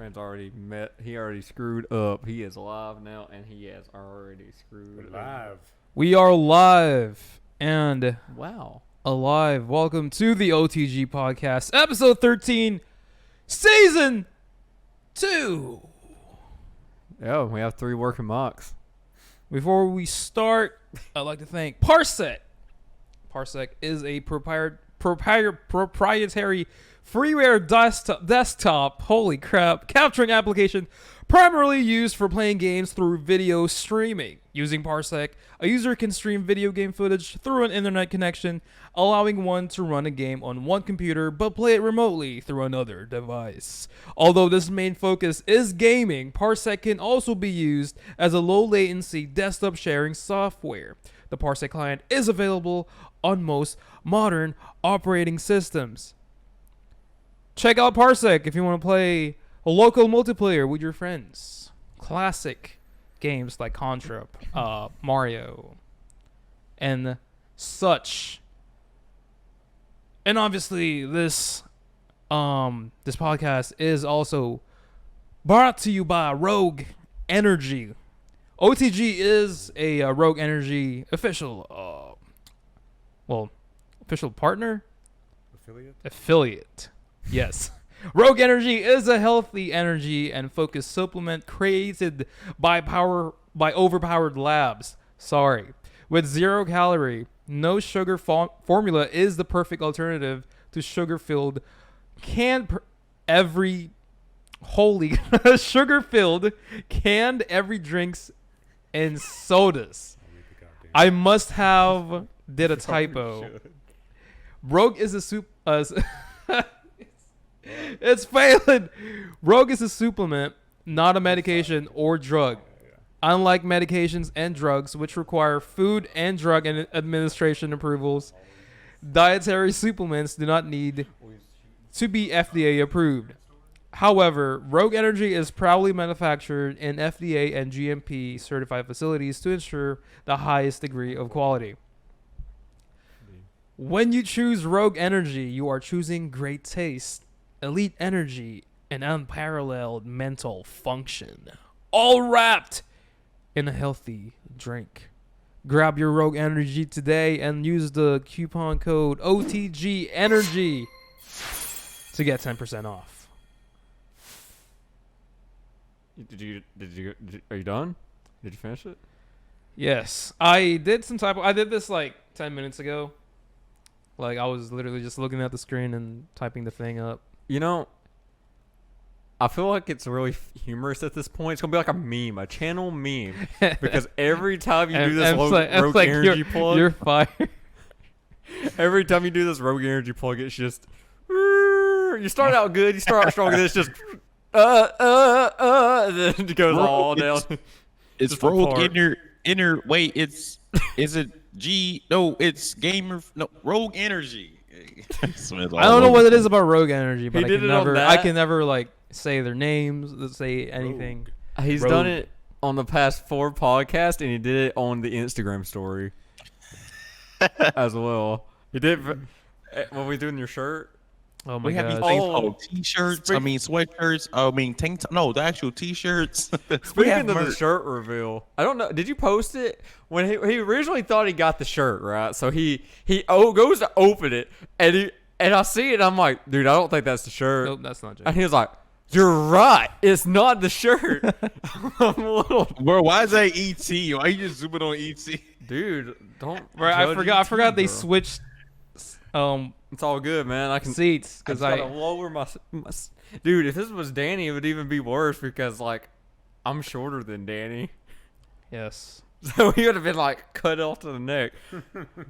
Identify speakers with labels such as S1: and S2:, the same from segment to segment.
S1: friend's already met. He already screwed up. He is live now, and he has already screwed
S2: live.
S1: up.
S3: We are live and
S1: Wow.
S3: alive. Welcome to the OTG podcast, episode 13, season 2.
S1: Yeah, we have 3 working mocks.
S3: Before we start, I'd like to thank Parsec. Parsec is a proprietary freeware desktop, holy crap, capturing application primarily used for playing games through video streaming. Using Parsec, a user can stream video game footage through an internet connection, allowing one to run a game on one computer but play it remotely through another device. Although this main focus is gaming, Parsec can also be used as a low latency desktop sharing software. The Parsec client is available on most modern operating systems. Check out Parsec if you want to play a local multiplayer with your friends. Classic games like Contra, Mario, and such. And obviously, this podcast is also brought to you by Rogue Energy. OTG is a Rogue Energy official, official partner, affiliate. Yes. Rogue Energy is a healthy energy and focus supplement created by overpowered labs. With 0 calorie, no sugar formula is the perfect alternative to sugar-filled sugar-filled canned every drinks and sodas. I must have did a typo. Rogue is a it's failing. Rogue is a supplement, not a medication or drug. Unlike medications and drugs, which require Food and Drug Administration approvals, dietary supplements do not need to be FDA approved. However, Rogue Energy is proudly manufactured in FDA and GMP certified facilities to ensure the highest degree of quality. When you choose Rogue Energy, you are choosing great taste, elite energy, and unparalleled mental function, all wrapped in a healthy drink. Grab your Rogue Energy today and use the coupon code OTGENERGY to get 10% off.
S1: Are you done? Did you finish it?
S3: Yes, I did some typo. I did this like 10 minutes ago. Like I was literally just looking at the screen and typing the thing up.
S1: You know, I feel like it's really humorous at this point. It's going to be like a meme, a channel meme. Because every time you do this Rogue Energy plug,
S3: you're fired.
S1: Every time you do this Rogue Energy plug, it's just, you start out good, you start out strong, and it's just, and then it goes all down.
S4: It's Rogue inner, wait, is it G? No, it's Gamer, no, Rogue Energy.
S3: I don't know what it is about Rogue Energy, but I can never like say their names, say anything.
S1: He's done it on the past 4 podcasts, and he did it on the Instagram story as well. He did when we doing your shirt.
S3: Oh my
S4: we have
S3: god!
S4: these t-shirts. Sweatshirts. Tank top. No, the actual t-shirts.
S1: Speaking of the shirt reveal, I don't know. Did you post it when he originally thought he got the shirt right? So he goes to open it and I see it. And I'm like, dude, I don't think that's the shirt.
S3: Nope, that's not.
S1: And he was like, you're right. It's not the shirt. I'm a little.
S4: Bro, why is that ET? Why you just zooming on ET?
S1: Dude, don't.
S3: Bro, I forgot they switched.
S1: It's all good, man. I can
S3: seats because I
S1: gotta lower my. Dude, if this was Danny, it would even be worse because like I'm shorter than Danny.
S3: Yes.
S1: So he would have been like cut off to the neck.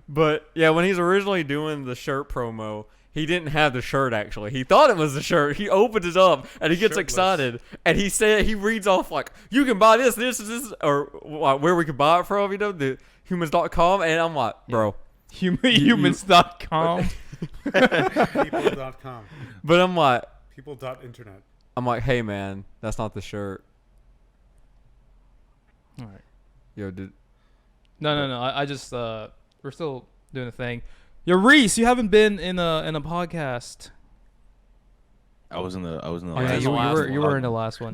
S1: But yeah, when he's originally doing the shirt promo, he didn't have the shirt actually. He thought it was the shirt. He opens it up and he gets excited and he reads off like, you can buy this, or where we can buy it from, the humans.com. And I'm like, bro.
S3: Humans.com.
S2: People.com.
S1: But I'm like,
S2: People.internet.
S1: I'm like, hey man, that's not the shirt.
S3: All right.
S1: Yo, dude.
S3: No. I just we're still doing a thing. Yo, Reese, you haven't been in a podcast.
S4: I was in the
S3: Oh yeah,
S4: last
S3: you
S4: one.
S3: were in the last one.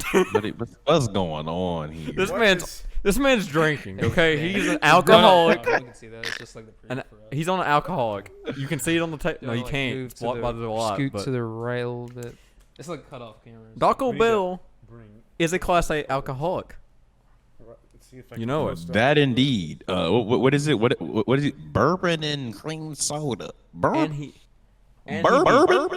S4: What's going on here?
S1: This man's drinking. Okay, he's an
S3: No,
S1: alcoholic.
S3: no, you can see that. It's just like the preview for us.
S1: He's on an alcoholic. You can see it on the tape. No, you
S3: Like,
S1: can't.
S3: move
S1: It's
S3: to
S1: blocked by the light.
S3: Scoot
S1: But
S3: to the right a little bit. It's like cut off camera.
S1: Taco
S2: need
S1: Bell
S2: Bring.
S1: is a Class A alcoholic.
S2: Let's see if I
S1: You
S2: can
S1: know
S2: post
S1: it.
S2: up.
S4: That indeed. What is it? What is it? Bourbon and cream soda.
S1: And he and
S4: Bourbon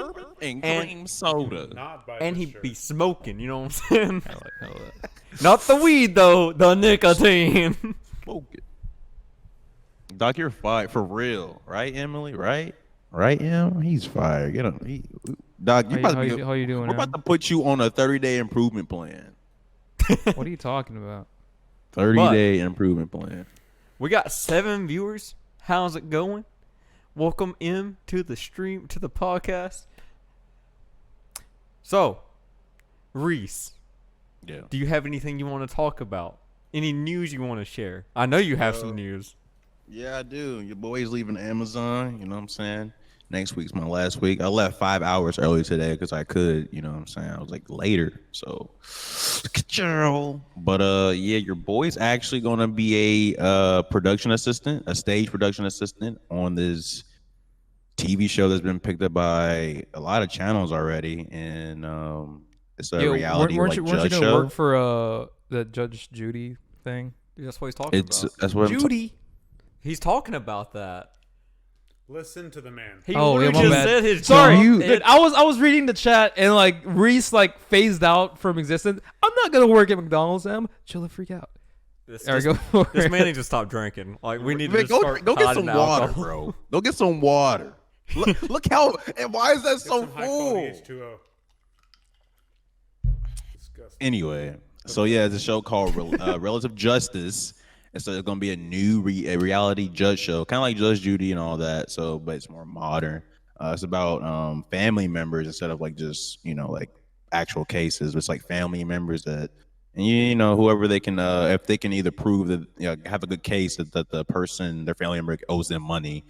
S4: and
S1: and-
S4: cream soda.
S2: Not by
S1: and
S2: this
S1: he
S2: shirt.
S1: be smoking. You know what I'm saying?
S3: I like how that.
S1: Not the weed though. The nicotine.
S4: Smoke it. Doc, you're fired for real, right, Emily? Right, Em? He's fired. Get him. Doc, you about to be.
S3: How you doing?
S4: We're about to put you on a 30-day improvement plan.
S3: What are you talking about?
S4: 30-day improvement plan.
S1: We got 7 viewers. How's it going? Welcome in to the stream, to the podcast. So, Reese,
S4: Yeah.
S1: do you have anything you want to talk about? Any news you want to share? I know you have some news.
S4: Yeah, I do. Your boy's leaving Amazon. You know what I'm saying? Next week's my last week. I left 5 hours early today because I could. You know what I'm saying? I was like later. So, but yeah, your boy's actually gonna be a production assistant, a stage production assistant on this TV show that's been picked up by a lot of channels already, and it's a reality
S3: weren't you
S4: judge
S3: gonna
S4: show.
S3: work for the Judge Judy thing?
S1: Dude, that's what he's talking
S4: It's
S1: about.
S4: that's what I'm
S3: Judy.
S1: He's talking about that.
S2: Listen to the man.
S1: He
S3: Oh,
S1: literally
S3: yeah, my
S1: just
S3: bad.
S1: said his
S3: Sorry,
S1: job.
S3: dude, I was reading the chat and like Reese like phased out from existence. I'm not gonna work at McDonald's. Sam, chill the freak out.
S1: This,
S3: There we
S1: this,
S3: go.
S1: this man needs to stop drinking. Like we need to
S4: Man,
S1: just
S4: go get some
S1: hiding
S4: water,
S1: alcohol.
S4: bro. Go get some water. Look how and why is that
S2: Get
S4: so
S2: some high
S4: full?
S2: quality H2O. Disgusting.
S4: Anyway, so yeah, it's a show called Relative Justice. And so it's gonna be a new reality judge show, kind of like Judge Judy and all that. So, but it's more modern. It's about family members instead of like just like actual cases. It's like family members that, and you know, whoever they can, if they can either prove that have a good case that the person, their family member owes them money,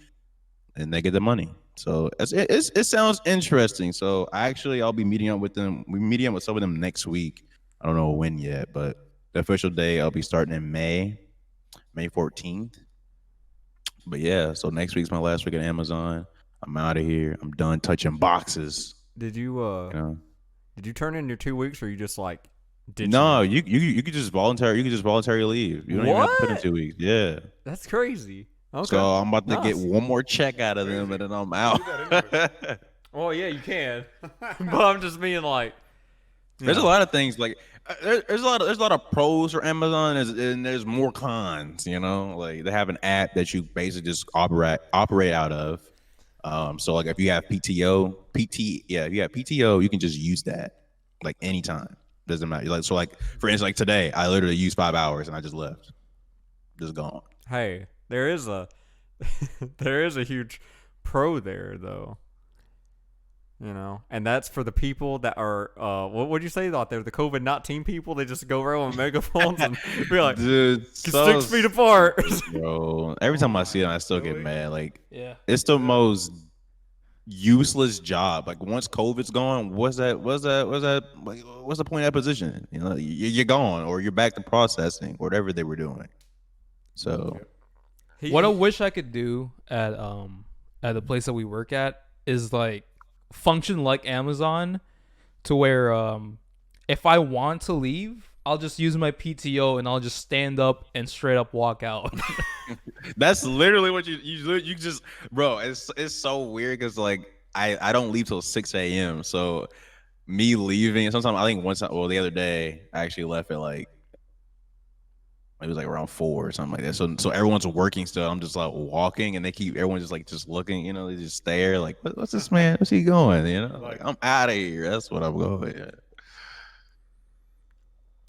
S4: and they get the money. So it sounds interesting. So I'll be meeting up with them. We're meeting up with some of them next week. I don't know when yet, but the official day I'll be starting in May 14th. But yeah, so next week's my last week at Amazon. I'm out of here. I'm done touching boxes.
S1: Did you
S4: You know?
S1: did you turn in your 2 weeks or you just like did
S4: No, you could just voluntarily leave. You don't even have to put in
S1: What?
S4: 2 weeks. Yeah.
S1: That's crazy. Okay.
S4: So I'm about to get
S1: Nice.
S4: one more check out of them and then I'm out.
S1: Well, yeah, you can. But I'm just being like
S4: There's a lot of things like there's a lot of pros for Amazon and there's more cons, like they have an app that you basically just operate out of. So like if you have if you have PTO, you can just use that like anytime. Doesn't matter. Like so like for instance, like today I literally used 5 hours and I just left. Just gone.
S1: hey, there is a there is a huge pro there though. And that's for the people that are, what would you say out there? The COVID-19 people, they just go around with megaphones and be like,
S4: Dude,
S1: 6 feet apart.
S4: bro. Every time I see it, I still get mad. Like,
S3: Yeah.
S4: it's the most useless job. Like, once COVID's gone, what's the point of that position? You're gone, or you're back to processing, whatever they were doing. So,
S3: What I wish I could do at the place that we work at is like function like Amazon, to where if I want to leave, I'll just use my PTO and I'll just stand up and straight up walk out.
S4: that's literally what you just, bro. It's so weird because like I don't leave till 6 a.m. So me leaving, sometimes I think the other day I actually left at like it was like around 4 or something like that. So everyone's working still. I'm just like walking, and everyone's just looking. They just stare like, what's this man? What's he going? Like I'm out of here. That's what I'm going. Yeah.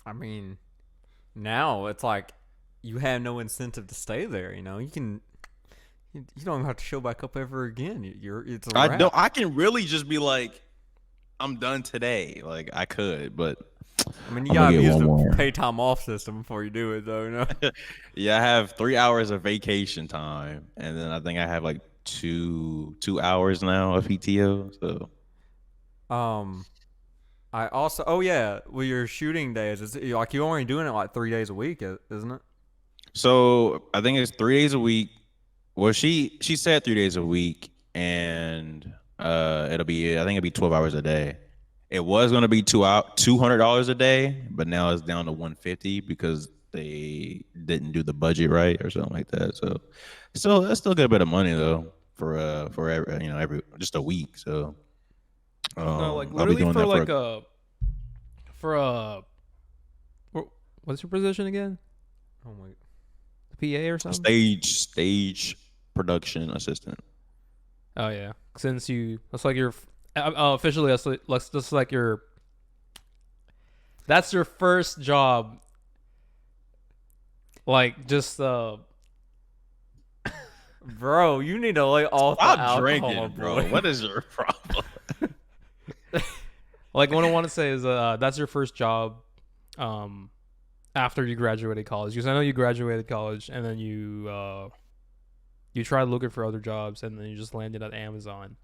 S1: I mean, now it's like you have no incentive to stay there. You don't even have to show back up ever again. It's a wrap.
S4: I can really just be like, I'm done today. Like I could, but
S1: I mean, you
S4: I'm
S1: gotta
S4: gonna get
S1: use
S4: one
S1: the
S4: more.
S1: pay time off system before you do it, though.
S4: yeah, I have 3 hours of vacation time, and then I think I have like two hours now of PTO. So
S1: I also, oh yeah, with your shooting days, it's like you're only doing it like 3 days a week, isn't it?
S4: So I think it's 3 days a week. Well, she said 3 days a week, and it'll be I think it'll be 12 hours a day. It was gonna be $200 a day, but now it's down to 150 because they didn't do the budget right or something like that. So that's still a good bit of money though for every, every just a week. So
S3: No, like
S4: I'll be
S3: literally
S4: doing
S3: for
S4: that
S3: like for a what's your position again?
S1: Oh my.
S3: PA or something?
S4: stage production assistant.
S3: Oh yeah, since that's like your officially that's like your that's your first job. Like just
S1: Bro, you need to lay off the
S4: Stop
S1: alcohol,
S4: drinking, bro.
S1: boy.
S4: What is your problem?
S3: like what I want to say is that's your first job, after you graduated college. Because I know you graduated college and then you tried looking for other jobs and then you just landed at Amazon.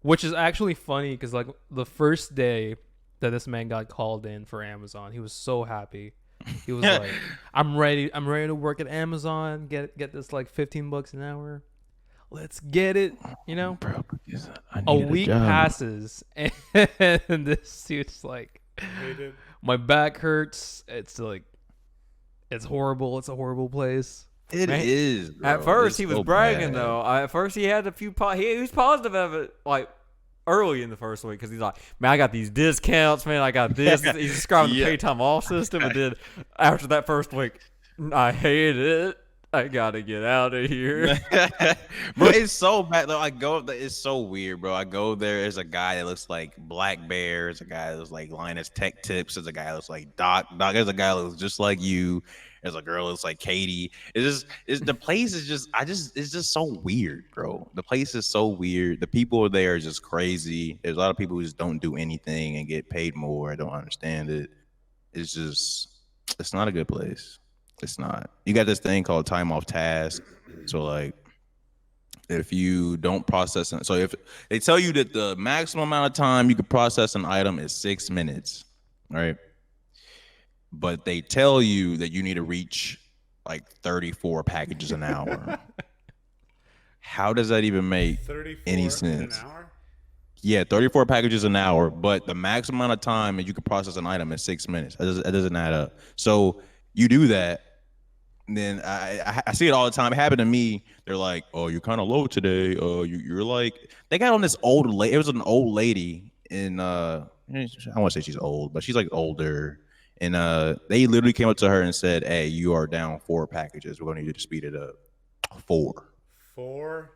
S3: Which is actually funny because like the first day that this man got called in for Amazon, he was so happy. He was like, I'm ready to work at Amazon, get this like $15 an hour. Let's get it,
S4: Bro, I
S3: A
S4: needed
S3: week
S4: job.
S3: passes and this dude's like,
S2: Hated.
S3: my back hurts. It's like, it's horrible. It's a horrible place.
S4: It
S1: Man,
S4: is. Bro.
S1: At first,
S4: It's
S1: he was
S4: so
S1: bragging
S4: bad.
S1: though. At first, he had a few. He was positive of it, like early in the first week, because he's like, "Man, I got these discounts. Man, I got this." He's describing the
S4: Yeah.
S1: pay time off system, and then after that first week, I hate it. I gotta get out of here.
S4: Bro, it's so bad though. It's so weird, bro. I go there. There's a guy that looks like Black Bear. There's a guy that looks like Linus Tech Tips. There's a guy that looks like Doc. There's a guy that looks just like you. There's a girl that looks like Katie. The place is just, it's just so weird, bro. The place is so weird. The people there are just crazy. There's a lot of people who just don't do anything and get paid more. I don't understand it. It's not a good place. It's not. You got this thing called time off task. So like, if you don't process it, so if they tell you that the maximum amount of time you can process an item is 6 minutes, right? But they tell you that you need to reach like 34 packages an hour. How does that even make
S2: 34
S4: any
S2: in
S4: sense?
S2: an hour?
S4: Yeah, 34 packages an hour, but the maximum amount of time that you can process an item is 6 minutes. That doesn't add up. So you do that, and then I see it all the time. It happened to me. They're like, "Oh, you're kind of low today. You're like." They got on this old lady. It was an old lady in I want to say she's old, but she's like older. And they literally came up to her and said, "Hey, you are down 4 packages. We're gonna need you to speed it up." 4.
S2: 4?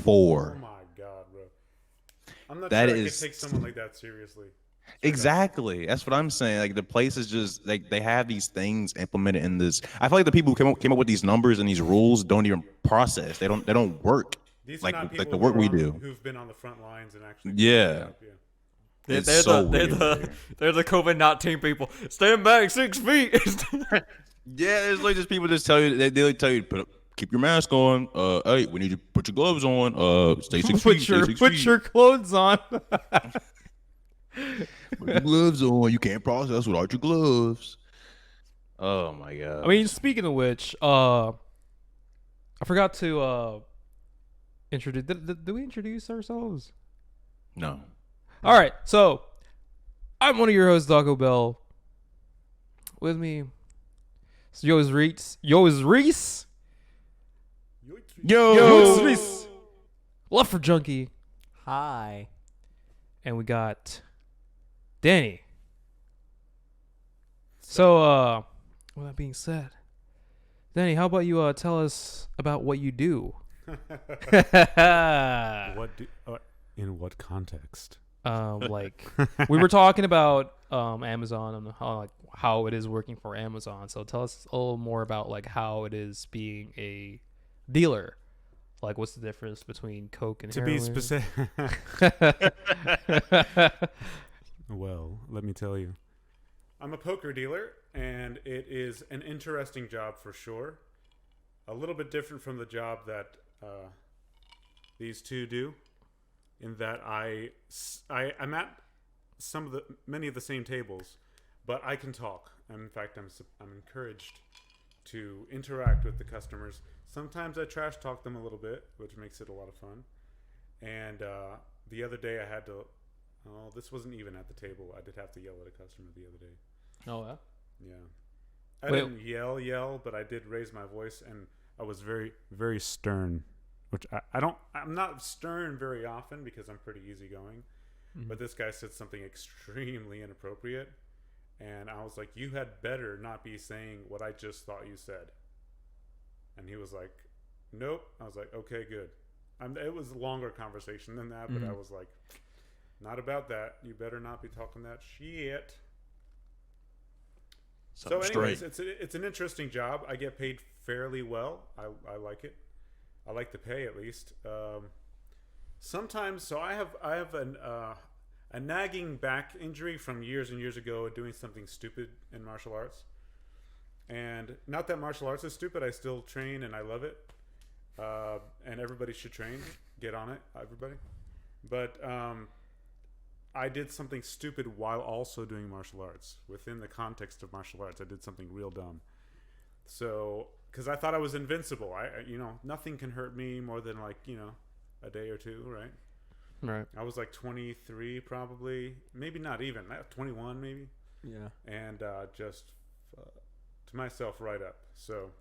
S4: 4.
S2: Oh my god, bro. I'm not
S4: That
S2: sure I
S4: is-
S2: could take someone like that seriously.
S4: Exactly. That's what I'm saying. Like the place is just like they have these things implemented in this. I feel like the people who came up with these numbers and these rules don't even process. They don't work
S2: These
S4: like
S2: are not
S4: like
S2: people
S4: the work
S2: who
S4: we
S2: are
S4: do.
S2: who's been on the front lines and actually.
S4: Yeah. It's so weird.
S1: They're the COVID-19 people. Stand back 6 feet.
S4: Yeah, there's like just people just tell you they tell you keep your mask on. Hey, we need you to put your gloves on. Stay 6 feet.
S3: Put your clothes on.
S4: Put your gloves on. You can't process without your gloves. Oh my god.
S3: I mean, speaking of which, I forgot to introduce. Did we introduce ourselves?
S4: No.
S3: All right, so I'm one of your hosts, Taco Bell. With me, so Yo is Reese.
S4: Yo.
S3: Yo is Reese. Love for Junkie,
S1: Hi.
S3: and we got Danny. So, with that being said, Danny, how about you tell us about what you do?
S2: In what context?
S3: Like we were talking about Amazon and how it is working for Amazon. So tell us a little more about like how it is being a dealer. Like what's the difference between Coke and
S2: To
S3: heroin?
S2: be specific. Well, let me tell you. I'm a poker dealer, and it is an interesting job for sure. A little bit different from the job that these two do, in that I'm at many of the same tables, but I can talk. And in fact, I'm encouraged to interact with the customers. Sometimes I trash talk them a little bit, which makes it a lot of fun. And the other day I had to. Oh, this wasn't even at the table. I did have to yell at a customer the other day.
S3: Oh, yeah?
S2: Yeah. I didn't yell, but I did raise my voice, and I was very, very stern, which I'm not stern very often because I'm pretty easygoing. Mm-hmm. But this guy said something extremely inappropriate, and I was like, you had better not be saying what I just thought you said. And he was like, nope. I was like, okay, good. It was a longer conversation than that, but I was like, not about that. You better not be talking that shit. So anyways, it's an interesting job. I get paid fairly well. I like it. I like the pay at least. Sometimes, so I have a nagging back injury from years and years ago doing something stupid in martial arts. And not that martial arts is stupid. I still train and I love it. And everybody should train. Get on it, everybody. But I did something stupid while also doing martial arts. Within the context of martial arts, I did something real dumb. So, because I thought I was invincible. Nothing can hurt me more than a day or two, right?
S3: Right.
S2: I was like 23 probably. Maybe not even. 21 maybe.
S1: Yeah.
S2: And just to myself right up. So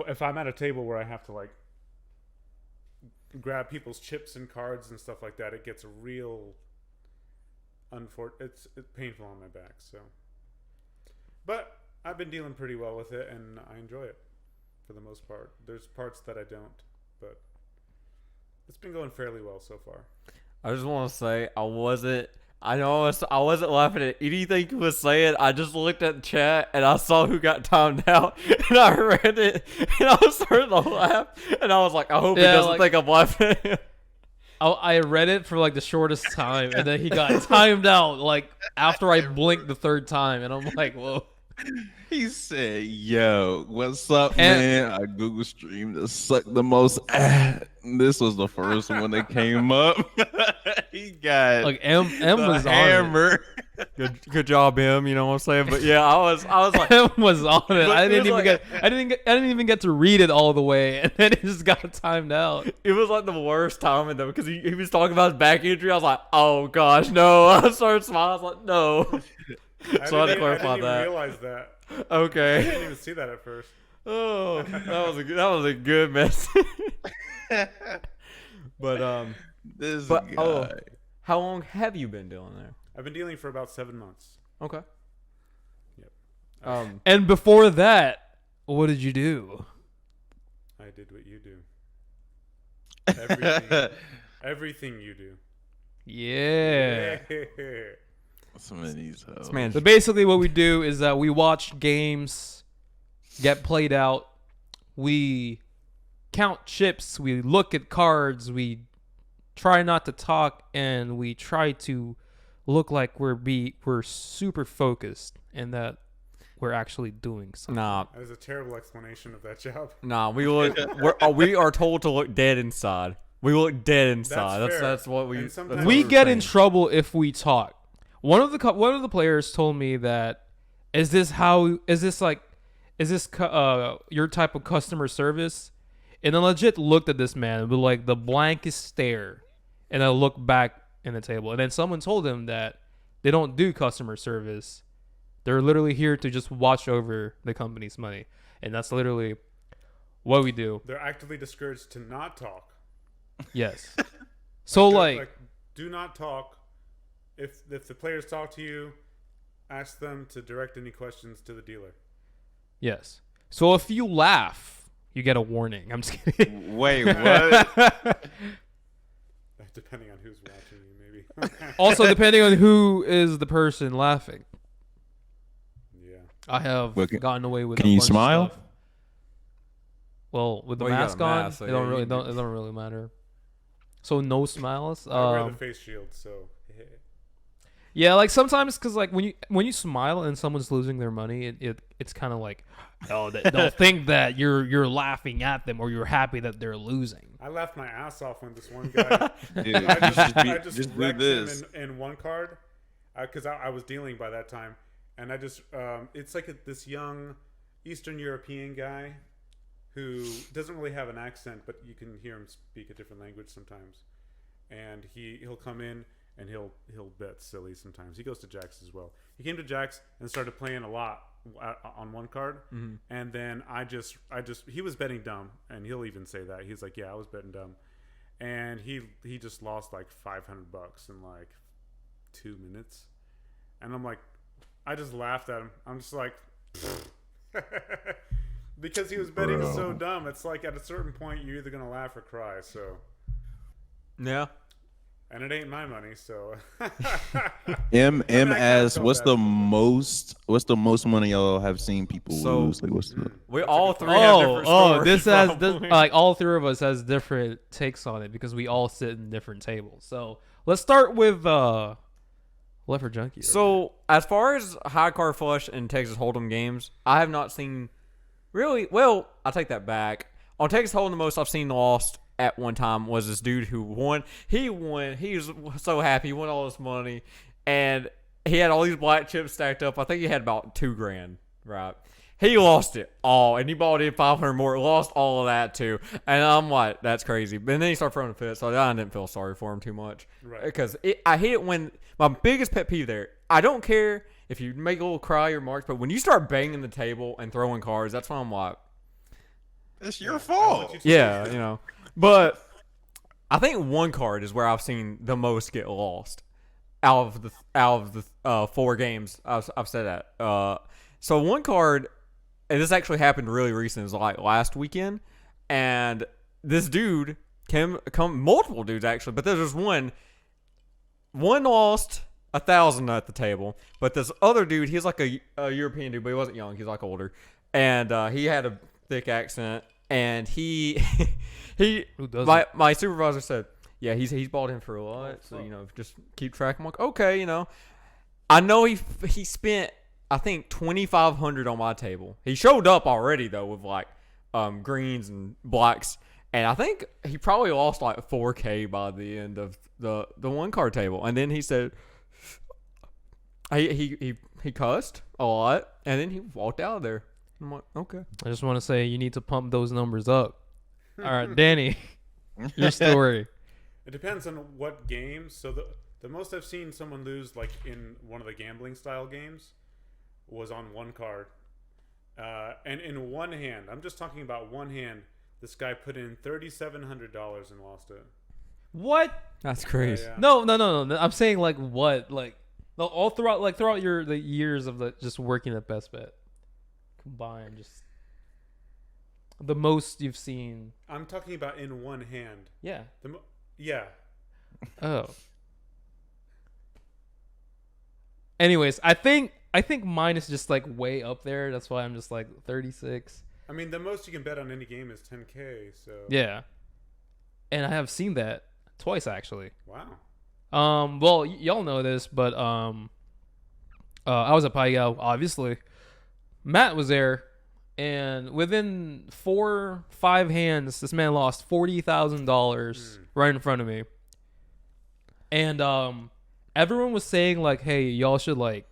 S2: if I'm at a table where I have to grab people's chips and cards and stuff like that, it gets real it's painful on my back. So, but I've been dealing pretty well with it, and I enjoy it for the most part. There's parts that I don't, but it's been going fairly well so far.
S1: I just want to say I wasn't laughing at anything he was saying. I just looked at the chat and I saw who got timed out, and I read it, and I was starting to laugh, and I was like, I hope he doesn't think I'm laughing at him.
S3: I read it for the shortest time, and then he got timed out after I blinked the third time, and I'm like, whoa.
S4: He said, yo, what's up, man? I Google stream to suck the most ass. This was the first one that came up. He got
S3: M was
S4: hammer.
S3: on
S1: it. Good job, M. You know what I'm saying? But yeah, I was like,
S3: M was on it. I didn't even get to read it all the way, and then it just got timed out.
S1: It was the worst timing though, because he was talking about his back injury. I was like, oh gosh, no. I started smiling. I was like, no. So I had to clarify that.
S2: I didn't even realize that.
S1: Okay.
S2: I didn't even see that at first.
S1: Oh, that was a good message. But guy. How long have you been doing there?
S2: I've been dealing for about 7 months.
S1: Okay.
S2: Yep.
S3: And before that, what did you do?
S2: I did what you do. Everything you do.
S3: Yeah.
S4: Some of these hoes.
S3: So basically what we do is that we watch games get played out. We count chips. We look at cards. We try not to talk, and we try to look like we're super focused and that we're actually doing something.
S1: Nah.
S2: That was a terrible explanation of that job.
S1: Nah, we are told to look dead inside. We look dead inside. That's what we.
S3: We get in trouble if we talk. One of the players told me that is this your type of customer service? And I legit looked at this man with the blankest stare, and I looked back in the table, and then someone told him that they don't do customer service. They're literally here to just watch over the company's money, and that's literally what we do.
S2: They're actively discouraged to not talk.
S3: Yes. So
S2: do not talk. If the players talk to you, ask them to direct any questions to the dealer.
S3: Yes. So if you laugh, you get a warning. I'm just kidding.
S4: Wait, what?
S2: Depending on who's watching you, maybe.
S3: Also, depending on who is the person laughing.
S2: Yeah.
S3: I have gotten away with.
S4: Can you smile?
S3: Stuff. Well, with the mask on, so it doesn't really matter. So no smiles.
S2: I wear the face shield, so.
S3: Yeah, like sometimes because like when you smile and someone's losing their money, it's kind of like, oh, they'll think that you're laughing at them or you're happy that they're losing.
S2: I laughed my ass off when this one guy.
S4: Dude,
S2: I just
S4: just do
S2: wrecked
S4: this.
S2: him in one card because I was dealing by that time, and I just it's like this young Eastern European guy who doesn't really have an accent, but you can hear him speak a different language sometimes, and he'll come in. And he'll bet silly sometimes. He goes to Jack's as well. He came to Jack's and started playing a lot on one card, and then I just he was betting dumb, and he'll even say that he's like, yeah, I was betting dumb, and he just lost like $500 in like 2 minutes, and I'm like, I just laughed at him. I'm just like, because he was betting so dumb. It's like at a certain point you're either gonna laugh or cry. So
S1: Yeah.
S2: And it ain't my money, so.
S4: Asks, what's the most money y'all have seen people lose? Like, what's the?
S1: We all three have different stories.
S3: This has
S1: probably.
S3: like all three of us has different takes on it because we all sit in different tables. So let's start with Leopard Junkie.
S1: So as far as high card flush and Texas Hold'em games, I have not seen really. Well, I take that back. On Texas Hold'em, the most I've seen lost at one time was this dude who won. He won. He was so happy. He won all this money, and he had all these black chips stacked up. I think he had about $2,000, right? He lost it all, and he bought in 500 more. Lost all of that too, and I'm like, that's crazy. But then he started throwing a fit, so I didn't feel sorry for him too much,
S2: Right.
S1: Because I hate it when my biggest pet peeve there. I don't care if you make a little cry or marks, but when you start banging the table and throwing cards, that's when I'm like,
S4: It's your fault.
S1: yeah, you know. But I think one card is where I've seen the most get lost out of the 4 games. I've said that. So one card, and this actually happened really recent. It was like last weekend, and this dude multiple dudes actually, but there's just one lost 1,000 at the table, but this other dude, he's like a European dude, but he wasn't young. He's like older, and he had a thick accent. And my supervisor said, yeah, he's bought in for a lot, so just keep track. I'm like, okay, I know he spent I think $2,500 on my table. He showed up already though with like greens and blacks, and I think he probably lost like $4,000 by the end of the one card table. And then he said he cussed a lot, and then he walked out of there. I'm like, okay.
S3: I just want to say you need to pump those numbers up. All right, Danny, your story.
S2: It depends on what game. So the most I've seen someone lose, like in one of the gambling style games, was on one card. And in one hand, I'm just talking about one hand, this guy put in $3,700 and lost it.
S3: What?
S1: That's crazy.
S2: Yeah.
S3: No. I'm saying like what? Like all throughout the years of just working at Best Bet combined, just the most you've seen.
S2: I'm talking about in one hand.
S3: Yeah.
S2: Yeah.
S3: Oh. Anyways, I think mine is just like way up there. That's why I'm just like 36.
S2: I mean, the most you can bet on any game is $10,000. So
S3: Yeah. And I have seen that twice actually.
S2: wow.
S3: Well, y'all know this, but I was at Paiao, obviously. Matt was there, and within 4-5 hands, this man lost $40,000 right in front of me. And everyone was saying like, "Hey, y'all should like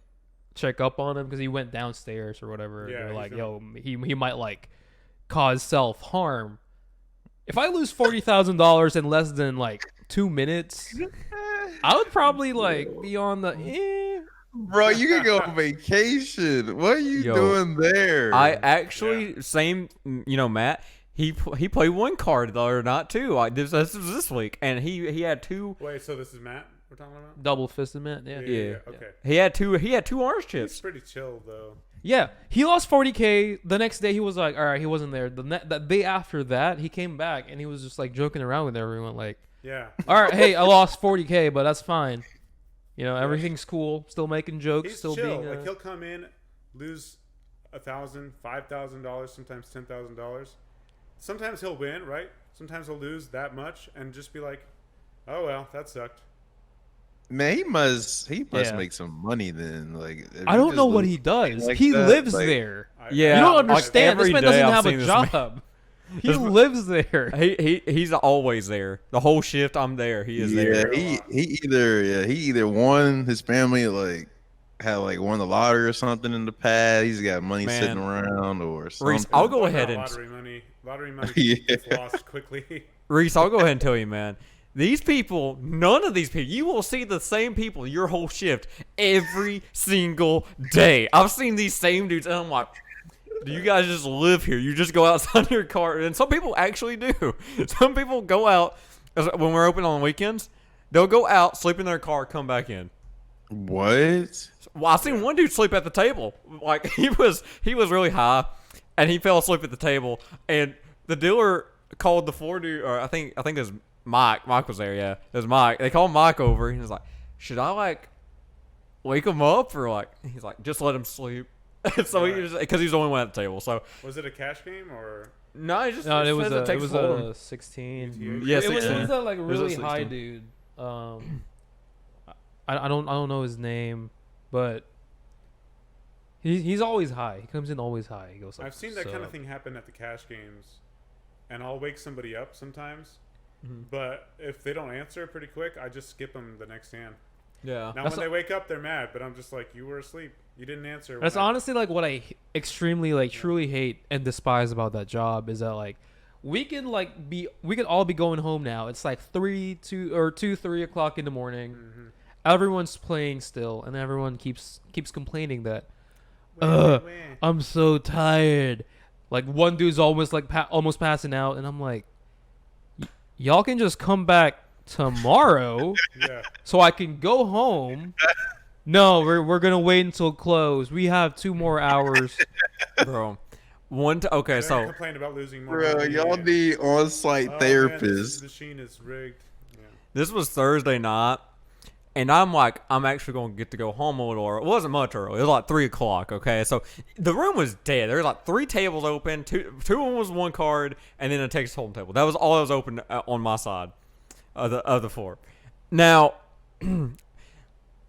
S3: check up on him because he went downstairs or whatever."
S2: Yeah,
S3: They're like,
S2: he's
S3: "Yo, he might like cause self-harm." If I lose $40,000 in less than like 2 minutes, I would probably like be on the.
S4: Bro, you can go on vacation. What are you doing there?
S1: I actually same, Matt. He played one card the other night too. Like this was this week, and he had two.
S2: Wait, so this is Matt we're talking about?
S3: Double fisted man, yeah.
S2: Okay.
S1: He had two orange
S2: He's
S1: chips.
S2: pretty chill though.
S3: Yeah, he lost $40,000. The next day, he was like, all right, he wasn't there. The day after that, he came back, and he was just like joking around with everyone, like,
S2: Yeah.
S3: all right, hey, I lost $40,000, but that's fine. Everything's cool. Still making jokes.
S2: He's
S3: still
S2: chill.
S3: being
S2: Like he'll come in, lose $1,000, $5,000, sometimes $10,000. Sometimes he'll win, right? Sometimes he'll lose that much and just be like, "Oh well, that sucked."
S4: Man, he must
S3: Yeah.
S4: make some money then. Like, if
S3: I
S4: you
S3: don't
S4: just
S3: know what
S4: live
S3: he does.
S4: like
S3: He
S4: that,
S3: lives
S4: like,
S3: there.
S1: Yeah,
S3: You don't
S1: like,
S3: understand. This
S1: every
S3: man
S1: day
S3: doesn't
S1: I've
S3: have a
S1: seen this man.
S3: job. He
S1: This-
S3: lives there.
S1: He's always there. The whole shift I'm there. He is
S4: Yeah,
S1: there.
S4: he either won his family like had like won the lottery or something in the past. He's got money sitting
S1: Man.
S4: around or
S1: Reese,
S4: something.
S1: I'll go
S2: What
S1: ahead
S2: about
S1: and
S2: lottery money
S4: Yeah.
S2: gets lost quickly.
S1: Reese, I'll go ahead and tell you, man. These people, none of these people, you will see the same people your whole shift every single day. I've seen these same dudes, and I'm like, do you guys just live here? You just go outside your car, and some people actually do. Some people go out when we're open on weekends. They'll go out, sleep in their car, come back in.
S4: What?
S1: Well, I seen one dude sleep at the table. Like he was really high, and he fell asleep at the table. And the dealer called the floor dude, or I think it was Mike. Mike was there. Yeah, it was Mike. They called Mike over. He was like, "Should I like wake him up or like?" He's like, "Just let him sleep." So he just because he's the only one at the table. So
S2: Was it a cash game or?
S1: no, he just
S3: No, it was
S1: says
S3: a, it
S1: Texas
S3: was
S1: Hold'em.
S3: a 16.
S2: UTA?
S1: Yeah,
S3: It was
S1: 16.
S3: a like
S1: It was a
S3: really high
S1: 16.
S3: dude. I don't know his name, but he's always high. He comes in always high. He goes like,
S2: I've seen that kind of
S3: "Sup?"
S2: thing happen at the cash games, and I'll wake somebody up sometimes.
S1: Mhm.
S2: But if they don't answer pretty quick, I just skip them the next hand.
S1: Yeah.
S2: Now,
S3: That's
S2: when they wake up, they're mad, but I'm just like, you were asleep. You didn't answer.
S3: That's
S2: when I-"
S3: honestly like what I extremely like truly hate and despise about that job is that like we can all be going home now. It's like 3 o'clock in the morning.
S2: Mhm.
S3: Everyone's playing still, and everyone keeps complaining that
S2: Wah, wah.
S3: I'm so tired. Like one dude's almost like almost passing out, and I'm like, y'all can just come back tomorrow
S2: Yeah.
S3: so I can go home. No, we're gonna wait until close. We have 2 more hours.
S1: Bro. Okay,
S2: They're
S1: so
S2: complain about losing more
S4: Bro,
S2: money.
S4: y'all need on-site
S2: Oh, man,
S4: therapists.
S2: this machine is rigged. Yeah.
S1: this was Thursday night, and I'm like, I'm actually going to get to go home a little early. It wasn't much early. It was like 3 o'clock, okay? So the room was dead. There was like 3 tables open. Two of them was one card, and then a Texas Hold'em table. That was all that was open on my side of the floor. Now,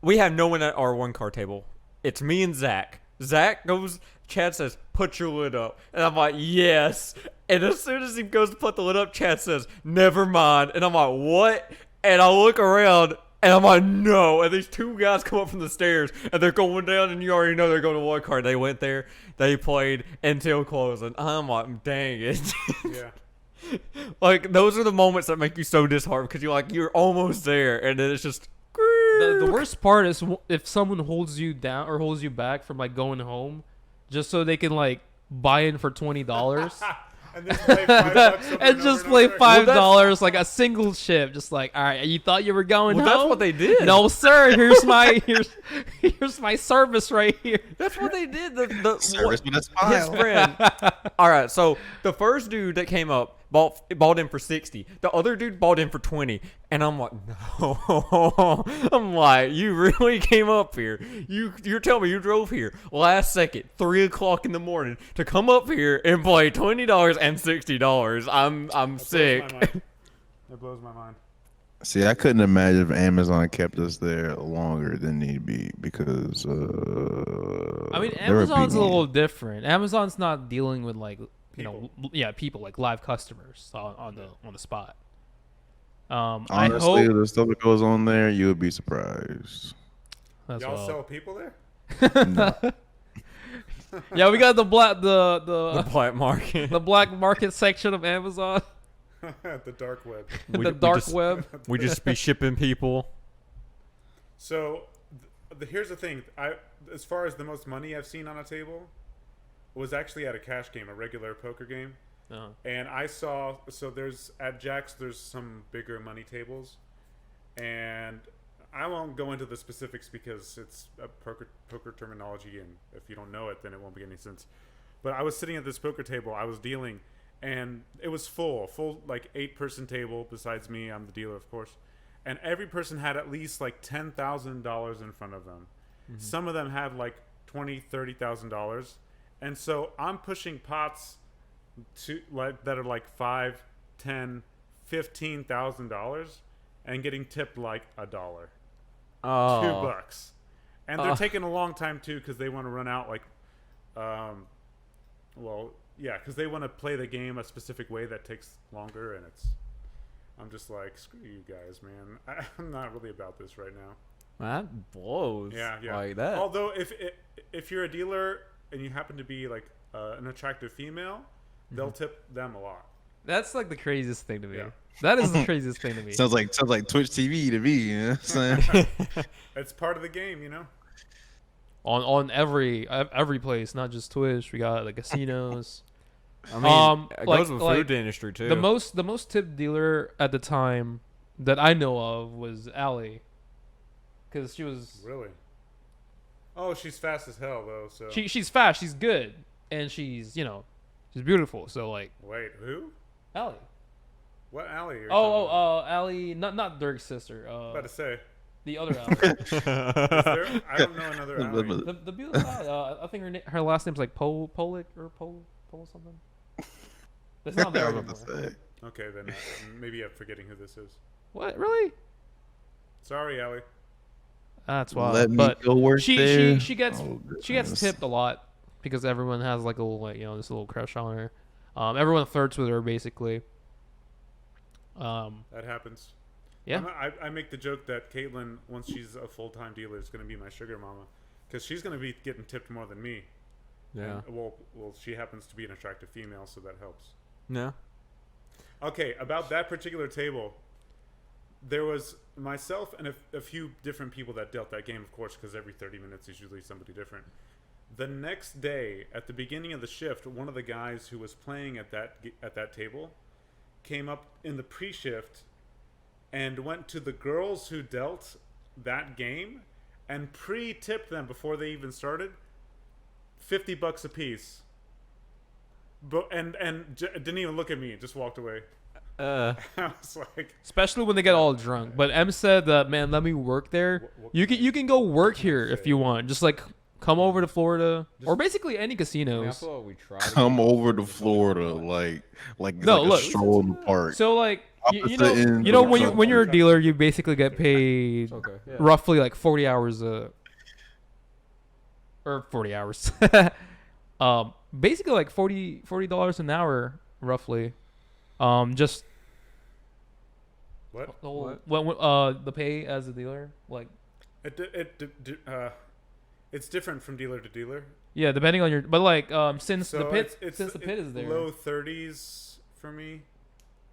S1: we have no one at our one card table. It's me and Zach. Zach goes, Chad says, put your lid up. And I'm like, yes. And as soon as he goes to put the lid up, Chad says, never mind. And I'm like, what? And I look around, and I'm like, no. And these 2 guys come up from the stairs, and they're going down, and you already know they're going to one card. They went there, they played until closing. I'm like, dang it.
S2: Yeah.
S1: Like, those are the moments that make you so disheartened because you're almost there, and then it's just.
S3: The worst part is if someone holds you down or holds you back from like going home, just so they can like buy in for $20.
S2: And then play $5 over
S3: And just
S2: over
S3: play
S2: over.
S3: $5 like a single chip, just like, all right, you thought you were going
S1: Well,
S3: home?
S1: that's what they did.
S3: No, sir. Here's my service right here.
S1: That's what they did. The
S4: Service with a
S1: his
S4: smile.
S1: friend. All right, so the first dude that came up bought in for 60. The other dude bought in for 20, and I'm like, no. I'm like, you really came up here. You're telling me you drove here last second, 3 o'clock in the morning, to come up here and play $20 and $60. I'm
S2: That blows
S1: sick.
S2: my mind. That blows my mind.
S4: See, I couldn't imagine if Amazon kept us there longer than need be because
S3: I mean,
S4: there would be
S3: Amazon's a
S4: more-
S3: little different. Amazon's not dealing with like people like live customers on the spot. I
S4: Honestly,
S3: hope
S4: the stuff that goes on there, you would be surprised.
S3: that's
S2: Y'all
S3: all.
S2: sell people there?
S3: Yeah, we got the
S1: The black market.
S3: the black market section of Amazon,
S2: The dark web.
S3: the dark web.
S1: We just be shipping people.
S2: So, here's the thing. As far as the most money I've seen on a table, was actually at a cash game, a regular poker game.
S3: Uh-huh.
S2: And I saw, so there's, at Jack's, there's some bigger money tables. And I won't go into the specifics because it's a poker terminology, and if you don't know it, then it won't make any sense. But I was sitting at this poker table, I was dealing, and it was full like 8-person table besides me. I'm the dealer, of course. And every person had at least like $10,000 in front of them. Mm-hmm. Some of them had like $20,000-$30,000. And so I'm pushing pots to like that are like $5,000, $10,000, $15,000 and getting tipped like $1.
S1: Oh.
S2: $2. And they're taking a long time too because they want to run out like, because they want to play the game a specific way that takes longer, and I'm just like, screw you guys, man. I'm not really about this right now.
S1: That blows.
S2: Yeah.
S1: Like that.
S2: Although if you're a dealer and you happen to be like an attractive female, they'll tip them a lot.
S3: That's like the craziest thing to me.
S2: Yeah.
S3: That is the craziest thing to me.
S4: Sounds like Twitch TV to me. You know what I'm saying?
S2: It's part of the game, you know.
S3: On every place, not just Twitch. We got the casinos.
S1: I mean, it goes with
S3: like
S1: food industry too.
S3: The most tipped dealer at the time that I know of was Allie, because she was
S2: Really? Oh, she's fast as hell though. So
S3: she's fast, she's good, and she's beautiful. So like
S2: wait, who?
S3: Allie.
S2: What alley?
S3: Allie, not Dirk's sister.
S2: About to say.
S3: The other Allie.
S2: Is there? I don't know another alley.
S3: the beautiful Allie, I think her last name's like Polic or Pol something. That's not there anymore.
S2: Okay, then maybe I'm forgetting who this is.
S3: What, really?
S2: Sorry, Allie.
S3: That's why.
S4: Let me
S3: but
S4: go work there.
S3: she gets
S4: Oh,
S3: she gets
S4: goodness.
S3: tipped a lot because everyone has like a little this little crush on her. Everyone flirts with her basically.
S2: That happens.
S3: Yeah.
S2: I make the joke that Caitlin, once she's a full-time dealer, is going to be my sugar mama, because she's going to be getting tipped more than me.
S1: Yeah.
S2: And, well, she happens to be an attractive female, so that helps.
S1: No.
S2: Okay, about that particular table, there was myself and a few different people that dealt that game, of course, because every 30 minutes is usually somebody different. The next day, at the beginning of the shift, one of the guys who was playing at that table came up in the pre-shift and went to the girls who dealt that game and pre-tipped them before they even started $50 a piece. But didn't even look at me, just walked away. I was like,
S3: Especially when they get all drunk. But M said that, man, let me work there.
S2: What
S3: You can go work here if you want. Just like come over to Florida or basically any
S1: I mean, I
S3: casinos.
S1: feel like we tried to
S4: Come
S1: get
S4: over to Florida, like
S3: No,
S4: a
S3: look.
S4: stroll in the park.
S3: So like you
S4: Opposite
S3: know
S4: ends
S3: you know
S4: of
S3: when
S4: the
S3: when you're a dealer, you basically get paid
S1: Okay. Yeah.
S3: roughly like 40 hours or 40 hours. Basically like $40 an hour roughly. Just
S2: what?
S3: the pay as a dealer, like
S2: It's different from dealer to dealer.
S3: yeah, depending on your, but like since
S2: So
S3: the pit
S2: it's
S3: is there.
S2: low 30s for me,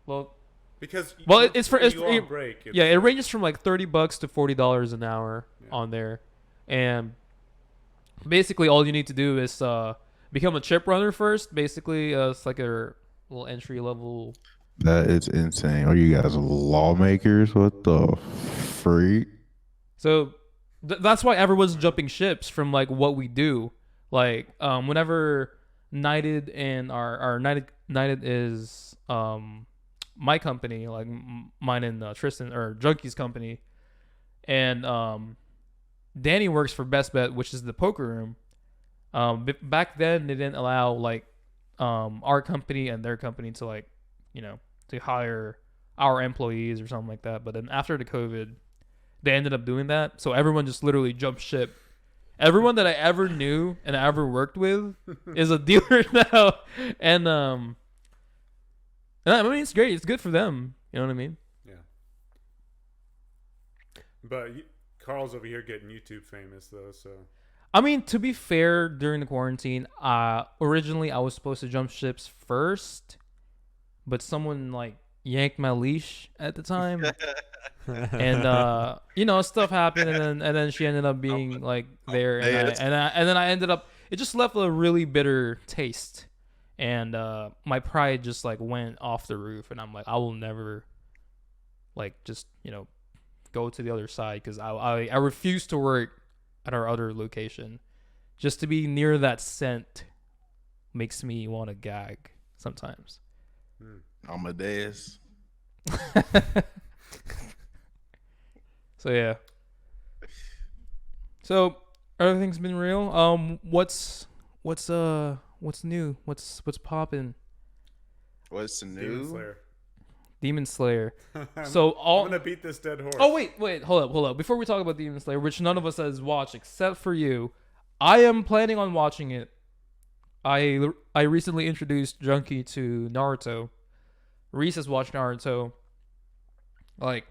S3: Well,
S2: because
S3: it's for
S2: when
S3: it's
S2: you go on break.
S3: yeah, it ranges from like $30 to $40 an hour on there, and basically all you need to do is become a chip runner first. Basically, it's like a little entry level.
S4: That is insane. Are you guys lawmakers? What the freak?
S3: So that's why everyone's jumping ships from like what we do. Like whenever Knighted and our Knighted is my company, like mine and Tristan or Junkie's company, and Danny works for Best Bet, which is the poker room. Back then they didn't allow like our company and their company to like to hire our employees or something like that. But then after the COVID, they ended up doing that. So everyone just literally jumped ship. Everyone that I ever knew and I ever worked with is a dealer now. And I mean, it's great. It's good for them. You know what I mean?
S2: Yeah. But Carl's over here getting YouTube famous though, so.
S3: I mean, to be fair, during the quarantine, originally I was supposed to jump ships first, but someone like yanked my leash at the time. And stuff happened, and then she ended up being like there, and then I ended up. It just left a really bitter taste, and my pride just like went off the roof, and I'm like, I will never, like, just go to the other side because I refuse to work at our other location. Just to be near that scent makes me want to gag sometimes.
S4: Amadeus.
S3: So yeah. So everything's been real. What's new? What's popping?
S4: What's
S2: Demon
S4: new?
S2: Slayer.
S3: Demon Slayer. So all
S2: I'm gonna beat this dead horse.
S3: Oh wait, hold up. Before we talk about Demon Slayer, which none of us has watched except for you, I am planning on watching it. I recently introduced Junkie to Naruto. Reese has watched Naruto, like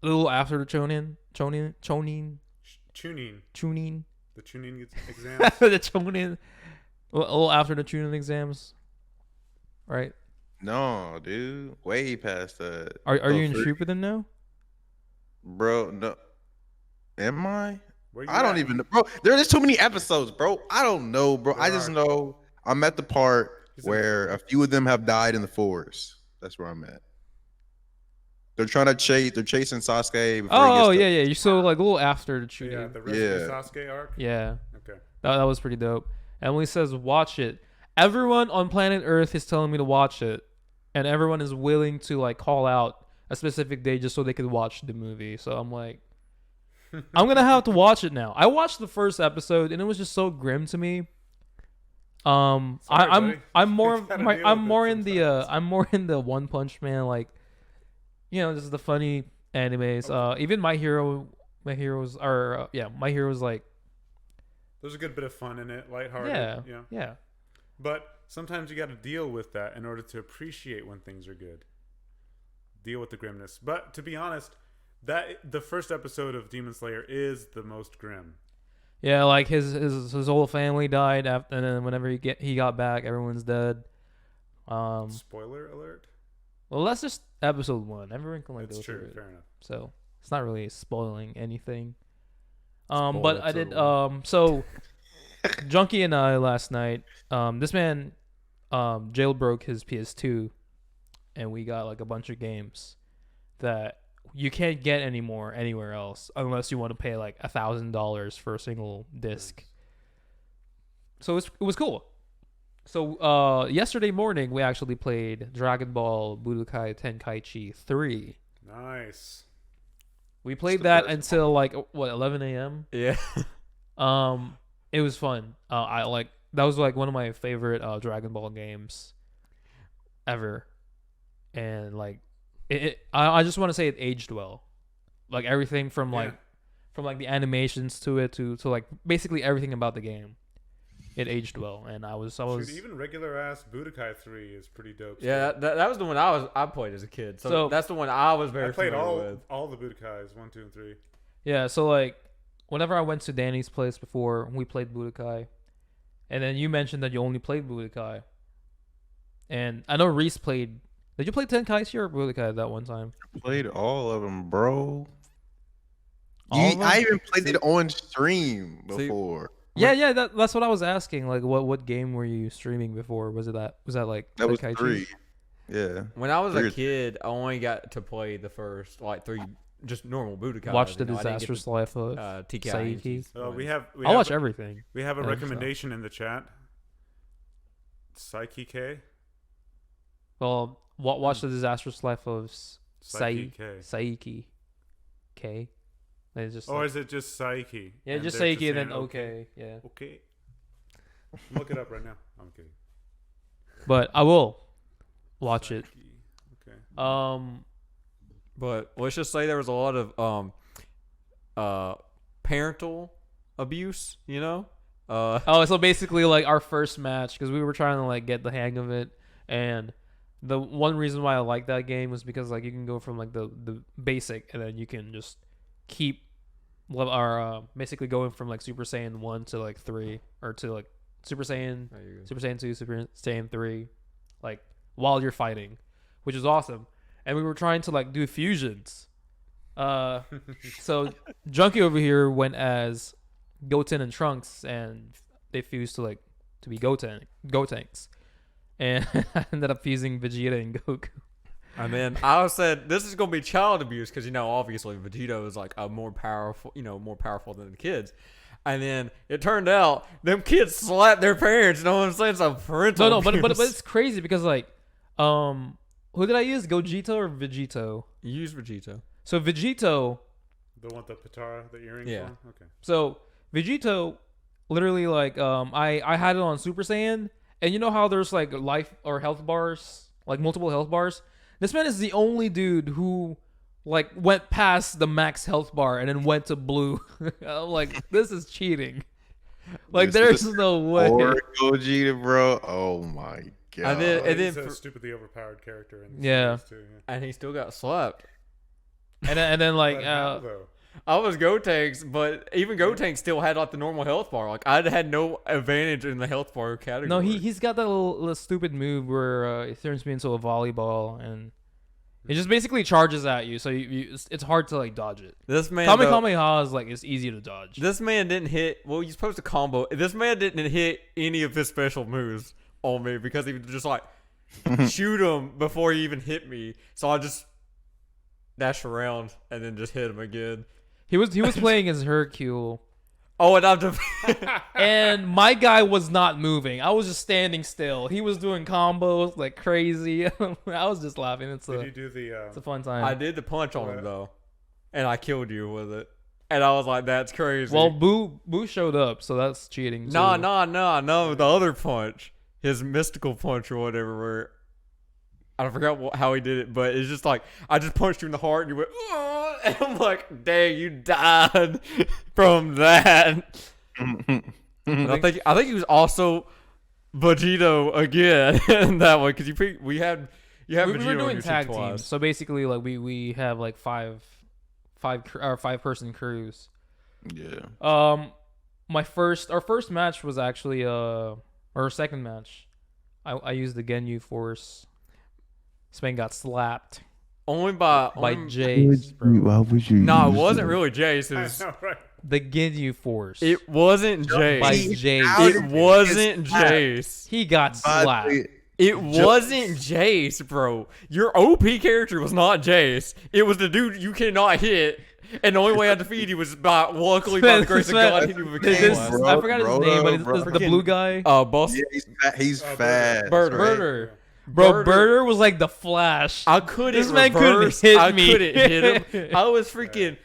S3: a little after the chonin.
S2: Tuning. The tuning exams.
S3: The chonin, a little after the tuning exams, right?
S4: No, dude, way past that.
S3: Are you in Shippuden now?
S4: Bro? No, am I?
S2: Where you
S4: I don't
S2: at?
S4: even know, bro. There's too many episodes, bro. I don't know, bro. I just know I'm at the part where a few of them have died in the forest. That's where I'm at. They're trying to chase. They're chasing Sasuke. Before
S3: Oh
S4: he gets
S3: yeah. You're so like a little after the tuning.
S2: Yeah, the Rescue Sasuke arc.
S3: Yeah.
S2: Okay.
S3: That was pretty dope. Emily says, watch it. Everyone on planet Earth is telling me to watch it. And everyone is willing to like call out a specific day just so they could watch the movie. So I'm like, I'm going to have to watch it now. I watched the first episode and it was just so grim to me. I'm more
S2: You gotta deal
S3: I'm
S2: with
S3: more
S2: it
S3: in the
S2: sometimes.
S3: I'm more in the One Punch Man, like, you know, just the funny animes. Even My Hero's like,
S2: There's a good bit of fun in it, lighthearted.
S3: yeah.
S2: But sometimes you got to deal with that in order to appreciate when things are good. Deal with the grimness. But to be honest, the first episode of Demon Slayer is the most grim.
S3: Yeah, like his whole family died after, and then whenever he got back, everyone's dead.
S2: Spoiler alert.
S3: Well, that's just episode 1. Everyone can like
S2: That's
S3: go
S2: true.
S3: through it,
S2: Fair enough.
S3: so it's not really spoiling anything.
S2: Spoil
S3: But I did.
S2: episode
S3: So Junkie and I last night. This man, jailbroke his PS2, and we got like a bunch of games that you can't get anymore anywhere else unless you want to pay like $1,000 for a single disc. So it was cool. So yesterday morning we actually played Dragon Ball Budokai Tenkaichi 3.
S2: Nice.
S3: We played
S4: the
S3: that
S4: first
S3: until like 11 a.m.
S1: Yeah.
S3: It was fun. That was like one of my favorite Dragon Ball games ever, and like I just want to say it aged well, like everything from the animations to it to like basically everything about the game, it aged well, and I was
S2: Shoot, even regular ass Budokai 3 is pretty dope.
S1: Yeah, that was the one I played as a kid. So that's the one I was very
S2: I played
S1: familiar with.
S2: all the Budokais 1, 2, and 3.
S3: Yeah, so like whenever I went to Danny's place before, we played Budokai, and then you mentioned that you only played Budokai, and I know Reese played. Did you play Tenkaichi or Budokai that one time?
S4: Played all of them, bro.
S3: All of them?
S4: I even played it on stream
S1: See-
S4: before.
S3: Yeah. That's what I was asking. Like, what game were you streaming before? Was that like
S4: That was
S3: Tenkaichi?
S4: 3. Yeah.
S1: When I was
S4: Three
S1: a
S4: or-
S1: kid, I only got to play the first like 3 just normal Budokai.
S3: Watch the
S1: I didn't get
S3: disastrous
S1: the,
S3: life of
S1: TKI.
S3: Saiki.
S2: We
S3: I'll
S2: have
S3: watch everything.
S2: We have a
S3: I think so.
S2: recommendation in the chat. Psyche K.
S3: Well, watch the disastrous life of
S2: Saiki K.
S3: Saiki K. It's just
S2: Or
S3: like,
S2: is it just Psyche?
S3: yeah,
S2: And
S3: just
S2: they're
S3: Saiki and then
S2: saying,
S3: okay, yeah.
S2: Okay. Look it up right now. I'm kidding.
S3: But I will watch it.
S2: Okay.
S1: But let's just say there was a lot of parental abuse, you know?
S3: Oh, so basically like our first match, because we were trying to like get the hang of it, and the one reason why I like that game was because like you can go from like the basic, and then you can just keep basically going from like Super Saiyan 1 to like 3, or to like Super Saiyan 2, Super Saiyan 3, like while you're fighting, which is awesome. And we were trying to like do fusions. So Junkie over here went as Goten and Trunks, and they fused to be Gotenks, and I ended up fusing Vegeta and Goku.
S1: And then I said, this is going to be child abuse because, obviously Vegeta is like more powerful than the kids. And then it turned out them kids slapped their parents. You know what I'm saying? It's a parental
S3: No,
S1: abuse.
S3: but it's crazy because like, who did I use? Gogeta or Vegito?
S1: You use Vegeta.
S3: So Vegito.
S2: The one with the Patara, the earrings
S1: Yeah.
S2: on? Okay.
S3: So Vegito, literally like I had it on Super Saiyan, and you know how there's like life or health bars, like multiple health bars. This man is the only dude who like went past the max health bar and then went to blue. I'm like, this is cheating. Like, there's no way.
S4: Or Gogeta, bro. Oh my god.
S1: And
S2: He's
S1: then
S2: a stupidly overpowered character in the
S3: Yeah.
S2: series too.
S1: and he still got slapped.
S3: And then like
S2: But how, though?
S1: I was Gotenks, but even Gotenks still had like the normal health bar. Like I had no advantage in the health bar category.
S3: no, he's got that little stupid move where it turns me into a volleyball and it just basically charges at you. So it's hard to like dodge it.
S1: This man,
S3: Kamehameha is like it's easy to dodge.
S1: this man didn't hit. Well, you're supposed to combo. This man didn't hit any of his special moves on me because he was just like shoot him before he even hit me. So I just dash around and then just hit him again.
S3: He was playing as Hercule.
S1: Oh, and I'm
S3: And my guy was not moving. I was just standing still. He was doing combos like crazy. I was just laughing. It's
S2: Did you do the?
S3: a fun time.
S1: I did the punch on him though, and I killed you with it. And I was like, "That's crazy."
S3: Well, Boo showed up, so that's cheating. Too.
S1: no, the other punch, his mystical punch or whatever. Where I forgot how he did it, but it's just like I just punched you in the heart, and you went, "Oh," and I'm like, "Dang, you died from that." And I think he was also Vegito again in that one because you
S3: we
S1: Vegito
S3: were
S1: on
S3: doing
S1: your
S3: tag
S1: team
S3: teams,
S1: twice.
S3: so basically like we have like five person crews.
S4: Yeah.
S3: Our first match was actually our second match. I used the Genyu Force. This man got slapped
S1: Only
S3: by Jace, bro.
S4: Why would you?
S1: No, it wasn't really Jace. It
S2: I
S1: was,
S2: know, right?
S3: The Ginyu Force.
S1: it wasn't
S3: by
S1: Jace.
S3: Jace.
S1: It wasn't Jace.
S3: He got slapped.
S1: It wasn't Jace, bro. Your OP character was not Jace. It was the dude you cannot hit. And the only way I defeated you was luckily by the grace of God, hitting you with a
S3: This-
S1: K-Blast.
S4: Bro,
S3: I forgot his name, but
S4: bro,
S3: it's the blue guy.
S1: Boss.
S4: Yeah, he's fast.
S1: Birder.
S4: right?
S3: Birder. Bro,
S1: Birder.
S3: Birder was like the Flash.
S1: I couldn't
S3: This man couldn't
S1: reverse.
S3: hit
S1: I
S3: me.
S1: couldn't hit him. I was freaking.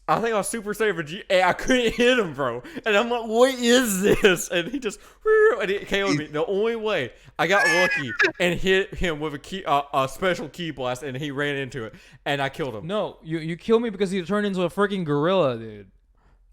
S1: I think I was Super Saiyan Vegeta. And I couldn't hit him, bro. And I'm like, what is this? And he just and it KO'd me. The only way I got lucky and hit him with a special key blast, and he ran into it, and I killed him.
S3: No, you killed me because you turned into a freaking gorilla, dude.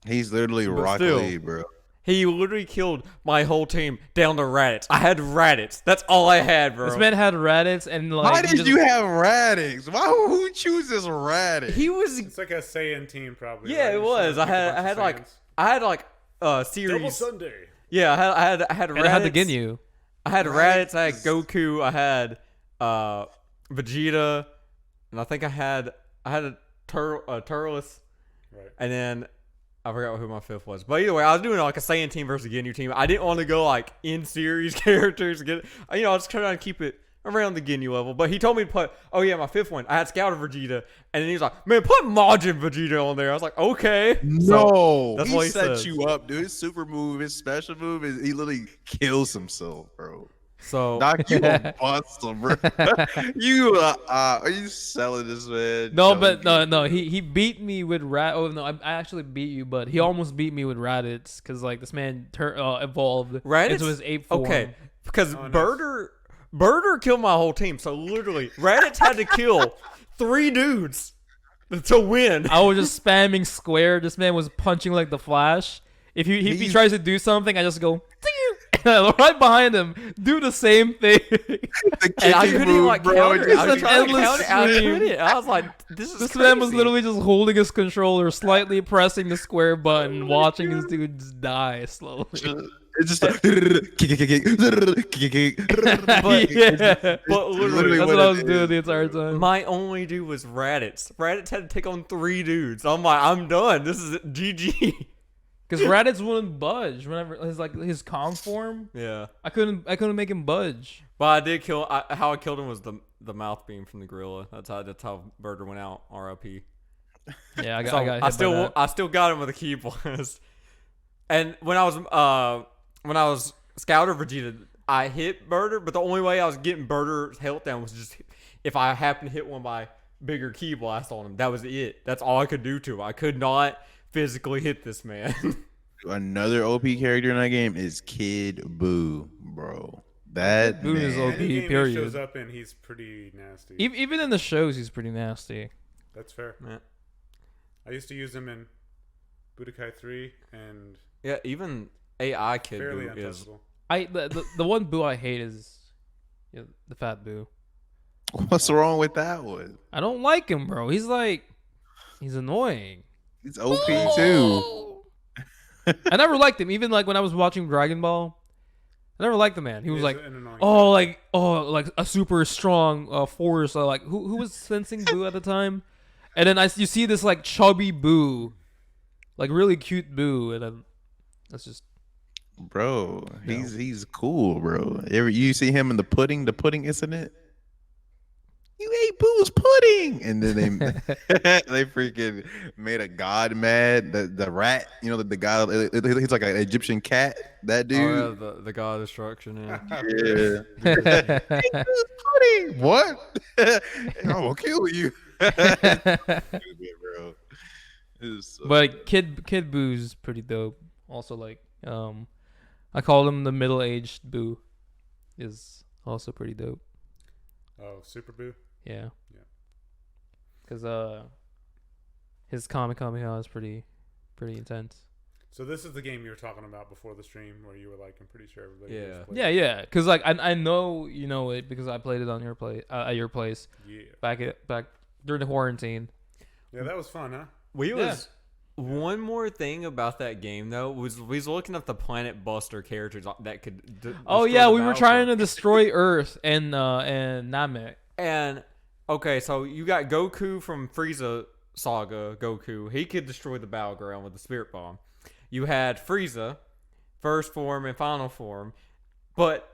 S4: He's literally
S1: But
S4: Rocket
S1: still.
S4: League, bro.
S1: He literally killed my whole team down to Raditz. I had Raditz. That's all I had, bro.
S3: This man had Raditz and like.
S4: Why
S3: he
S4: did
S3: just-
S4: you have Radix? Who chooses Radix?
S1: He was.
S2: It's like a Saiyan team, probably.
S1: Yeah,
S2: right?
S1: it was.
S2: Like a bunch of
S1: I had like
S2: Double
S1: series.
S2: Sunday.
S1: Yeah, I had Raditz.
S3: And I had the Ginyu.
S1: I had Raditz. I had Goku. I had Vegeta, and I think I had a Turles,
S2: Right.
S1: and then I forgot who my fifth was. But either way, I was doing like a Saiyan team versus a Ginyu team. I didn't want to go like in series characters. I was just trying to keep it around the Ginyu level. But he told me to put. Oh yeah, my fifth one. I had Scouter Vegeta, and then he was like, "Man, put Majin Vegeta on there." I was like, "Okay."
S4: No,
S1: that's
S4: he
S1: what he
S4: set
S1: said.
S4: you up, dude. His super move, his special move is he literally kills himself, bro.
S1: So
S4: Doc, you a monster, bro. you are you selling this man?
S3: No, but no. He beat me with Rat. Oh no, I actually beat you, but he almost beat me with Raditz because like this man evolved
S1: Raditz?
S3: into his ape form.
S1: okay, because
S2: Oh, nice.
S1: Birder killed my whole team. So literally, Raditz had to kill 3 dudes to win.
S3: I was just spamming square. This man was punching like the Flash. If he tries to do something, I just go right behind him, do the same thing.
S4: The
S1: And I
S4: kicking
S1: couldn't even
S4: move,
S1: like
S4: bro.
S1: counter.
S3: It's
S1: I was
S3: an
S1: trying to
S3: endless
S1: counter. I
S3: stream.
S1: couldn't. I was like, "This is
S3: This man was
S1: crazy."
S3: literally just holding his controller, slightly pressing the square button, watching his dude just die slowly.
S4: It's just like kick.
S3: Yeah.
S1: But
S4: literally
S1: literally,
S3: That's
S4: what
S3: what I
S4: it
S3: was doing
S4: is.
S3: the entire time.
S1: my only dude was Raditz. Raditz had to take on 3 dudes. I'm like, I'm done. This is GG.
S3: Because Raditz wouldn't budge whenever his calm form.
S1: Yeah,
S3: I couldn't make him budge.
S1: but I did kill. How I killed him was the mouth beam from the gorilla. That's how Birder went out. R.I.P.
S3: Yeah, I got.
S1: So
S3: I got. Hit by that.
S1: I still got him with a key blast. And when I was Scouter Vegeta, I hit Birder, but the only way I was getting Birder's health down was just if I happened to hit one by bigger key blast on him. That was it. That's all I could do to him. I could not physically hit this man.
S4: Another OP character in that game is Kid Buu, bro. That
S3: Boo is
S4: man.
S3: OP.
S2: Any game he
S3: period.
S2: shows up in, he's pretty nasty.
S3: Even in the shows, he's pretty nasty.
S2: That's fair.
S1: Man.
S2: I used to use him in Budokai 3 and
S1: Yeah, even AI Kid
S2: fairly
S1: Boo is.
S2: untouchable.
S3: The one Boo I hate is the fat Boo.
S4: What's wrong with that one?
S3: I don't like him, bro. He's annoying.
S4: He's OP too.
S3: I never liked him. Even like when I was watching Dragon Ball, I never liked the man. He was
S2: He's
S3: like,
S2: an annoying
S3: like a super strong force. Like who was sensing Boo at the time? And then you see this like chubby Boo, like really cute Boo, and then that's just
S4: Bro, he's cool, bro. You see him in the pudding incident? You ate Boo's pudding, and then they freaking made a god mad. The rat, the guy, he's like an Egyptian cat. That dude,
S1: Oh, yeah, the God of Destruction. Yeah.
S4: yeah. Ate Boo's pudding. What? I'm gonna kill you, Stupid, bro. So
S3: But Kid Boo's pretty dope. Also, like, I call him the middle-aged Boo. Is also pretty dope.
S2: Oh, Super Boo.
S3: Yeah.
S2: Yeah.
S3: Because his Kamehameha is pretty intense.
S2: So this is the game you were talking about before the stream, where you were like, "I'm pretty sure everybody."
S1: Yeah.
S2: has played
S3: Yeah, yeah. Because like I know you know it because I played it on your at your place
S2: it.
S3: back during the quarantine.
S2: Yeah, that was fun, huh?
S1: We was one more thing about that game though was we was looking up the Planet Buster characters that could.
S3: Oh yeah, we were trying to destroy Earth and Namek.
S1: And okay, so you got Goku from Frieza Saga. Goku, he could destroy the battleground with the Spirit Bomb. You had Frieza, first form and final form, but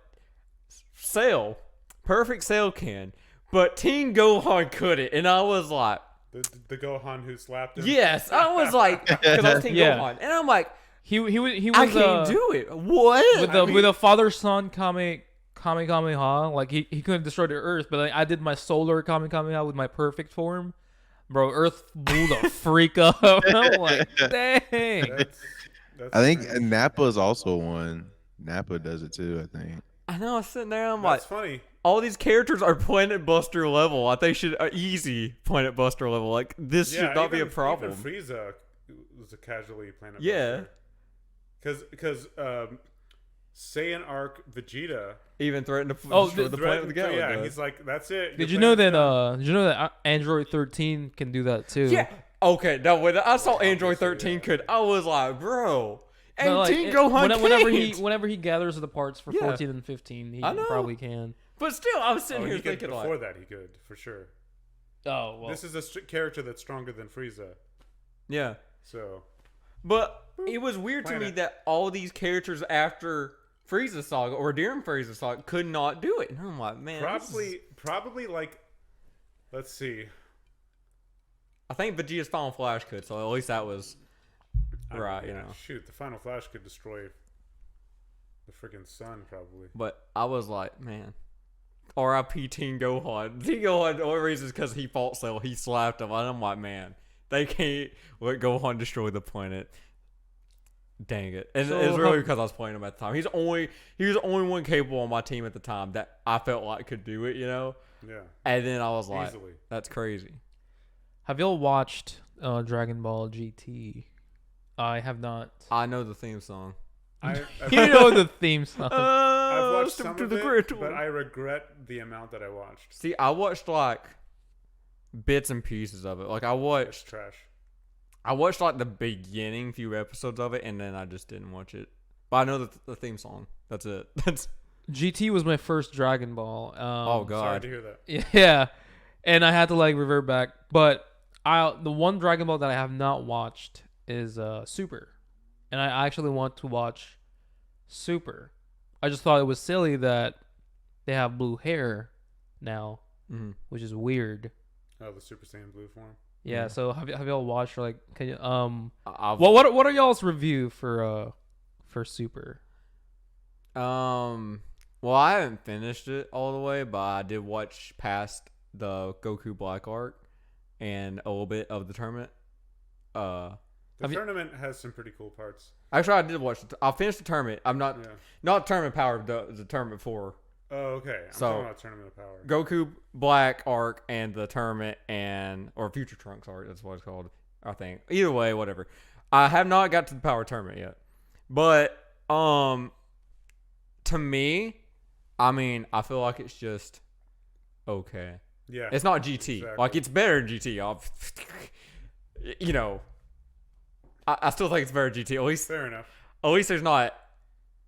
S1: Cell, perfect Cell can, but Teen Gohan couldn't, and I was like.
S2: The Gohan who slapped him.
S1: Yes, I was like, because I was Team
S3: Yeah.
S1: Gohan, and I'm like,
S3: He was
S1: I can't do it. What?
S3: with a father son Kamehameha. Like he couldn't destroy the Earth, but like, I did my solar Kamehameha with my perfect form. Bro, Earth blew the freak up. I'm like, dang.
S2: That's
S4: I think
S2: strange.
S4: Nappa's also one. Nappa does it too, I think.
S1: I know. I was sitting there. I'm
S2: That's
S1: like,
S2: funny.
S1: all these characters are Planet Buster level. I think should easy Planet Buster level. Like this should not be a problem.
S2: Even Frieza was a casually Planet
S1: Yeah.
S2: Buster. Because Saiyan Arc Vegeta.
S1: Even threatened to
S3: Oh,
S1: destroy the planet with the Gallon
S2: Yeah,
S1: does.
S2: he's like, that's it.
S3: Did
S2: Your
S3: you know
S2: planet's
S3: that?
S2: done.
S3: Did you know that Android 13 can do that too?
S1: Yeah. Okay. No, when I saw Android
S2: obviously,
S1: 13
S2: yeah.
S1: could, I was like, bro. And
S3: No, like,
S1: Teen Gohan
S3: whenever he gathers the parts for
S1: Yeah.
S3: 14 and 15, he
S1: I know.
S3: probably can.
S1: But still, I was sitting
S2: Oh,
S1: here
S2: he could,
S1: thinking
S2: before
S1: like,
S2: that, he could, for sure.
S3: Oh well.
S2: This is a character that's stronger than Frieza.
S1: yeah.
S2: So,
S1: But it was weird to me
S2: Planet.
S1: that all these characters after Frieza Saga or during Frieza Saga could not do it. And I'm like, man, this is-
S2: probably like, let's see.
S1: I think Vegeta's Final Flash could, so at least that was right, you know.
S2: Shoot, the Final Flash could destroy the freaking sun, probably.
S1: But I was like, man, R.I.P. Teen Gohan. Teen Gohan, the only reason is because he fought Cell. He slapped him. And I'm like, man, they can't let Gohan destroy the planet. Dang it. And
S3: So,
S1: it's really because I was playing him at the time. He was the only one capable on my team at the time that I felt like could do it, you know?
S2: Yeah,
S1: And then I was like,
S2: easily.
S1: that's crazy.
S3: Have y'all watched Dragon Ball GT? I have not.
S1: I know the theme song.
S2: I've
S3: You know the theme song.
S2: watched
S1: Step
S2: some
S1: to
S2: of
S1: the
S2: it,
S1: great
S2: but
S1: one.
S2: I regret the amount that I watched.
S1: See, I watched like bits and pieces of it. Like
S2: It's
S1: watched
S2: trash.
S1: like the beginning few episodes of it, and then I just didn't watch it. But I know the theme song. That's it. That's
S3: GT was my first Dragon Ball.
S1: oh
S2: Sorry
S1: god.
S2: to hear that.
S3: Yeah, and I had to like revert back. But the one Dragon Ball that I have not watched is Super, and I actually want to watch Super. I just thought it was silly that they have blue hair now,
S1: Mhm.
S3: which is weird.
S2: Oh, the Super Saiyan Blue form.
S3: Yeah. So have y'all watched like? Can you
S1: I've,
S3: what are y'all's review for Super?
S1: well, I haven't finished it all the way, but I did watch past the Goku Black arc and a little bit of the tournament.
S2: The
S3: Have you-
S2: tournament has some pretty cool parts.
S1: Actually, I did watch. I finished the tournament. I'm not
S2: Yeah.
S1: not tournament power. The tournament for
S2: Oh, okay. I'm
S1: So,
S2: talking about Tournament of Power.
S1: Goku Black arc and the tournament or Future Trunks arc, that's what it's called, I think. Either way, whatever. I have not got to the Power Tournament yet. But to me, I mean, I feel like it's just okay.
S2: Yeah.
S1: It's not GT.
S2: Exactly.
S1: Like, it's better than GT. You know, I still think it's better than GT.
S2: Fair enough.
S1: At least there's not,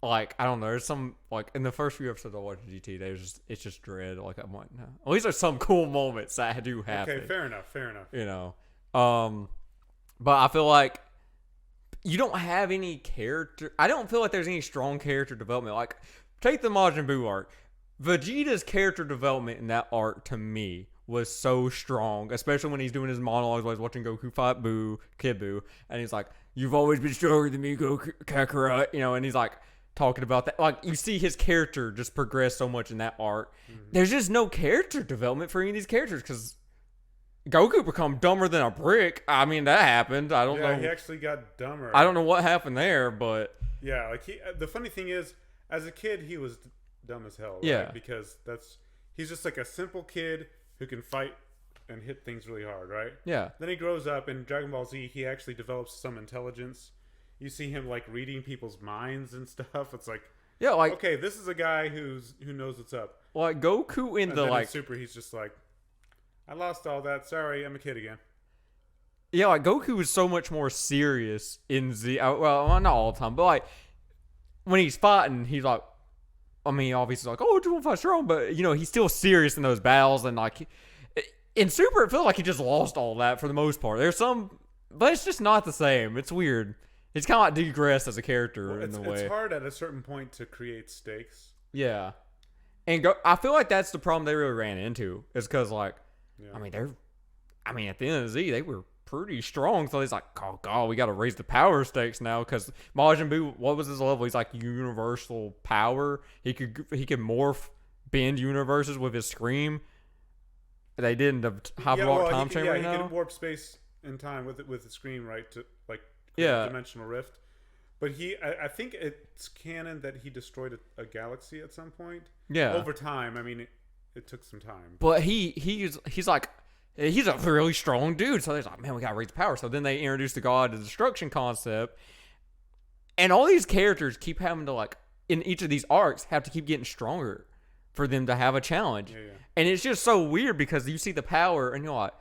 S1: like, I don't know. There's some, like, in the first few episodes I watched GT, it's just dread. Like, I'm like, no. At least there's some cool moments that do happen.
S2: Okay, fair enough.
S1: You know, but I feel like you don't have any character. I don't feel like there's any strong character development. Like, take the Majin Buu arc. Vegeta's character development in that arc to me was so strong, especially when he's doing his monologues while he's watching Goku fight Kid Buu, and he's like, "You've always been stronger than me, Goku Kakarot," you know, and he's like talking about that. Like, you see his character just progress so much in that arc. There's just no character development for any of these characters because Goku become dumber than a brick. I mean, that happened. I don't know.
S2: Yeah, he actually got dumber.
S1: I don't know what happened there, but
S2: Yeah, like the funny thing is, as a kid, he was dumb as hell. Right?
S1: Yeah.
S2: Because he's just like a simple kid who can fight and hit things really hard, right?
S1: yeah.
S2: Then he grows up in Dragon Ball Z. He actually develops some intelligence. You see him like reading people's minds and stuff. It's like,
S1: Yeah, like
S2: okay, this is a guy who knows what's up.
S1: Goku in
S2: And
S1: the
S2: then
S1: like
S2: in Super, he's just like, I lost all that. Sorry, I'm a kid again.
S1: yeah, like Goku is so much more serious in Z. Well, not all the time, but like when he's fighting, he's like, I mean, obviously like, oh, just want to fight strong, but you know, he's still serious in those battles, and like in Super, it feels like he just lost all that for the most part. There's some, but it's just not the same. It's weird. It's kind of like digressed as a character in the way.
S2: It's hard at a certain point to create stakes.
S1: Yeah, and I feel like that's the problem they really ran into is because like,
S2: Yeah.
S1: I mean, at the end of Z, they were pretty strong. So he's like, oh god, we got to raise the power stakes now because Majin Buu, what was his level? He's like universal power. He could bend universes with his scream. They did in the Hyperlock time chamber.
S2: He could warp space and time with the screen, right? To like
S1: Yeah.
S2: dimensional rift. But I think it's canon that he destroyed a galaxy at some point.
S1: Yeah.
S2: Over time, I mean, it took some time.
S1: But he's like, he's a really strong dude. So they're like, man, we gotta raise the power. So then they introduced the God of Destruction concept, and all these characters keep having to like in each of these arcs have to keep getting stronger for them to have a challenge.
S2: Yeah.
S1: And it's just so weird because you see the power and you're like,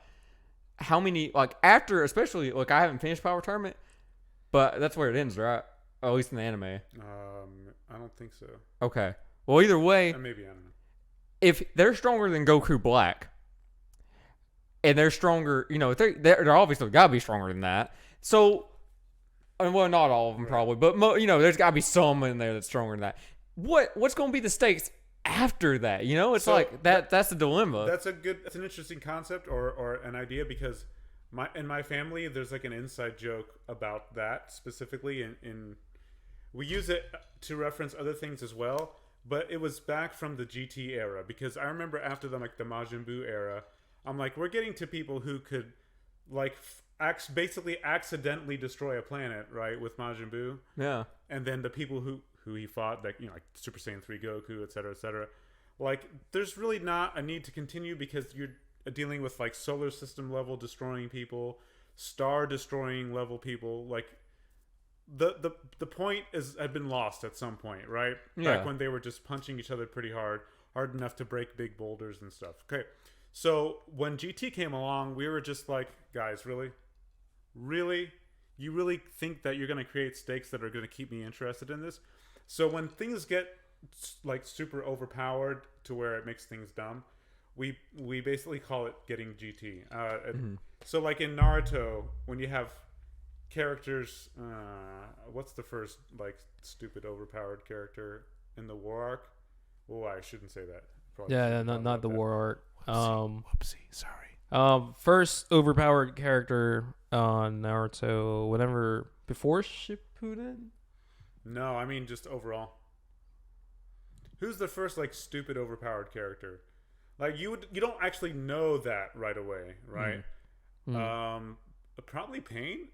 S1: how many like after especially like I haven't finished Power Tournament, but that's where it ends, right? Or at least in the anime.
S2: I don't think so.
S1: Okay. Well, either way,
S2: Maybe, I don't know.
S1: if they're stronger than Goku Black, and they're stronger, you know, they're obviously got to be stronger than that. So, well, not all of them probably, but you know, there's got to be some in there that's stronger than that. What's going to be the stakes after that? You know, it's
S2: So
S1: like that's the dilemma.
S2: That's an interesting concept or an idea because in my family there's like an inside joke about that specifically in we use it to reference other things as well, but it was back from the GT era because I remember after the Majin Buu era, I'm like, we're getting to people who could like basically accidentally destroy a planet, right, with Majin Buu.
S1: Yeah.
S2: And then the people who he fought, like, you know, like Super Saiyan 3 Goku, etc., etc. Like, there's really not a need to continue because you're dealing with like solar system level destroying people, star destroying level people. Like, the point had been lost at some point, right?
S1: Yeah.
S2: Back when they were just punching each other pretty hard enough to break big boulders and stuff. Okay, so when GT came along, we were just like, guys, really, you really think that you're going to create stakes that are going to keep me interested in this? So when things get like super overpowered to where it makes things dumb, we basically call it getting GT. So like in Naruto, when you have characters, what's the first like stupid overpowered character in the war arc? Oh, I shouldn't say that. Probably
S3: Yeah,
S2: shouldn't talk
S3: not
S2: about
S3: the
S2: that.
S3: war arc.
S2: Whoopsie, sorry.
S3: First overpowered character on Naruto, whenever before Shippuden.
S2: No, I mean just overall. Who's the first like stupid overpowered character? Like you don't actually know that right away, right? Probably Pain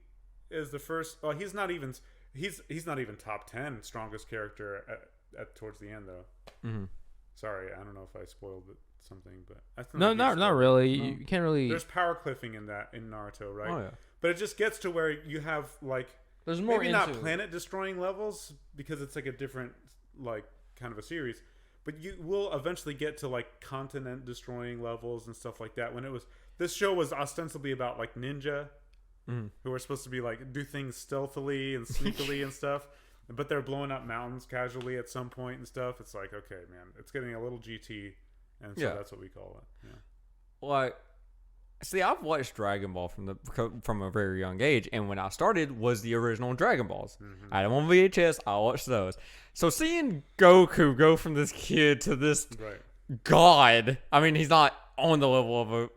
S2: is the first. Oh, he's not even top 10 strongest character at towards the end though. Sorry, I don't know if I spoiled something, but that's
S3: No, not really.
S1: No.
S3: You can't really.
S2: There's power cliffing in Naruto, right?
S1: Oh yeah.
S2: But it just gets to where you have like
S3: There's more
S2: maybe
S3: into
S2: not
S3: it.
S2: planet destroying levels because it's like a different like kind of a series, but you will eventually get to like continent destroying levels and stuff like that. When this show was ostensibly about like ninja who are supposed to be like do things stealthily and sneakily and stuff, but they're blowing up mountains casually at some point and stuff. It's like, okay, man, it's getting a little GT, and so that's what we call it. Yeah.
S1: Like, see, I've watched Dragon Ball from a very young age, and when I started was the original Dragon Balls. I had them on VHS. I watched those. So seeing Goku go from this kid to this god, I mean, he's not on the level of a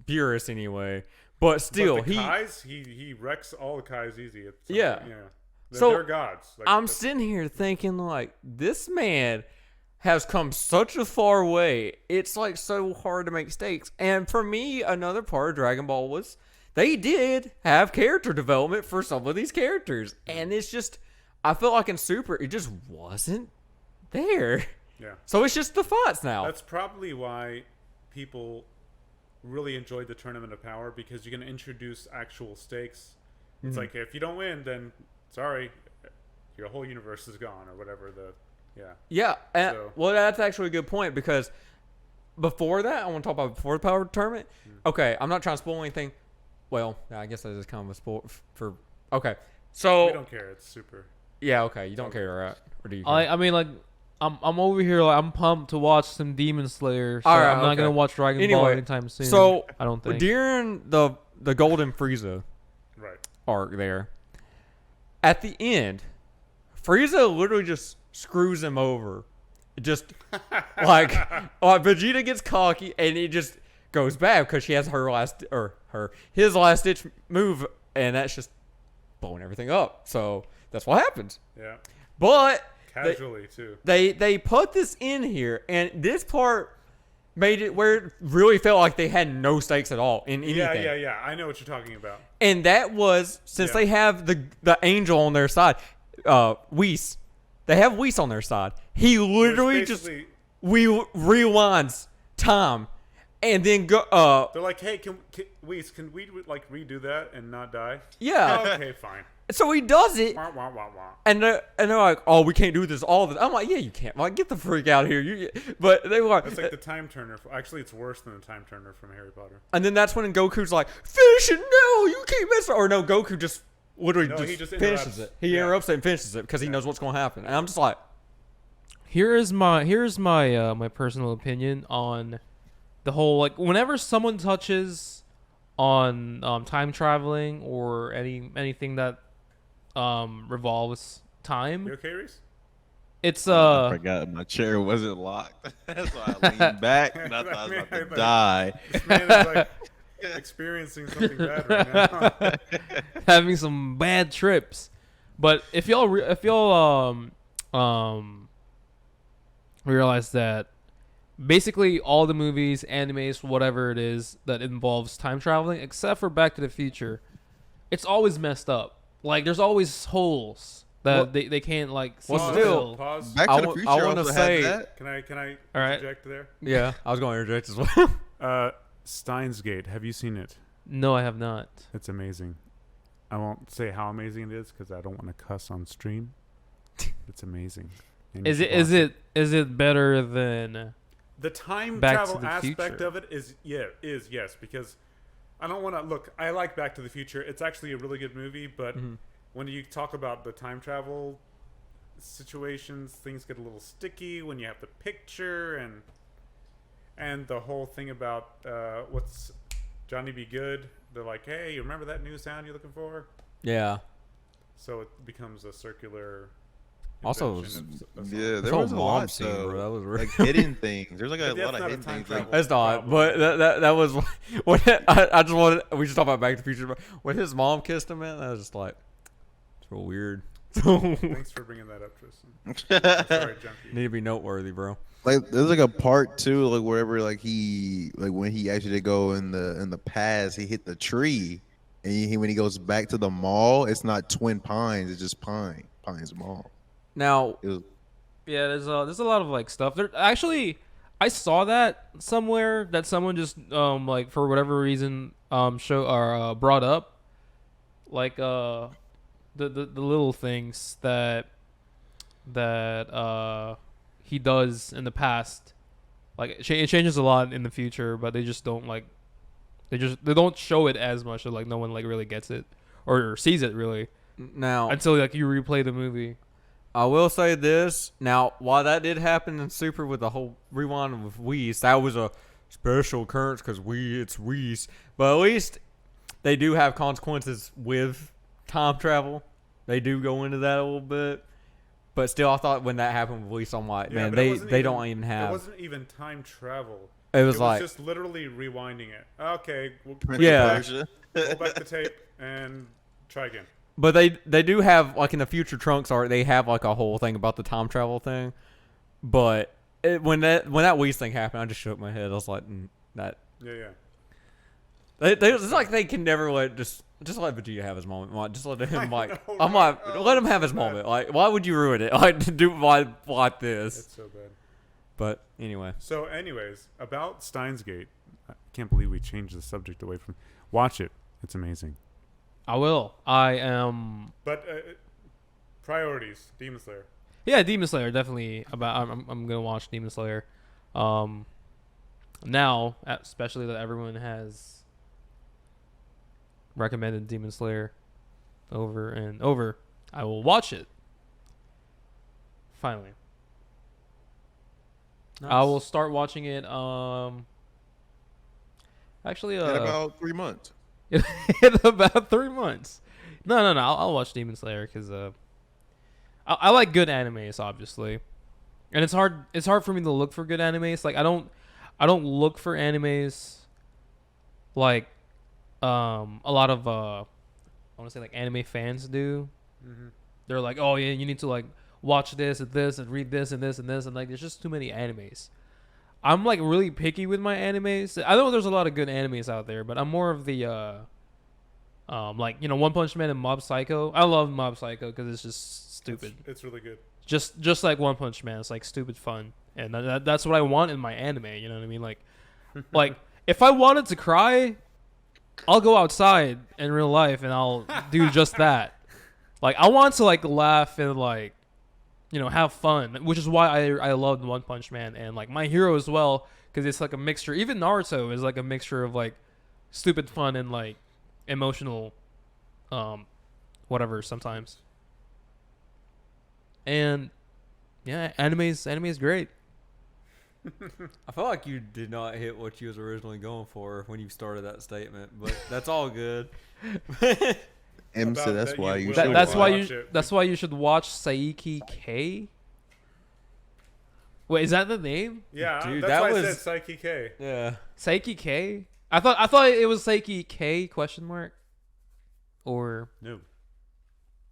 S1: Beerus anyway, but still,
S2: But the Kais, he wrecks all the Kais easy.
S1: Yeah.
S2: They're gods. Like,
S1: I'm sitting here thinking, like, this man has come such a far way. It's like so hard to make stakes. And for me, another part of Dragon Ball was they did have character development for some of these characters. And it's just, I felt like in Super, it just wasn't there.
S2: Yeah.
S1: So it's just the fights now.
S2: That's probably why people really enjoyed the Tournament of Power, because you can introduce actual stakes. It's like, if you don't win, then sorry, your whole universe is gone or whatever.
S1: Yeah. And,
S2: So-
S1: well, that's actually a good point, because before that, I want to talk about before the Power Tournament. Okay, I'm not trying to spoil anything. Well, I guess that is kind of a spoil for. Okay, so
S2: We don't care. It's Super.
S1: yeah, okay, you don't care, right? Or do you? Care?
S3: I mean, like, I'm over here. Like, I'm pumped to watch some Demon Slayer. So
S1: All right,
S3: I'm not
S1: okay.
S3: gonna watch Dragon Ball
S1: Anyway,
S3: anytime soon.
S1: So
S3: I don't think.
S1: during the Golden Frieza
S2: Right.
S1: arc there, at the end, Frieza literally just screws him over. Just like Vegeta gets cocky and it just goes bad because she has his last ditch move, and that's just blowing everything up. So that's what happens.
S2: Yeah.
S1: But
S2: Casually too.
S1: they put this in here, and this part made it where it really felt like they had no stakes at all in anything.
S2: Yeah. I know what you're talking about.
S1: And that was since they have the angel on their side, Whis. They have Whis on their side. He literally
S2: Which
S1: just
S2: basically-
S1: rewinds time, and then go.
S2: They're like, hey, can we like redo that and not die?
S1: Yeah.
S2: Okay, fine.
S1: So he does it,
S2: Wah, wah, wah, wah.
S1: and they're like, "Oh, we can't do this all of it." I'm like, "Yeah, you can't. Like, get the freak out of here!" But they were.
S2: It's like the time turner. Actually, it's worse than the time turner from Harry Potter.
S1: And then that's when Goku's like, "Finish it! No, you can't mess it." Or no, Goku just literally
S2: No, he just
S1: finishes
S2: interrupts.
S1: it. He interrupts it and finishes it because he knows what's going to happen. And I'm just like,
S3: Here's my my personal opinion on the whole, like, whenever someone touches on time traveling or anything that revolves time,
S2: You okay, Reese?
S3: it's
S4: I forgot my chair wasn't locked. That's why I leaned back and I thought I was about to die.
S2: This man is like experiencing something bad right now.
S3: having some bad trips. But if y'all realize that basically all the movies, animes, whatever it is that involves time traveling, except for Back to the Future, it's always messed up. Like, there's always holes that they can't, like,
S1: Well,
S3: seem to
S1: still-
S3: fill.
S2: Pause.
S4: Back
S1: I
S4: to the
S1: wa-
S4: Future
S1: I wanna
S4: also
S1: say-
S4: had that.
S2: Can I
S3: All right.
S2: interject there?
S1: "Yeah, I was going to interject as well."
S2: Steins Gate. Have you seen it?
S3: No, I have not.
S2: It's amazing. I won't say how amazing it is because I don't want to cuss on stream. It's amazing. And you
S3: Is
S2: should
S3: it is
S2: watch
S3: it is it better than?
S2: the time
S3: Back to
S2: travel
S3: the
S2: aspect
S3: Future?
S2: of it is yes, because I don't want to look. I like Back to the Future. It's actually a really good movie, but when you talk about the time travel situations, things get a little sticky when you have to picture and the whole thing about what's Johnny Be Good. They're like, hey, you remember that new sound you're looking for?
S1: Yeah.
S2: So it becomes a circular.
S1: Also,
S2: invention of
S4: Yeah,
S2: something.
S4: there
S1: whole
S4: was a
S1: mom
S4: lot
S1: scene,
S4: though.
S1: bro, that was real.
S4: Like hidden things. There's like a
S2: But
S4: lot
S2: that's
S4: of
S2: not a
S4: hidden
S2: time
S4: things. Like,
S2: travel.
S1: That's not,
S2: Problem.
S1: but that was what I just wanted. We just talked about Back to the Future. But when his mom kissed him, man, that was just like, it's real weird.
S2: Thanks for bringing that up, Tristan. Sorry, Junkie.
S1: Need to be noteworthy, bro.
S4: like there's like a part too, like wherever like he like when he actually did go in the past, he hit the tree, and when he goes back to the mall, it's not Twin Pines, it's just Pines Mall.
S1: Now,
S4: It was,
S3: Yeah, there's a lot of, like, stuff. There actually, I saw that somewhere that someone just like for whatever reason brought up like the little things that he does in the past. Like it changes a lot in the future, but they just don't like they don't show it as much. So like no one like really gets it or sees it really
S1: Now,
S3: until like you replay the movie.
S1: I will say this. Now, while that did happen in Super with the whole rewind with Reese, that was a special occurrence because it's Reese. But at least they do have consequences with time travel. They do go into that a little bit. But still, I thought when that happened with Reese, I'm like, man, they don't even have.
S2: It wasn't even time travel.
S1: It was like
S2: just literally rewinding it. Okay,
S1: Yeah.
S2: Roll back the tape and try again.
S1: But they do have, like, in the future Trunks art, they have, like, a whole thing about the time travel thing. But when that Whis thing happened, I just shook my head. I was like, that.
S2: Yeah.
S1: It's like they can never just let Vegeta have his moment. Like, just let him, like, I'm like, let him have his moment. Like, why would you ruin it? Like, do why like this?
S2: It's so bad.
S1: But anyway.
S2: So, anyways, about Steins Gate. I can't believe we changed the subject away from. Watch it. It's amazing.
S3: I will. I am.
S2: But priorities. Demon Slayer.
S3: Yeah, Demon Slayer definitely. I'm gonna watch Demon Slayer. Now, especially that everyone has recommended Demon Slayer over and over, I will watch it. Finally, I will start watching it. Actually,
S4: In about 3 months.
S3: in about 3 months. No. I'll watch Demon Slayer because I like good animes, obviously, and it's hard. It's hard for me to look for good animes. Like I don't look for animes like a lot of I want to say like anime fans do.
S2: Mm-hmm.
S3: They're like, oh yeah, you need to like watch this and this and read this and this and this and like there's just too many animes. I'm like really picky with my animes. I know there's a lot of good animes out there, but I'm more of the like One Punch Man and Mob Psycho. I love Mob Psycho because it's just stupid.
S2: It's really good.
S3: Just like One Punch Man, it's like stupid fun, and that's what I want in my anime. You know what I mean? Like if I wanted to cry, I'll go outside in real life and I'll do just that. Like I want to like laugh and like have fun, which is why I loved One Punch Man and like My Hero as well, because it's like a mixture. Even Naruto is like a mixture of like stupid fun and like emotional whatever sometimes. And yeah, anime is great.
S1: I feel like you did not hit what you was originally going for when you started that statement, but that's all good.
S4: M said that's
S2: that
S4: why
S2: you
S4: you
S2: will
S4: should
S3: That's why
S2: watch
S3: you
S2: it.
S3: that's why you should watch Saiki K. Wait, is that the name?
S2: Yeah,
S1: Dude,
S2: that's
S1: that
S2: why I
S1: was-
S2: said Psyche K.
S1: Yeah.
S3: Saiki K? I thought it was Saiki K ? Or
S2: No.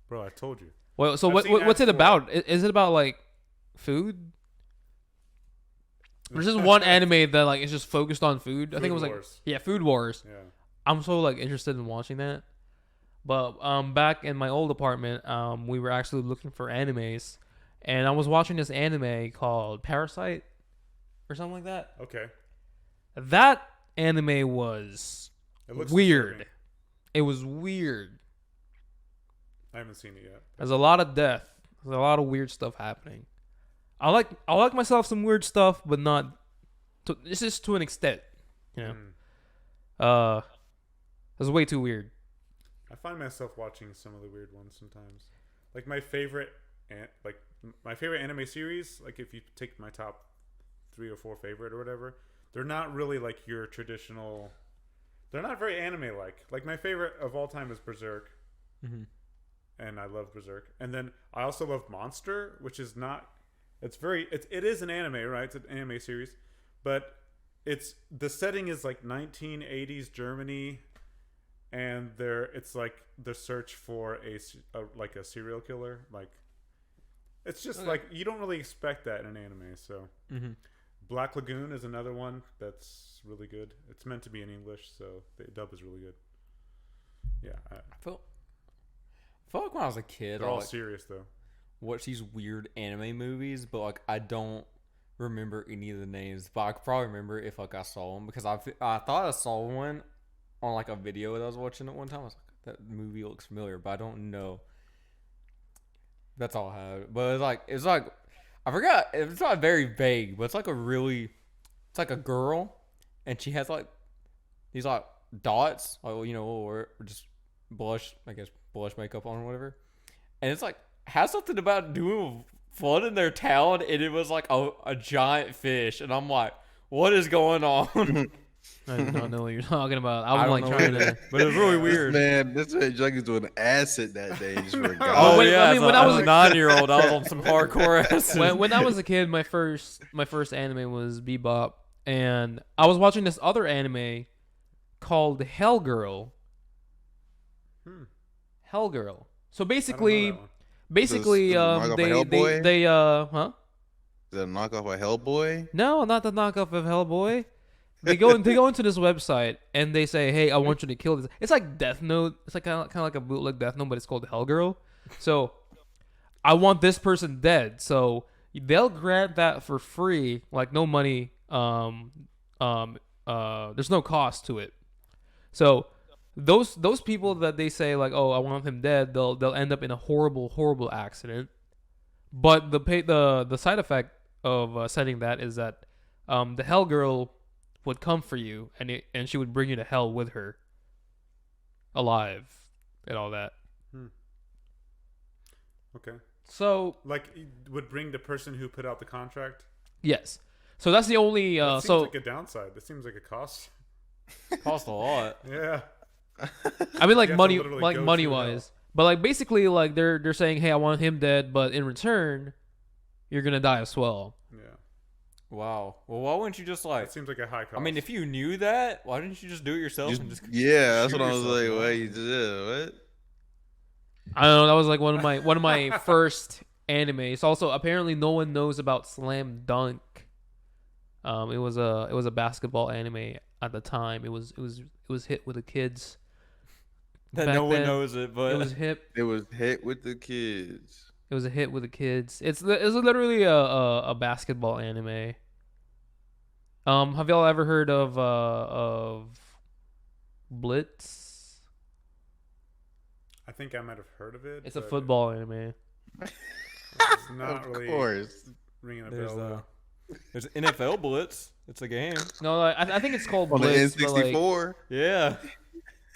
S2: Bro, I told you.
S3: well, so
S2: I've seen
S3: what's it
S2: ads for
S3: about? Is it about like food? There's just one anime that like is just focused on food. I think it was
S2: Wars.
S3: like Food Wars.
S2: Yeah.
S3: I'm so like interested in watching that. But back in my old apartment, we were actually looking for animes, and I was watching this anime called Parasite or something like that.
S2: Okay.
S3: That anime was
S2: It looks
S3: weird.
S2: disturbing.
S3: It was weird.
S2: I haven't seen it yet.
S3: There's a lot of death. There's a lot of weird stuff happening. I like myself some weird stuff, but not. It's just to an extent,
S2: Mm.
S3: It's way too weird.
S2: I find myself watching some of the weird ones sometimes. Like my favorite anime series, like if you take my top 3 or 4 favorite or whatever, they're not really like your traditional. They're not very anime like. Like my favorite of all time is Berserk.
S1: Mm-hmm.
S2: And I love Berserk. And then I also love Monster, which is not. It is an anime, right? It's an anime series, but the setting is like 1980s Germany, and it's like the search for a serial killer. Like it's just
S3: Okay.
S2: like you don't really expect that in an anime. So
S1: Mm-hmm.
S2: Black Lagoon is another one that's really good. It's meant to be in English, so the dub is really good. Yeah,
S1: I felt like when I was a kid,
S2: they're
S1: I
S2: all
S1: like
S2: serious though.
S1: watch these weird anime movies, but like I don't remember any of the names, but I could probably remember if like I saw them because I thought I saw one on like a video that I was watching at one time. I was like, that movie looks familiar, but I don't know. That's all I had. But it's like I forgot. It's not very vague, but it's like it's like a girl, and she has like these like dots, like or just blush, I guess blush makeup on or whatever, and it's like has something about doing flood in their town, and it was like a giant fish, and I'm like, what is going on?
S3: I do not know what you're talking about.
S1: I
S3: I'm
S1: don't
S3: like
S1: know
S3: trying
S1: either,
S3: to.
S1: but it was really weird.
S4: This man Junkie doing acid that day. Just for
S1: Oh
S3: when-
S1: yeah,
S3: I mean, when
S1: as
S3: I was
S1: a
S3: a-
S1: 9-year-old, I was on some hardcore acid.
S3: When I was a kid, my first anime was Bebop, and I was watching this other anime called Hell Girl. Hell Girl. So
S2: I don't know
S3: basically,
S2: that one.
S3: basically,
S4: Is it a knockoff of
S3: they
S4: Hellboy?
S3: huh?
S4: Is that a knockoff of Hellboy?
S3: No, not the knockoff of Hellboy. They go into this website and they say, "Hey, I want you to kill this." It's like Death Note. It's like kind of like a bootleg Death Note, but it's called Hell Girl. So, I want this person dead. So they'll grant that for free, like no money. There's no cost to it. So those people that they say like, "Oh, I want him dead," they'll end up in a horrible accident. But the side effect of setting that is that the Hell Girl would come for you, and she would bring you to hell with her, alive, and all that.
S2: Okay.
S3: So
S2: Like, it would bring the person who put out the contract.
S3: yes, so that's the only.
S2: That seems
S3: So
S2: like a downside. That seems like a cost.
S1: Cost a lot.
S2: Yeah.
S3: I mean, like
S2: You have to
S3: money,
S2: literally
S3: like
S2: go
S3: money
S2: through
S3: wise, but like basically, like they're saying, "Hey, I want him dead, but in return, you're gonna die as well."
S2: Yeah.
S1: Wow. Well, why wouldn't you just like?
S2: That seems like a high cost.
S1: I mean, if you knew that, why didn't you just do it yourself and just?
S4: Yeah, that's
S2: shoot
S4: what I was
S2: yourself,
S4: like.
S2: man.
S4: Wait, you did what?
S3: I don't know. That was like one of my first animes. Also, apparently, no one knows about Slam Dunk. It was a basketball anime at the time. It was hit with the kids.
S1: That
S3: Back
S1: no one
S3: then,
S1: knows it, but
S3: It was hip.
S4: It was hit with the kids.
S3: It was a hit with the kids. It's literally a basketball anime. Have y'all ever heard of Blitz?
S2: I think I might have heard of it.
S3: It's a
S2: but
S3: football anime.
S2: It's not
S4: Of
S2: really
S4: course.
S2: ringing a
S1: there's
S2: bell.
S1: there's NFL Blitz. It's a game.
S3: No, like, I think it's called
S4: On the
S3: Blitz. But like,
S4: N64.
S1: Yeah.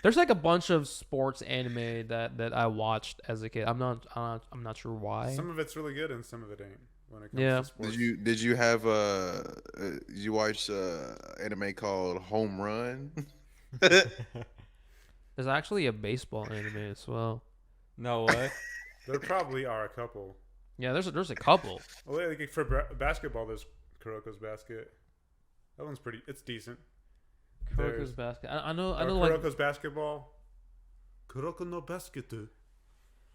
S3: there's like a bunch of sports anime that I watched as a kid. I'm not sure why.
S2: Some of it's really good and some of it ain't. When it comes
S3: Yeah.
S2: to sports.
S4: Did you have did you watch anime called Home Run?
S3: There's actually a baseball anime as well.
S1: No way.
S2: There probably are a couple.
S3: Yeah, there's a couple.
S2: Well, like for basketball, there's Kuroko's Basket. That one's pretty. It's decent.
S3: Kuroko's Basket. I know
S2: Kuroko's Basketball. Kuroko no Basket.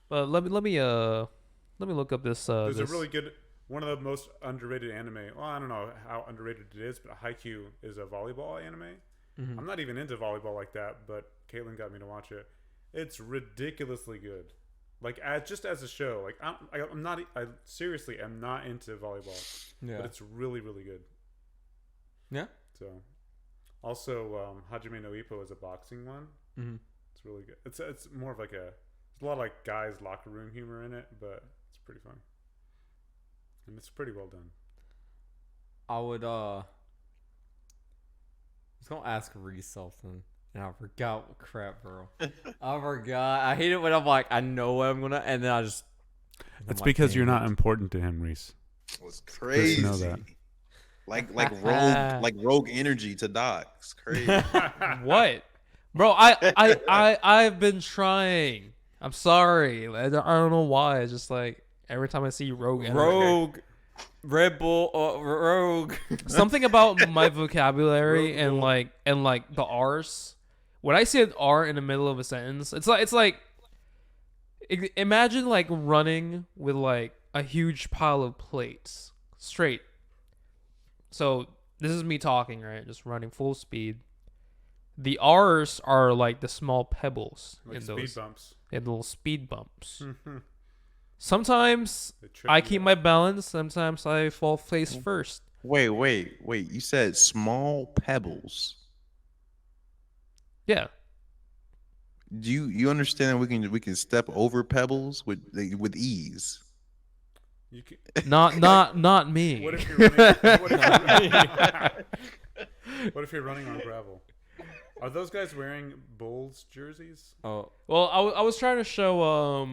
S3: but let me look up this.
S2: There's
S3: this.
S2: a really good. One of the most underrated anime. Well, I don't know how underrated it is, but Haikyuu is a volleyball anime.
S3: Mm-hmm.
S2: I'm not even into volleyball like that, but Caitlin got me to watch it. It's ridiculously good. Like just as a show, like I'm not. I seriously am not into volleyball,
S1: Yeah.
S2: but it's really really good.
S1: Yeah.
S2: So, also Hajime no Ippo is a boxing one.
S1: Mm-hmm.
S2: It's really good. It's more of like there's a lot of like guys locker room humor in it, but it's pretty fun. And it's pretty well done.
S1: I was gonna ask Reese something, and I forgot what crap, bro. I forgot. I hate it when I'm like, I know what I'm gonna, and then I just.
S2: It's because you're not important to him, Reese.
S4: It was crazy.
S2: know that.
S4: Like rogue energy to Doc. It's crazy.
S3: What, bro? I've been trying. I'm sorry. I don't know why. It's just like every time I see Rogue.
S1: Rogue, Red Bull, Rogue.
S3: Something about my vocabulary and like the R's. When I see an R in the middle of a sentence, it's like imagine like running with like a huge pile of plates straight. So this is me talking, right? Just running full speed. The R's are like the small pebbles
S2: Like
S3: in
S2: speed
S3: those
S2: bumps.
S3: in little speed bumps. Sometimes
S2: They trip
S3: I
S2: you
S3: keep
S2: up.
S3: my balance. Sometimes I fall face first.
S4: Wait. You said small pebbles.
S3: Yeah.
S4: Do you understand we can step over pebbles with ease?
S2: You can,
S3: Not me.
S2: what if you're running? What if you're running on gravel? Are those guys wearing Bulls jerseys?
S1: Oh,
S3: Well, I was trying to show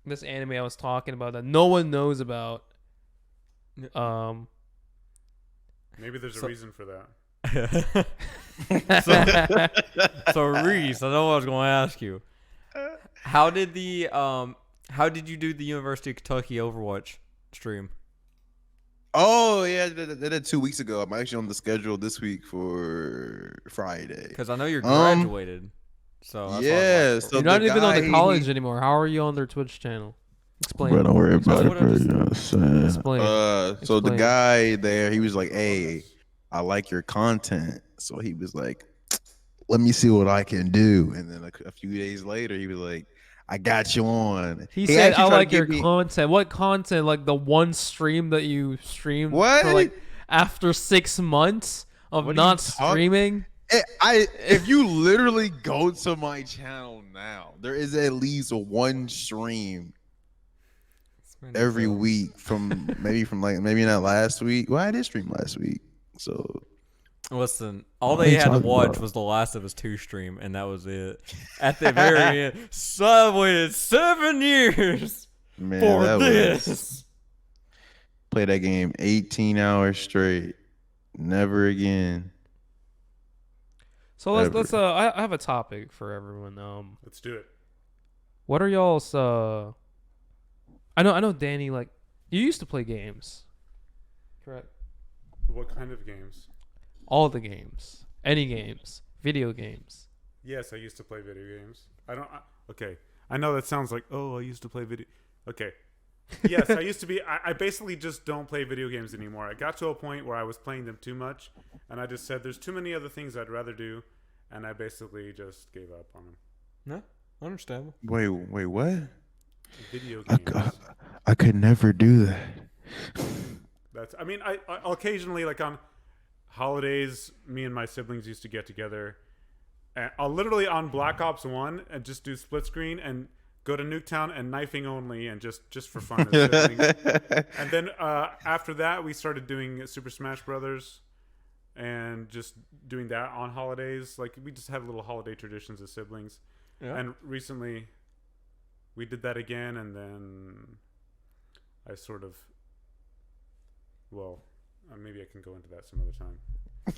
S3: this anime I was talking about that no one knows about.
S2: Maybe there's a reason for that.
S1: so Reese, I know what I was going to ask you. How did you do the University of Kentucky Overwatch stream?
S4: Oh yeah, I did it 2 weeks ago. I'm actually on the schedule this week for Friday.
S1: Because I know you're graduated. So that's
S4: yeah,
S1: so
S3: You're not even on the college anymore. How are you on their Twitch channel? Explain.
S4: Bro, don't worry about it, bro. You know what I'm saying?
S3: Explain.
S4: So the guy there, he was like, "Hey, I like your content." So he was like, "Let me see what I can do." And then a few days later, he was like, "I got you on."
S3: He said,
S4: actually
S3: "I
S4: tried to
S3: like your
S4: get me-
S3: content." What content? Like the one stream that you streamed
S4: What?
S3: for like after 6 months of
S4: What are
S3: not
S4: you talking-
S3: streaming?
S4: If you literally go to my channel now, there is at least one stream every week from maybe not last week. Well, I did stream last week, so
S1: Listen, all
S4: What are
S1: they
S4: you
S1: had to
S4: talking
S1: watch
S4: about?
S1: was The Last of Us 2 stream, and that was it. At the very end, so I waited 7 years
S4: man,
S1: for
S4: that
S1: this.
S4: was play that game 18 hours straight. Never again.
S3: So let's I have a topic for everyone.
S2: Let's do it.
S3: What are y'all's I know Danny, like, you used to play games. Correct.
S2: What kind of games?
S3: All the games. Any games. Video games.
S2: Yes, I used to play video games. Okay. I know that sounds like, oh, I used to play video. Okay. Yes, I used to be. I basically just don't play video games anymore. I got to a point where I was playing them too much, and I just said, there's too many other things I'd rather do, and I basically just gave up on them.
S1: No, understandable.
S4: Wait, what?
S2: Video games.
S4: I could never do that.
S2: I occasionally, like on holidays, me and my siblings used to get together. And I'll literally on Black Ops 1 and just do split screen and go to Nuketown and knifing only and just for fun. As siblings. And then after that, we started doing Super Smash Brothers and just doing that on holidays. Like we just have little holiday traditions as siblings.
S1: Yeah.
S2: And recently, we did that again, and then I sort of, maybe I can go into that some other time.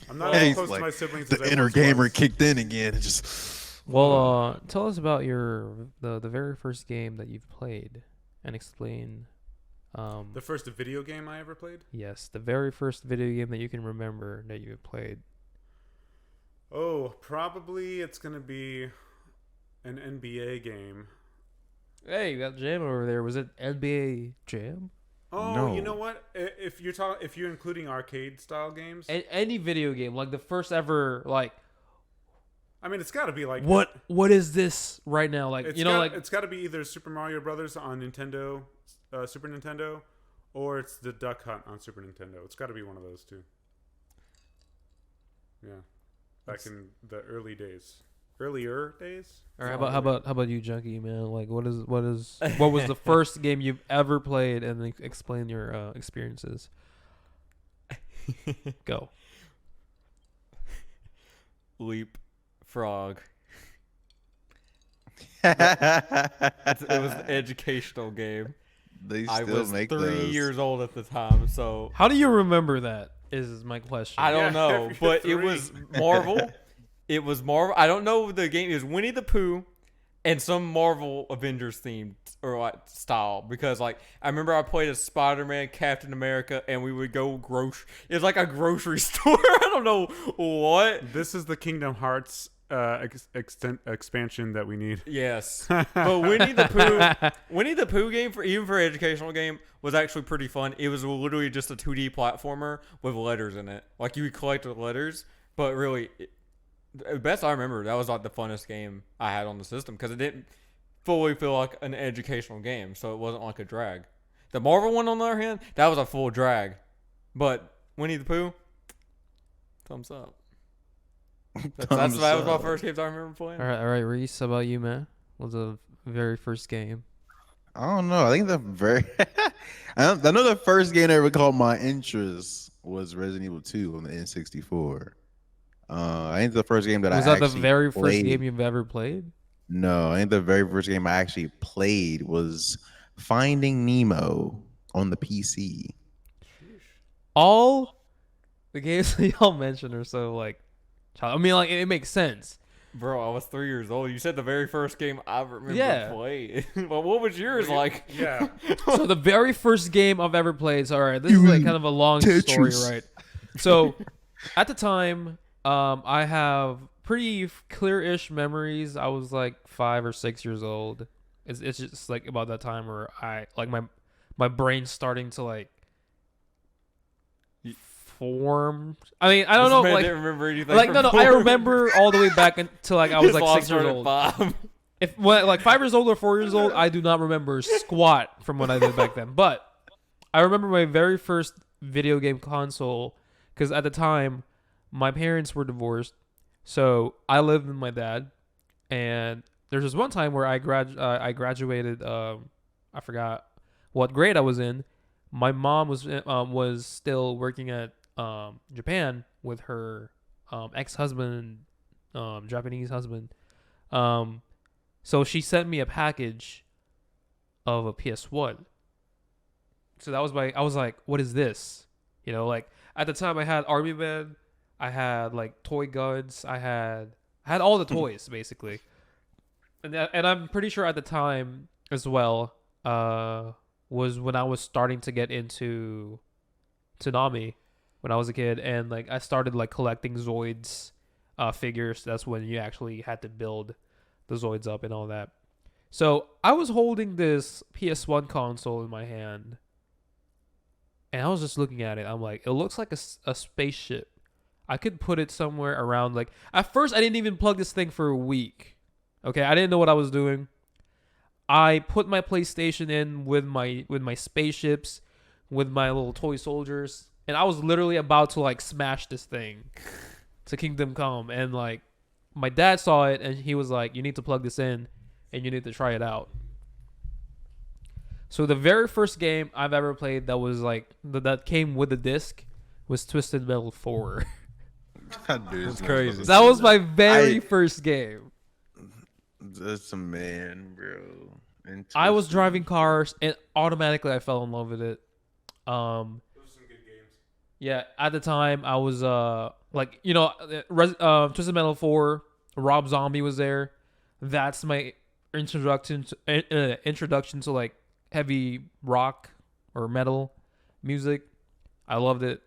S2: I'm not as close to my siblings as I once was.
S4: kicked in again and just.
S3: Well, tell us about the very first game that you've played and explain
S2: The first video game I ever played?
S3: yes, the very first video game that you can remember that you have played.
S2: Oh, probably it's going to be an NBA game.
S3: Hey, you got Jam over there. Was it NBA Jam?
S2: Oh,
S4: No.
S2: you know what? If you're including arcade style games,
S3: Any video game, like the first ever, like
S2: I mean, it's got to be like
S3: what is this right now? Like
S2: it's got to be either Super Mario Brothers on Nintendo, Super Nintendo, or it's the Duck Hunt on Super Nintendo. It's got to be one of those two. Yeah, back in the earlier days.
S3: All right, how about you, Junkie man? Like, what was the first game you've ever played, and then explain your experiences. Go.
S1: Leapfrog. It was an educational game.
S4: They still
S1: I was
S4: make
S1: 3
S4: those.
S1: years old at the time, so
S3: How do you remember that? Is my question.
S1: I don't
S2: Yeah,
S1: know.
S2: if
S1: But
S2: you're
S1: it was Marvel. It was Marvel. I don't know the game. It was Winnie the Pooh and some Marvel Avengers themed or like style, because like I remember I played as Spider-Man, Captain America, and we would go It was like a grocery store. I don't know what.
S2: This is the Kingdom Hearts expansion that we need.
S1: Yes, but Winnie the Pooh game even for educational game was actually pretty fun. It was literally just a 2D platformer with letters in it. Like you would collect the letters, but really, the best I remember, that was like the funnest game I had on the system because it didn't fully feel like an educational game, so it wasn't like a drag. The Marvel one, on the other hand, that was a full drag. But Winnie the Pooh. Thumbs up. That
S4: Thumbs
S1: was my
S4: up.
S1: first games I remember playing.
S3: All right, Reese. How about you, man? What's the very first game?
S4: I don't know. I think the very I know the first game that ever caught my interest was Resident Evil 2 on the N64. I think the first game that
S3: Was
S4: I
S3: that the
S4: actually
S3: very first
S4: played,
S3: game you've ever played?
S4: No, I think the very first game I actually played was Finding Nemo on the PC.
S3: All the games that y'all mentioned are so like, I mean, like it makes sense.
S1: Bro, I was 3 years old. You said the very first game I remember
S3: Yeah.
S1: playing. Well, what was yours like?
S2: Yeah.
S3: So the very first game I've ever played. So all right, this is like kind of a long story,
S4: Tetris.
S3: right? So at the time, I have pretty clear-ish memories. I was like 5 or 6 years old. It's just like about that time where I like my brain's starting to like form. I mean, I don't know,
S1: Man
S3: like
S1: didn't remember anything.
S3: like no, I remember all the way back until like I was like 6 years old.
S1: 5.
S3: If when, like 5 years old or 4 years old, I do not remember squat from what I did back then. But I remember my very first video game console because at the time my parents were divorced, so I lived with my dad. And there's this one time where I graduated. I forgot what grade I was in. My mom was still working at Japan with her ex-husband, Japanese husband. So she sent me a package of a PS1. So that was I was like, what is this? You know, like at the time I had Army Man, I had like toy guns, I had all the toys basically. And I'm pretty sure at the time as well, was when I was starting to get into Tsunami when I was a kid, and like I started like collecting Zoids figures. That's when you actually had to build the Zoids up and all that. So I was holding this PS1 console in my hand, and I was just looking at it. I'm like, it looks like a spaceship. I could put it somewhere around. Like at first, I didn't even plug this thing for a week. Okay, I didn't know what I was doing. I put my PlayStation in with my spaceships, with my little toy soldiers, and I was literally about to like smash this thing to Kingdom Come, and like my dad saw it and he was like, "You need to plug this in, and you need to try it out." So the very first game I've ever played that was like that came with the disc was Twisted Metal 4.
S4: That's
S1: crazy.
S3: That was my very first game.
S4: That's a man, bro.
S3: I was driving cars and automatically I fell in love with it.
S2: Those are some good games.
S3: Yeah, at the time I was like, you know, Twisted Metal 4, Rob Zombie was there. That's my introduction to like heavy rock or metal music. I loved it.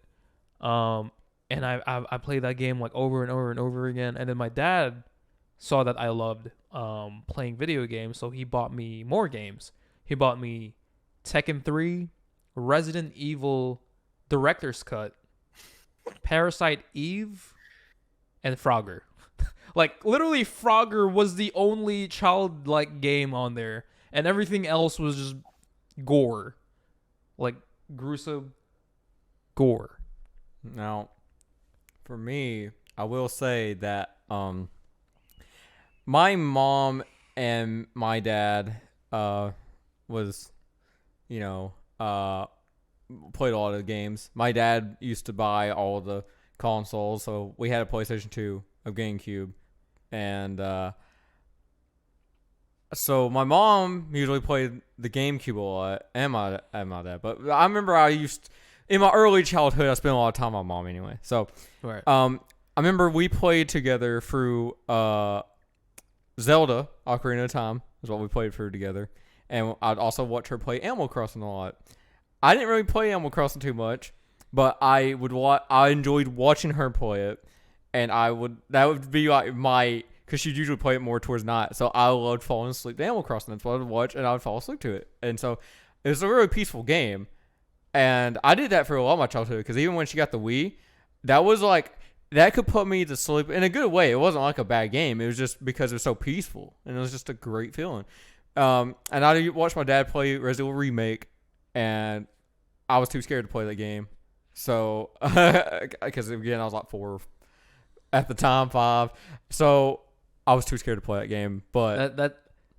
S3: And I played that game like over and over and over again. And then my dad saw that I loved playing video games, so he bought me more games. He bought me Tekken 3, Resident Evil Director's Cut, Parasite Eve, and Frogger. Like literally Frogger was the only childlike game on there, and everything else was just gore. Like gruesome gore.
S1: Now, for me, I will say that my mom and my dad was, you know, played a lot of the games. My dad used to buy all the consoles, so we had a PlayStation 2, a GameCube, and so my mom usually played the GameCube a lot, and my dad. But I remember in my early childhood, I spent a lot of time with my mom anyway. So,
S3: Right.
S1: I remember we played together through Zelda Ocarina of Time is what we played through together, and I'd also watch her play Animal Crossing a lot. I didn't really play Animal Crossing too much, but I enjoyed watching her play it, and that would be like because she'd usually play it more towards night, so I loved falling asleep to Animal Crossing. That's what I would watch, and I would fall asleep to it, and so it was a really peaceful game, and I did that for a lot of my childhood because even when she got the Wii, that was like. That could put me to sleep in a good way. It wasn't like a bad game. It was just because it was so peaceful. And it was just a great feeling. And I watched my dad play Resident Evil Remake. And I was too scared to play that game. So, because again, I was like 4 at the time, 5. So I was too scared to play that game. But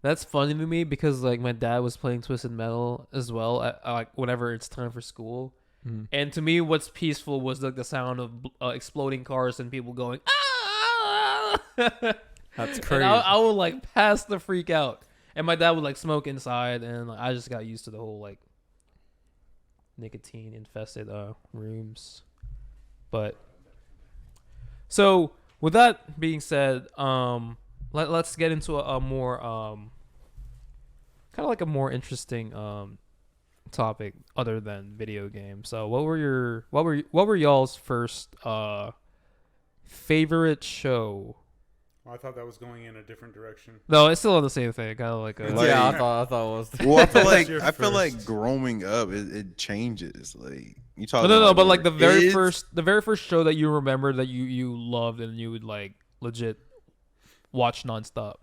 S3: That's funny to me because like my dad was playing Twisted Metal as well like whenever it's time for school. And to me, what's peaceful was like the sound of exploding cars and people going, ah!
S1: that's
S3: And
S1: crazy.
S3: I would like pass the freak out. And my dad would like smoke inside, and like, I just got used to the whole like nicotine infested rooms. But so with that being said, let's get into a more kind of like a more interesting topic other than video games. So what were y'all's first favorite show?
S2: I thought that was going in a different direction.
S3: No, it's still on the same thing. Kind of like a
S4: Like-
S1: yeah, I thought it was.
S4: Well, I feel like
S2: your
S4: I feel like
S2: first?
S4: growing up, it changes. Like you talk.
S3: no,
S4: about
S3: but like the very
S4: kids.
S3: first show that you remember that you loved and you would like legit watch nonstop.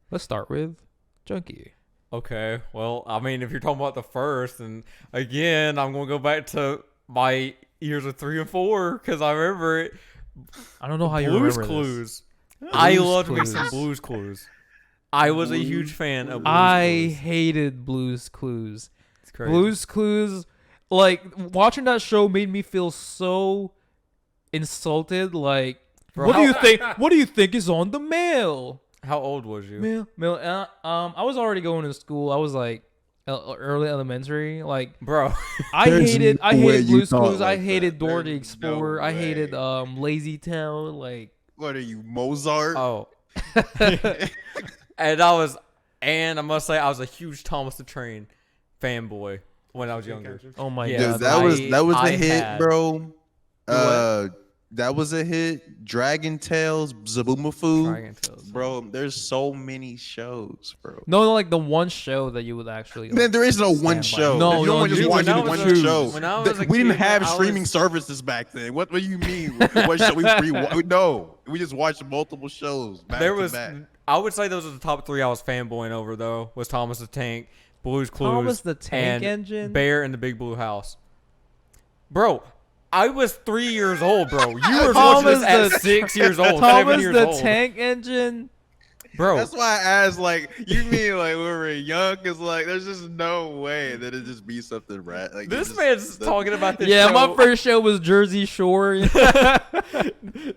S3: Let's start with Junkie.
S1: Okay, well, I mean, if you're talking about the first, and again, I'm gonna go back to my years of 3 and 4 because I remember it.
S3: I don't know how you
S1: Blues
S3: remember this.
S1: Clues. I
S3: Blues
S1: loved me
S3: Clues.
S1: some Blues Clues. I was a huge fan of Blues
S3: I
S1: Clues.
S3: hated Blues Clues.
S1: It's crazy.
S3: Blues Clues, like watching that show made me feel so insulted. Like,
S1: Bro,
S3: what do
S1: how-
S3: you think? What do you think is on the mail?
S1: How old was you?
S3: Mail. I was already going to school. I was like early elementary. Like,
S1: Bro,
S3: I
S4: There's
S3: hated
S4: no way you
S3: Blues
S4: thought
S3: Clues. I
S4: like
S3: hated
S4: that.
S3: Dora the
S4: There's
S3: Explorer.
S4: no
S3: I hated
S4: way.
S3: Lazy Town. Like,
S4: What are you, Mozart?
S1: oh. and I must say, I was a huge Thomas the Train fanboy when I was younger.
S3: oh my
S1: Yeah,
S4: Dude,
S3: god,
S4: that was
S1: I
S4: a hit,
S1: had-
S4: bro. That was a hit. Dragon Tales, Zaboomafoo.
S1: Dragon Tales.
S4: Bro, there's so many shows, bro.
S3: no, like the one show that you would actually.
S4: Man, there is no
S3: stand
S4: one
S3: by.
S4: show.
S3: No,
S4: you don't
S3: no,
S4: want to just
S3: dude,
S4: watch
S1: when I
S4: any
S1: was
S4: one
S1: a-
S4: show.
S1: when I was a
S4: We didn't
S1: kid,
S4: have
S1: I
S4: streaming
S1: was-
S4: services back then. What do you mean? What show no, we just watched multiple shows. Back
S1: There
S4: to
S1: was,
S4: back.
S1: I would say those are the top 3 I was fanboying over though. Was Thomas the Tank, Blues Clues,
S3: Thomas the Tank
S1: and
S3: Engine?
S1: Bear in the Big Blue House. Bro, I was 3 years old, bro. You were watching
S3: Thomas
S1: this at
S3: the-
S1: 6 years old, 7
S3: Thomas
S1: years
S3: the
S1: old,
S3: Tank Engine.
S1: bro.
S4: That's why I asked, like, you mean like when we were young? Cause like, there's just no way that it just be something right. Like
S1: This
S4: it just-
S1: man's talking about this.
S3: Yeah,
S1: show.
S3: my first show was Jersey Shore.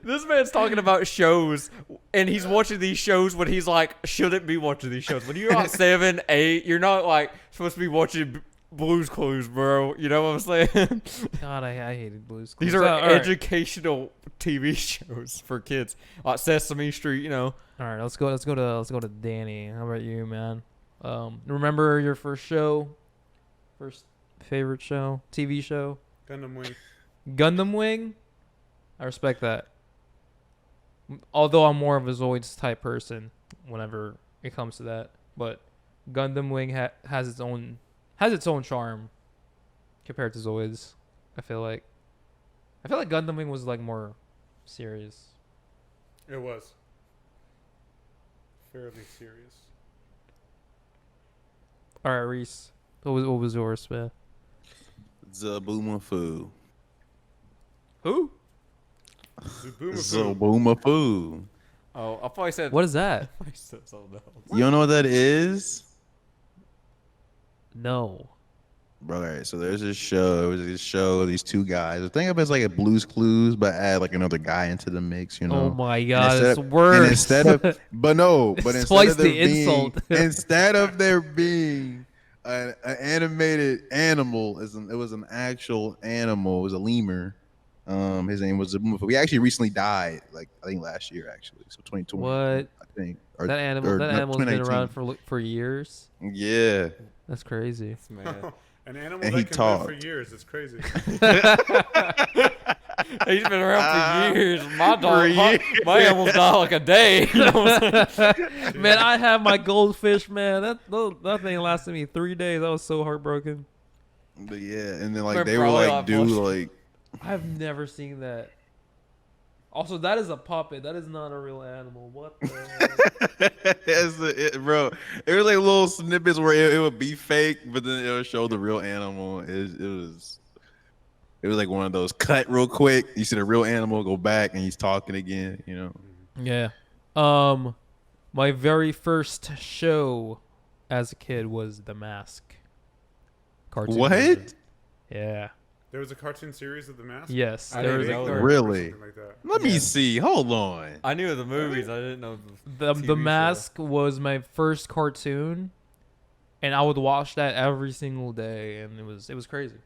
S1: This man's talking about shows, and he's watching these shows when he's like, shouldn't be watching these shows. When you're like 7, 8, you're not like supposed to be watching Blues Clues, bro. You know what I'm saying?
S3: God, I hated Blues Clues.
S1: These are
S3: all right.
S1: educational TV shows for kids, like Sesame Street. You know,
S3: All right, let's go to Danny. How about you, man? Remember your first show? First favorite show? TV show?
S2: Gundam Wing.
S3: Gundam Wing? I respect that. Although I'm more of a Zoids type person whenever it comes to that, but Gundam Wing has its own charm compared to Zoids. I feel like Gundam Wing was like more serious.
S2: It was fairly serious.
S3: All right, Reese. What was yours, man?
S4: Zaboomafoo.
S3: Who?
S2: Zaboomafoo.
S4: Zaboomafoo.
S1: oh, I probably said.
S3: What is that?
S1: I said something else.
S4: You don't know what that is?
S3: No.
S4: Bro, all right, so there's this show. It was this show. These two guys. I think of it as like a Blues Clues, but add like another guy into the mix. You know.
S3: Oh my
S4: And
S3: god,
S4: instead
S3: it's
S4: of-
S3: worse.
S4: And instead of, but no, but instead
S3: Splice
S4: of there
S3: the
S4: being,
S3: insult.
S4: instead of there being an animated animal, it was an actual animal. It was a lemur. His name was Zaboomafoo. He actually recently died, like I think last year, actually. So 2020.
S3: What?
S4: I think. Or,
S3: That animal's been
S4: 2019.
S3: around for years.
S4: Yeah.
S3: That's crazy.
S1: This man.
S2: An animal
S4: And
S2: that
S4: he
S2: can
S4: talked.
S2: live for years. It's crazy.
S1: He's been around for years. My dog, my animals die like a day. You know what I'm saying?
S3: Man, I have my goldfish, man. That thing lasted me 3 days. I was so heartbroken.
S4: But yeah, and then like
S1: We're
S4: they were
S1: probably
S4: like
S1: not
S4: do
S1: bullshit.
S4: like
S3: I've never seen that. Also, that is a puppet. That is not a real animal. What the hell?
S4: bro. It was like little snippets where it would be fake, but then it would show the real animal. It was It was like one of those cut real quick. You see the real animal go back and he's talking again. You know.
S3: Yeah. My very first show as a kid was The Mask. Cartoon
S4: What?
S3: version. Yeah.
S2: There was a cartoon series of The Mask.
S3: Yes.
S1: I
S3: There
S1: didn't
S3: was
S1: know
S3: a,
S1: that.
S4: Really?
S2: Something like that.
S4: Let me see. Hold on.
S1: I knew the movies. I didn't know
S3: the
S1: TV show.
S3: Mask was my first cartoon, and I would watch that every single day, and it was crazy.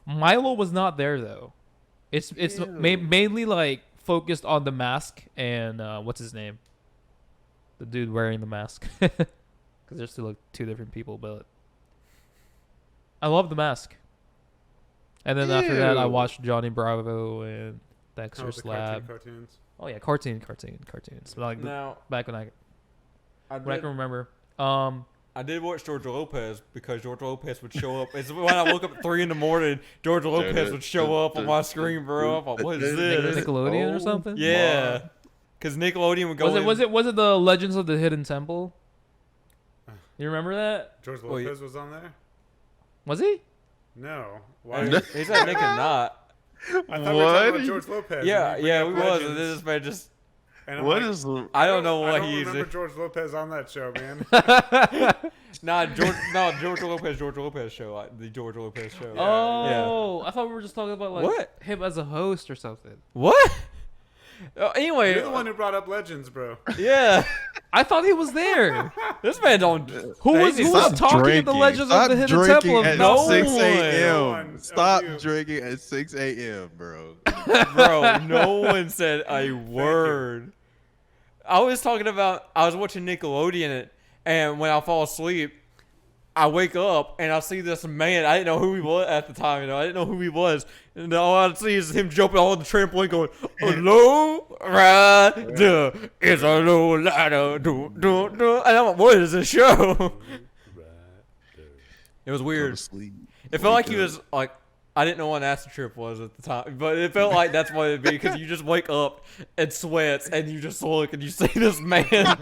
S3: Milo was not there though. It's mainly like focused on The Mask and what's his name, the dude wearing the mask, because they're still like two different people. But I love The Mask. And then after that, I
S4: Ew.
S3: watched Johnny Bravo and
S2: Oh,
S3: Dexter's
S2: the
S3: Lab.
S2: cartoons.
S3: Oh yeah, cartoons. Like
S1: Now,
S3: back when I
S1: I
S3: can
S1: did,
S3: remember.
S1: I did watch George Lopez because George Lopez would show up. It's when I woke up at 3 in the morning, George Lopez would show up on my screen, bro. I'm like, what is this?
S3: Nickelodeon or something?
S1: Yeah. Because Nickelodeon would go
S3: Was it the Legends of the Hidden Temple? You remember that?
S2: George
S1: Wait.
S2: Lopez was on there.
S3: Was he?
S2: No. Why?
S1: He's at Nick and Not.
S2: I thought we were talking
S4: What?
S2: about George Lopez.
S1: Yeah,
S2: and you
S1: yeah,
S2: bring
S1: we
S2: up
S1: was.
S2: Legends.
S1: And then this man just,
S2: And I'm
S4: What
S2: like,
S4: is?
S1: I don't know
S2: I
S1: what
S2: don't
S1: he
S2: remember
S1: is.
S2: George Lopez on that show, man.
S1: George Lopez show, like the George Lopez show.
S3: Oh, I thought we were just talking about like
S1: What?
S3: him as a host or something.
S1: What? Anyway,
S2: You're the one who brought up Legends, bro.
S1: yeah,
S3: I thought he was there.
S1: this man don't.
S3: Who was
S4: Stop
S3: talking in the
S4: drinking.
S3: Legends
S4: Stop
S3: of the Hidden
S4: drinking
S3: Temple?
S4: at
S3: Of no
S4: 6
S3: one.
S2: No
S4: a.m.
S2: one
S4: Stop
S2: of you.
S4: drinking at 6 a.m., bro.
S1: Bro, no one said a word. I was talking about, I was watching Nickelodeon, and when I fall asleep, I wake up and I see this man. I didn't know who he was at the time. I didn't know who he was. And all I see is him jumping on the trampoline going, "Hello, rider, it's a low ladder, do, do, do." And I'm like, what is this show? It was
S4: Go
S1: weird.
S4: to sleep.
S1: It felt like
S4: Wake
S1: he
S4: up.
S1: was like, I didn't know what an acid trip was at the time, but it felt like that's what it'd be because you just wake up and sweats and you just look and you see this man.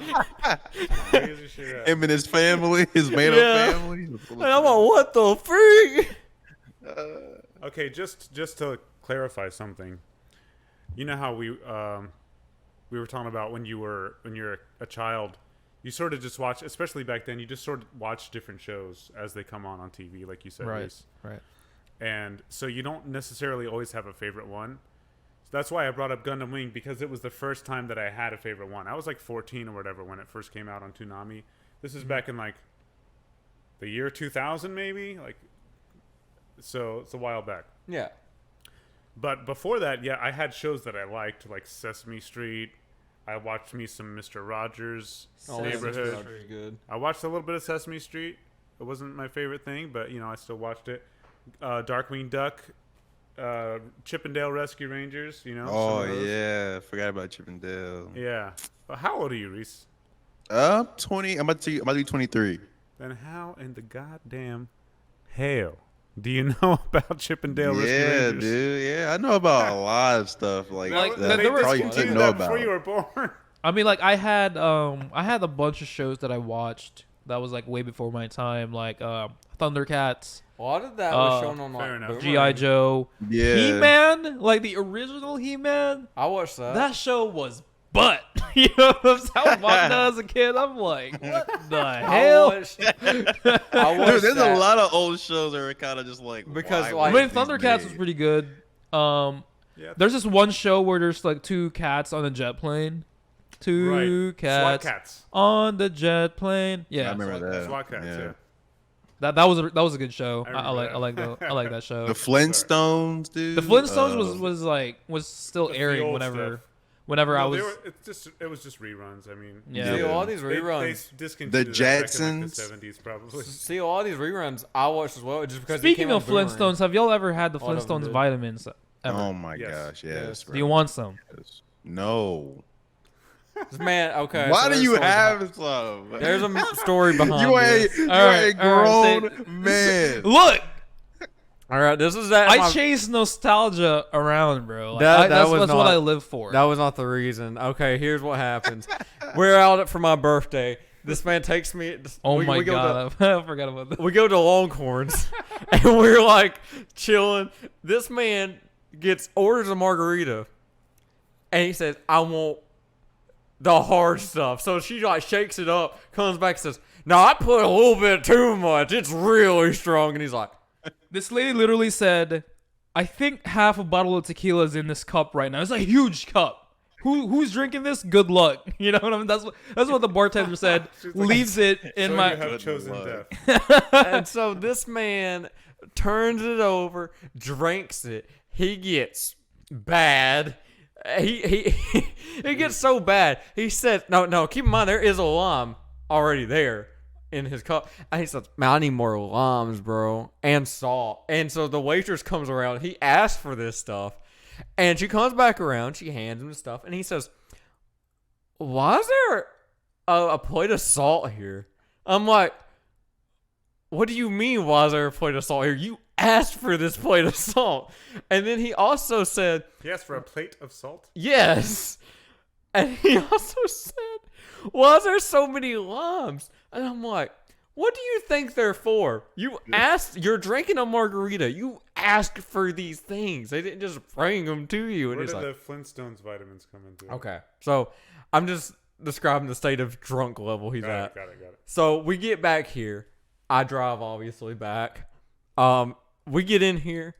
S2: Crazy shit out.
S4: Him and his family, his made-up
S1: Yeah.
S4: family.
S1: And I'm like, what the freak?
S2: Okay, just to clarify something. You know how we were talking about when you're a child, you sort of just watch, especially back then, you just sort of watch different shows as they come on TV, like you said,
S3: Right.
S2: Reese.
S3: Right.
S2: And so you don't necessarily always have a favorite one. So that's why I brought up Gundam Wing, because it was the first time that I had a favorite one. I was like 14 or whatever when it first came out on Toonami. This is back in like the year 2000 maybe, like, so it's a while back.
S1: Yeah.
S2: But before that, yeah, I had shows that I liked, like Sesame Street. I watched me some Mr. Rogers' Neighborhood.
S1: That's pretty good.
S2: I watched a little bit of Sesame Street. It wasn't my favorite thing, but you know, I still watched it. Darkwing Duck, Chippendale Rescue Rangers. You know.
S4: Oh
S2: some of those.
S4: yeah, forgot about Chip and Dale.
S2: Yeah. But how old are you, Reese?
S4: 20. I'm about to be 23.
S2: Then how in the goddamn hell do you know about Chippendale Rescue
S4: Yeah,
S2: Rangers?
S4: dude. Yeah, I know about a lot of stuff like
S3: Like,
S4: that.
S3: there were-
S4: Probably you
S2: discontinued
S4: didn't know
S2: that before
S4: about.
S2: you were born.
S3: I mean, like I had a bunch of shows that I watched that was like way before my time, like Thundercats,
S1: A lot of that was shown on
S2: fair
S1: like
S2: enough.
S1: Boomerang.
S3: G.I. Joe,
S4: Yeah.
S3: He-Man, like the original He-Man.
S1: I watched that.
S3: That show was butt. You know what I'm saying? I was watching that as a kid. I'm like, what the
S1: I
S3: hell?
S1: watched, I watched
S4: Dude, there's
S1: that.
S4: a lot of old shows that are kind of just like
S1: Because,
S4: why
S1: like-
S3: I
S4: were
S3: mean,
S4: these
S3: Thundercats was
S4: made?
S3: pretty good.
S2: Yeah.
S3: There's this one show where there's like two cats on a jet plane. Two
S2: Right. SWAT
S3: cats
S2: Cats.
S3: on the jet plane. Yeah,
S4: I remember that.
S2: SWAT Cats. Yeah.
S3: that was a good show. I
S2: remember
S3: like that show.
S4: The Flintstones, dude.
S3: The Flintstones was still
S2: The
S3: airing
S2: old
S3: whenever
S2: stuff.
S3: whenever I
S2: No,
S3: was.
S2: it was just reruns. I mean,
S3: Yeah.
S1: See, a lot of these
S2: They
S1: reruns.
S2: discontinued
S4: The
S2: it back in, like,
S4: Jetsons.
S2: the 70s probably.
S1: See, a lot of these reruns I watched as well, just because they
S3: Speaking
S1: came
S3: of
S1: on Boomerang.
S3: Flintstones, have y'all ever had the
S1: A lot of them
S3: Flintstones
S1: did.
S3: vitamins? Ever?
S4: Oh my
S2: Yes.
S4: gosh,
S1: Yes.
S4: yes.
S3: Do you want some?
S4: No.
S1: This man, okay.
S4: Why
S1: so
S4: do
S1: there's
S4: you
S1: story
S4: have some?
S1: behind- There's a story behind
S4: You ain't,
S1: this.
S4: you
S3: Alright,
S4: ain't
S3: alright,
S4: grown man.
S3: Look,
S1: All right, this is that.
S3: I chase nostalgia around, bro. Like,
S1: That
S3: that's
S1: was
S3: what
S1: not-
S3: I live for.
S1: That was not the reason. Okay, here's what happens. We're out for my birthday. This man takes me.
S3: Oh
S1: we
S3: my
S1: go
S3: god, I forgot about that.
S1: we go to Longhorns, and we're like chilling. This man orders a margarita, and he says, "I want the hard stuff." So she like shakes it up, comes back, and says, "No, I put a little bit too much. It's really strong." And he's like,
S3: This lady literally said, "I think half a bottle of tequila is in this cup right now. It's a huge cup. Who's drinking this? Good luck." You know what I mean? That's what the bartender said.
S2: She's like,
S3: Leaves it in
S2: so
S3: my.
S2: you have chosen
S4: luck.
S2: death.
S1: and so this man turns it over, drinks it. He gets bad. He gets so bad. He says, "No. Keep in mind there is a lime already there in his cup." And he says, "Man, I need more limes, bro, and salt." And so the waitress comes around. He asks for this stuff, and she comes back around. She hands him the stuff, and he says, "Why is there a plate of salt here?" I'm like, "What do you mean, why is there a plate of salt here? You asked for this plate of salt." And then he also said,
S2: He asked for a plate of salt.
S1: "Yes." And he also said, "Why is there so many limes?" And I'm like, "What do you think they're for? You're drinking a margarita. You asked for these things. They didn't just bring them to you." And
S2: Where
S1: he's
S2: did
S1: like,
S2: the Flintstones vitamins come into?
S1: "Okay." So I'm just describing the state of drunk level he's at.
S2: Got it.
S1: So we get back here. I drive obviously back. We get in here.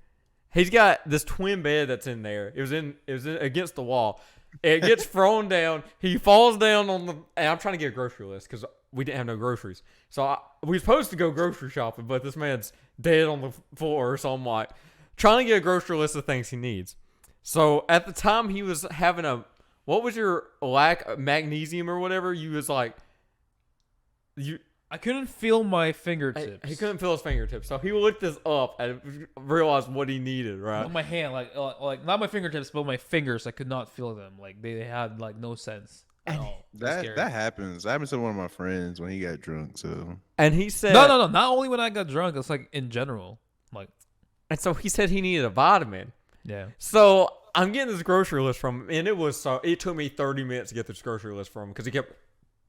S1: He's got this twin bed that's in there. It was in against the wall. It gets thrown down. He falls down on the. And I'm trying to get a grocery list because we didn't have no groceries. So we were supposed to go grocery shopping, but this man's dead on the floor. So I'm like trying to get a grocery list of things he needs. So at the time he was having what was your lack of magnesium or whatever? You was like
S3: I couldn't feel my fingertips.
S1: He couldn't feel his fingertips, so he looked this up and realized what he needed. Right,
S3: On my hand, like not my fingertips, but my fingers. I could not feel them. Like they had like no sense at all. It was scary.
S4: That happens. That happened to one of my friends when he got drunk. So
S1: and he said,
S3: No. Not only when I got drunk. It's like in general. Like
S1: and so he said he needed a vitamin.
S3: yeah.
S1: So I'm getting this grocery list from him, and it took me 30 minutes to get this grocery list from him because he kept,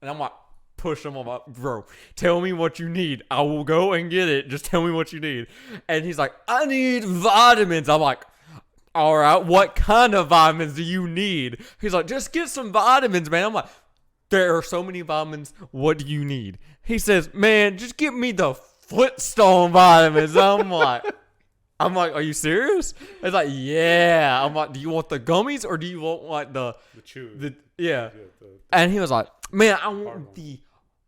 S1: and I'm like, push him. I'm like, "Bro, tell me what you need. I will go and get it. Just tell me what you need." And he's like, "I need vitamins." I'm like, "All right, what kind of vitamins do you need?" He's like, "Just get some vitamins, man." I'm like, "There are so many vitamins. What do you need?" He says, "Man, just give me the Flintstone vitamins." I'm like, "Are you serious?" It's like, "Yeah." I'm like, "Do you want the gummies or do you want like the
S2: chew.
S1: yeah?" And he was like, "Man, I want the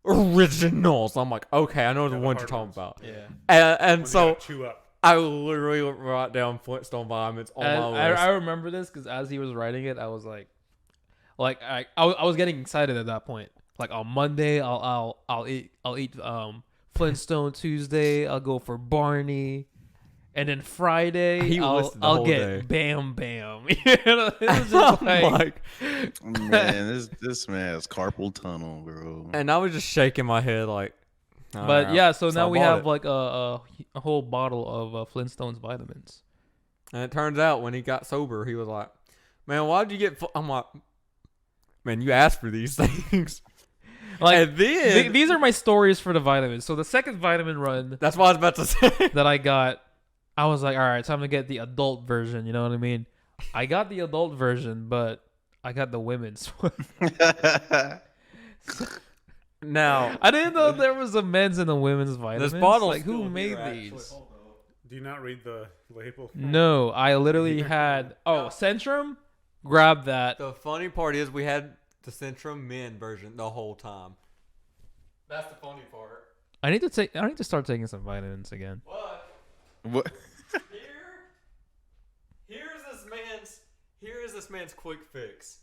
S1: originals." I'm like, "Okay, I know the ones you're talking about."
S3: Yeah.
S1: And so
S2: chew up.
S1: I literally wrote down Flintstone vitamins on my list.
S3: I remember this because as he was writing it, I was like I was getting excited at that point. Like on Monday, I'll eat Flintstone. Tuesday, I'll go for Barney. And then Friday, I'll get
S1: day.
S3: Bam Bam. You know, it was just like,
S4: man, this man has carpal tunnel, bro.
S1: and I was just shaking my head like.
S3: but
S1: "Alright."
S3: yeah, so
S1: I
S3: now we
S1: bought
S3: have
S1: it.
S3: like a whole bottle of Flintstones vitamins.
S1: And it turns out when he got sober, he was like, "Man, why'd you get?" I'm like, "Man, you asked for these things."
S3: Like
S1: And then
S3: these are my stories for the vitamins. So the second vitamin run
S1: that's what I was about to say.
S3: that I got, I was like, all right, time to get the adult version. You know what I mean? I got the adult version, but I got the women's one.
S1: Now,
S3: I didn't know there was a men's and a women's vitamins.
S1: bottle's
S3: like who
S1: still
S3: made
S1: here, actually.
S3: these?
S2: Do you not read the label?
S3: No, I literally had Centrum. Grab that.
S1: the funny part is we had the Centrum Men version the whole time. That's the funny part.
S3: I need to start taking some vitamins again.
S1: But
S4: What?
S1: here is this man's quick fix.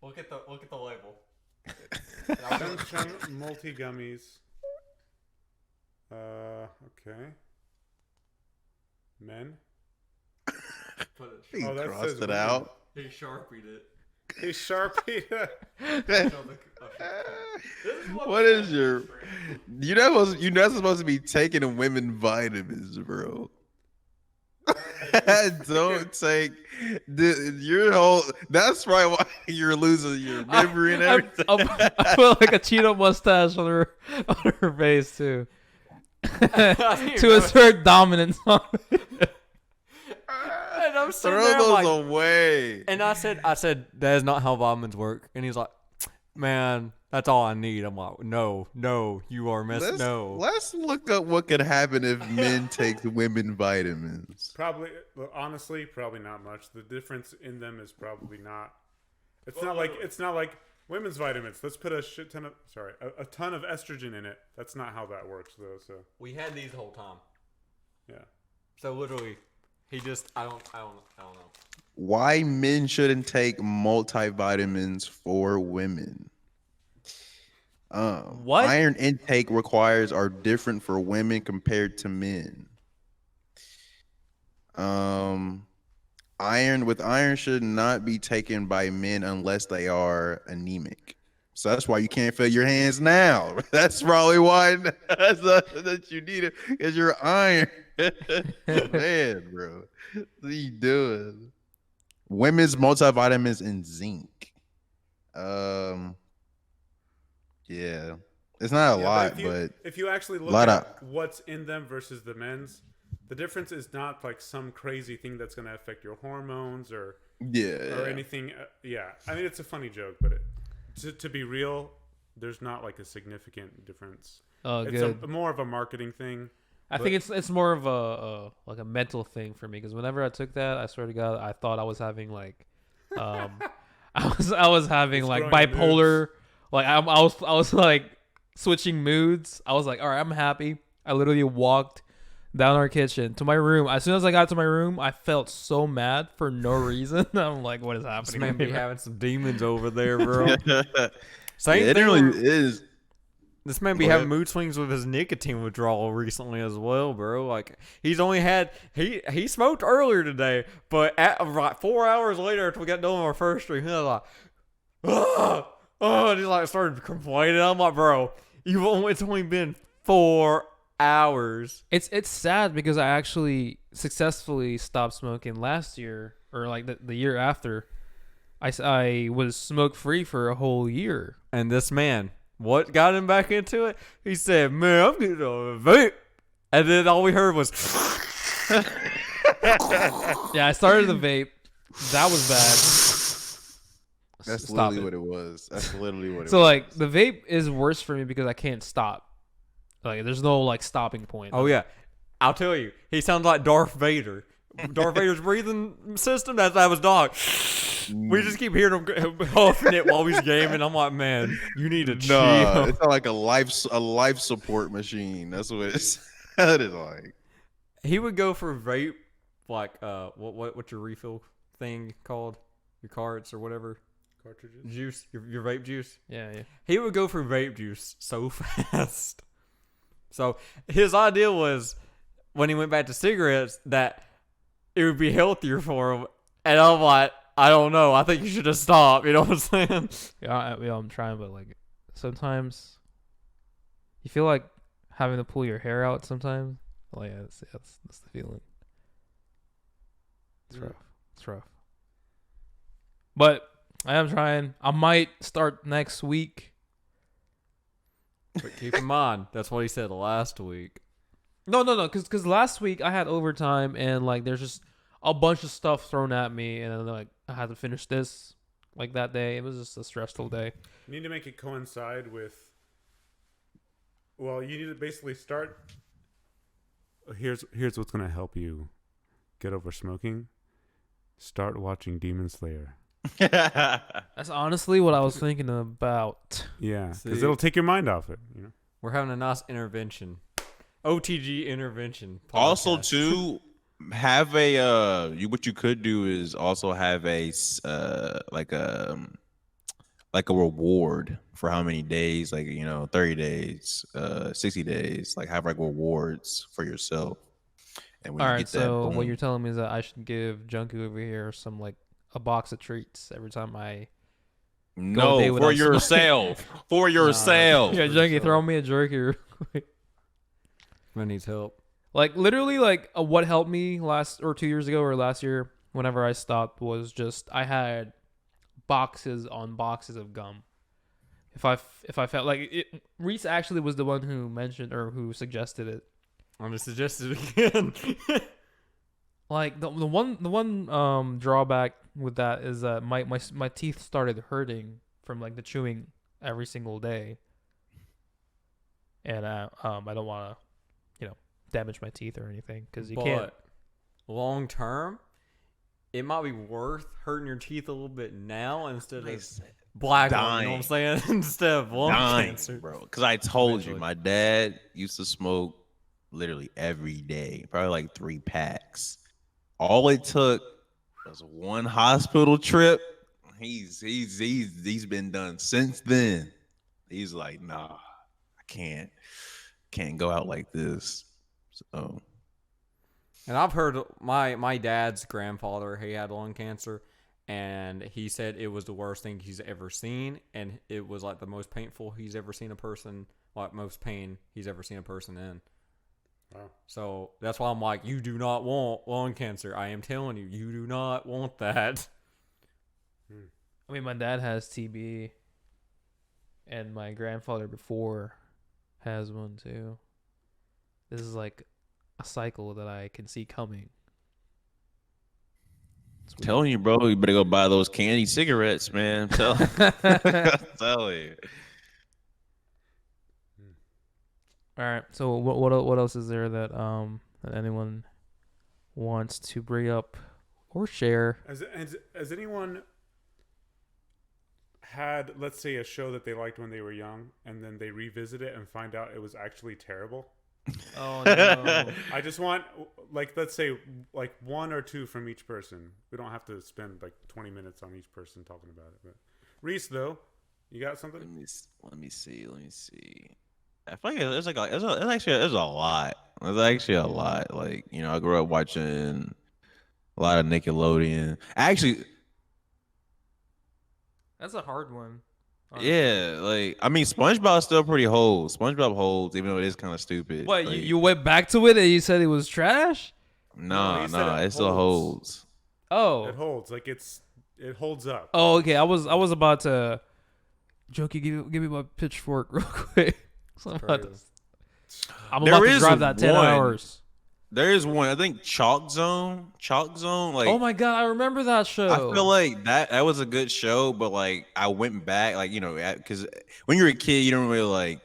S1: Look at the label.
S2: Sunshine multi gummies. Okay. Men.
S4: He
S2: Oh, that
S4: crossed
S2: says
S4: it
S2: women.
S4: out.
S1: He sharpied it.
S2: He sharpied.
S4: What is your? You're not supposed to be taking a women vitamins, bro. Don't take your whole. That's probably why you're losing your memory and everything.
S3: I put like a Cheeto mustache on her face too, to assert dominance on me.
S1: And I'm sitting
S4: Throw
S1: there
S4: those
S1: like,
S4: away.
S1: and I said, that is not how vitamins work. And he's like, man, that's all I need. I'm like, no, you are messing. No.
S4: Let's look up what could happen if men take women vitamins.
S2: Probably, well, honestly, probably not much. The difference in them is probably not. It's not like women's vitamins. Let's put a ton of estrogen in it. That's not how that works, though. So
S1: We had these the whole time.
S2: yeah.
S1: So literally, he just, I don't know.
S4: Why men shouldn't take multivitamins for women?
S3: What?
S4: Iron intake requires are different for women compared to men. Iron should not be taken by men unless they are anemic. So that's why you can't feel your hands now. That's probably why that you need it, because you're iron. Man, bro, what are you doing? Women's multivitamins and zinc. Yeah, it's not a lot, but
S2: if you actually look at what's in them versus the men's, the difference is not like some crazy thing that's going to affect your hormones or anything. Yeah, I mean it's a funny joke, but to be real, there's not like a significant difference.
S3: Oh,
S2: it's
S3: good.
S2: more of a marketing thing.
S3: I think it's more of a like a mental thing for me, because whenever I took that, I swear to God, I thought I was having like, I was having like bipolar. Like I was like switching moods. I was like, all right, I'm happy. I literally walked down our kitchen to my room. As soon as I got to my room, I felt so mad for no reason. I'm like, what is happening?
S1: This man be having some demons over there, bro. Same
S4: it
S1: thing.
S4: really is.
S1: This man be having mood swings with his nicotine withdrawal recently as well, bro. Like he's only had he smoked earlier today, but at like 4 hours later after we got done with our first stream, he was like, and he like started complaining. I'm like, bro, it's only been 4 hours.
S3: It's sad because I actually successfully stopped smoking last year, or like the year after. I was smoke free for a whole year.
S1: And this man, what got him back into it? He said, man, I'm getting a vape. And then all we heard was
S3: yeah, I started the vape. That was bad.
S4: That's literally what it was. That's literally what it was.
S3: So like the vape is worse for me because I can't stop. Like there's no like stopping point.
S1: Oh yeah. I'll tell you. He sounds like Darth Vader. Darth Vader's breathing system, that was dog. We just keep hearing him huffing it while he's gaming. I'm like, man, you need to chill.
S4: It's not like a life support machine. That's what it's that is like.
S1: He would go for vape, like what's your refill thing called? Your carts or whatever.
S2: Cartridges.
S1: Juice, your vape juice.
S3: Yeah.
S1: He would go for vape juice so fast. So his idea was when he went back to cigarettes that it would be healthier for him. And I'm like, I don't know. I think you should just stop. You know what I'm saying?
S3: Yeah, I'm trying, but like sometimes you feel like having to pull your hair out sometimes. Oh yeah, that's the feeling. It's rough. It's rough. But I am trying. I might start next week.
S1: But keep in mind, that's what he said last week.
S3: No, because last week I had overtime and like there's just a bunch of stuff thrown at me, and then like I had to finish this like that day. It was just a stressful day.
S2: You need to make it coincide with. Well, you need to basically start. Here's what's gonna help you get over smoking. Start watching Demon Slayer.
S3: That's honestly what I was thinking about.
S2: Yeah, because it'll take your mind off it. You know,
S1: we're having a nice intervention. OTG intervention. Podcast.
S4: Also, too, have a what you could do is also have a like a reward for how many days, like 30 days, 60 days, like have like rewards for yourself. And when
S3: all
S4: you
S3: right,
S4: get that,
S3: so
S4: boom.
S3: what you're telling me is that I should give Junkie over here some like a box of treats every time I
S4: no
S3: day
S4: for
S3: without
S4: yourself, for yourself.
S3: Yeah, Junkie, throw me a jerky.
S1: Man needs help.
S3: Like literally, like what helped me last or 2 years ago or last year, whenever I stopped, was just I had boxes on boxes of gum. If I felt like it, Reese actually was the one who mentioned or who suggested it.
S1: I'm gonna suggest it again.
S3: Like the one drawback with that is that my teeth started hurting from like the chewing every single day, and I don't want to damage my teeth or anything because you can't.
S1: Long term, it might be worth hurting your teeth a little bit now instead of black lung, you know what I'm saying? Instead of lung cancer,
S4: bro. Because I told you, my dad used to smoke literally every day, probably like 3 packs. All it took was one hospital trip. He's been done since then. He's like, nah, I can't go out like this. So,
S1: and I've heard my dad's grandfather, he had lung cancer, and he said it was the worst thing he's ever seen, and it was like the most painful he's ever seen a person, like most pain he's ever seen a person in.
S2: Wow.
S1: So that's why I'm like, you do not want lung cancer. I am telling you, you do not want that.
S3: I mean, my dad has TB, and my grandfather before has one too. This is like a cycle that I can see coming.
S4: I'm telling you, bro, you better go buy those candy cigarettes, man. I'm telling you.
S3: All right. So what else is there that that anyone wants to bring up or share?
S2: Has anyone had, let's say, a show that they liked when they were young, and then they revisit it and find out it was actually terrible?
S3: Oh no!
S2: I just want, like, let's say, like 1 or 2 from each person. We don't have to spend like 20 minutes on each person talking about it. But Reese, though, you got something?
S4: Let me see. I feel like there's a lot. There's actually a lot. Like, I grew up watching a lot of Nickelodeon. Actually,
S3: That's a hard one. Honestly.
S4: yeah, like, I mean, SpongeBob still pretty holds. SpongeBob holds, even though it is kind of stupid.
S3: What,
S4: like,
S3: you went back to it and you said it was trash?
S4: Nah,
S2: he said
S4: it still holds.
S3: Oh.
S2: It holds. Like, it holds up.
S3: Oh, okay. I was about to. Jokey, give me my pitchfork real quick. So I'm about to drive that 10 hours.
S4: There is one. I think Chalk Zone. Like,
S3: oh my god, I remember that show.
S4: I feel like that was a good show, but like I went back, like, because when you're a kid, you don't really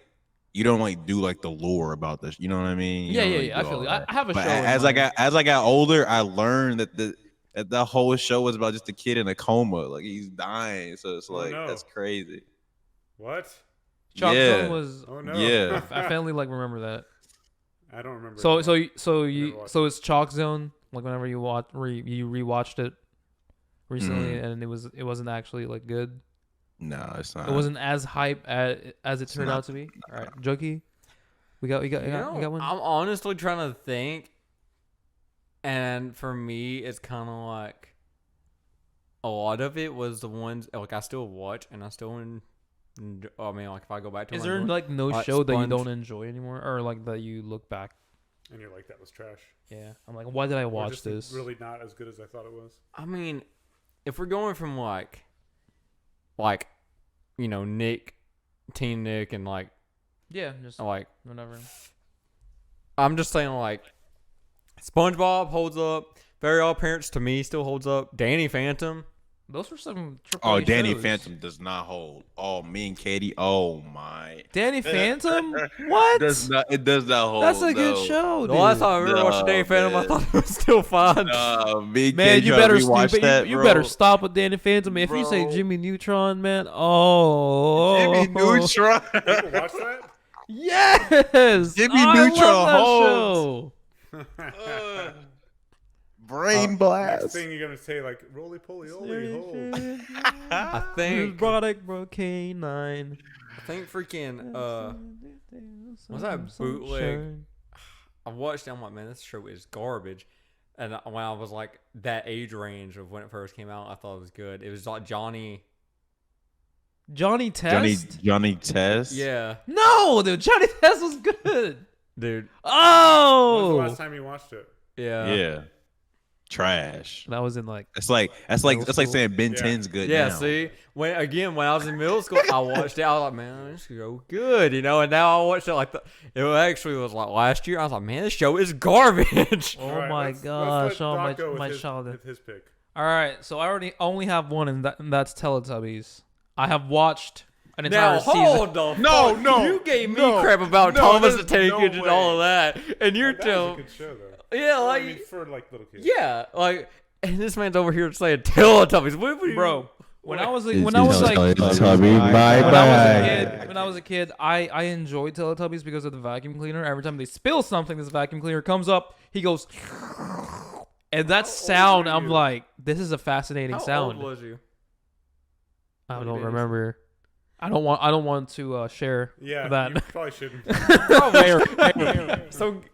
S4: do like the lore about this. You know what I mean?
S3: Yeah. I feel you. I have a
S4: but
S3: show.
S4: As I got older, I learned that the whole show was about just a kid in a coma, like he's dying. So it's that's crazy.
S2: What?
S3: Chalk Zone was.
S2: Oh no.
S4: Yeah.
S3: I finally remember that.
S2: I don't remember.
S3: So it's Chalk Zone. Like whenever you rewatched it recently, and it wasn't actually like good.
S4: No, it's not.
S3: It wasn't as hype as it turned out to be. All right, Jokey, we got one.
S1: I'm honestly trying to think, and for me, it's kind of like a lot of it was the ones like I still watch, and I still. I mean, like if I go back to.
S3: Is there like no show that you don't enjoy anymore, or like that you look back
S2: and you're like, that was trash?
S3: Yeah, I'm like, why did I watch
S2: just
S3: this?
S2: Really not as good as I thought it was.
S1: I mean, if we're going from like Nick, Teen Nick, and like
S3: just
S1: like
S3: whatever.
S1: I'm just saying like SpongeBob holds up. Very Odd Parents to me still holds up. Danny Phantom.
S3: Those were some
S4: Danny
S3: shows.
S4: Phantom does not hold. Oh, me and Katie. Oh my.
S3: Danny Phantom? What?
S4: It does not hold.
S3: That's a good show. Dude.
S1: The last time I ever watched Danny Phantom, I thought it was still fine.
S3: Man, you better you better stop with Danny Phantom. If you say Jimmy Neutron, man,
S4: Jimmy Neutron.
S2: People watch that?
S3: Yes.
S4: Jimmy Neutron holds. Brain blast.
S2: Next thing you're gonna say like roly poly oly hold.
S1: I think
S3: bro K9.
S1: I think freaking was that bootleg? I watched it. I'm like, man, this show is garbage. And when I was like that age range of when it first came out, I thought it was good. It was like Johnny
S3: Test.
S4: Johnny Test.
S1: Yeah.
S3: No, dude, Johnny Test was good.
S1: dude.
S2: When was the
S3: Oh,
S2: last time you watched it?
S1: Yeah.
S4: Yeah. Trash.
S3: that was in like
S4: That's like saying Ben 10's good
S1: Yeah,
S4: now.
S1: see, when I was in middle school, I watched it. I was like, man, this is so good, you know. And now I watched it it actually was like last year. I was like, man, this show is garbage.
S3: oh
S2: All right,
S3: my
S2: let's
S3: gosh,
S2: let
S3: oh
S2: Doc go with
S3: my
S2: his,
S3: childhood.
S2: with his pick.
S3: All right, so I only have one, and that's Teletubbies. I have watched an
S1: Now
S3: entire season.
S1: hold on,
S4: No, no,
S1: you gave me
S4: no,
S1: crap about
S4: no,
S1: Thomas the
S4: there's
S1: Tank
S4: no
S1: Engine and all of that, and you're
S2: That was a
S1: telling,
S2: good show, though.
S1: yeah,
S2: Well, I
S1: like,
S2: mean, for like little kids.
S1: yeah, like, and this man's over here saying Teletubbies. What would you,
S3: Bro, when I was like,
S4: It's
S3: when I was like, when
S4: Teletubbies.
S3: I was a kid, I enjoyed Teletubbies because of the vacuum cleaner. Every time they spill something, this vacuum cleaner comes up. He goes, and that sound,
S2: were
S3: I'm
S2: you?
S3: like, this is a fascinating
S1: how
S3: sound.
S1: old was you?
S3: I
S1: What
S3: don't
S1: it is?
S3: remember. I don't want to share
S2: Yeah,
S3: that.
S2: you probably shouldn't.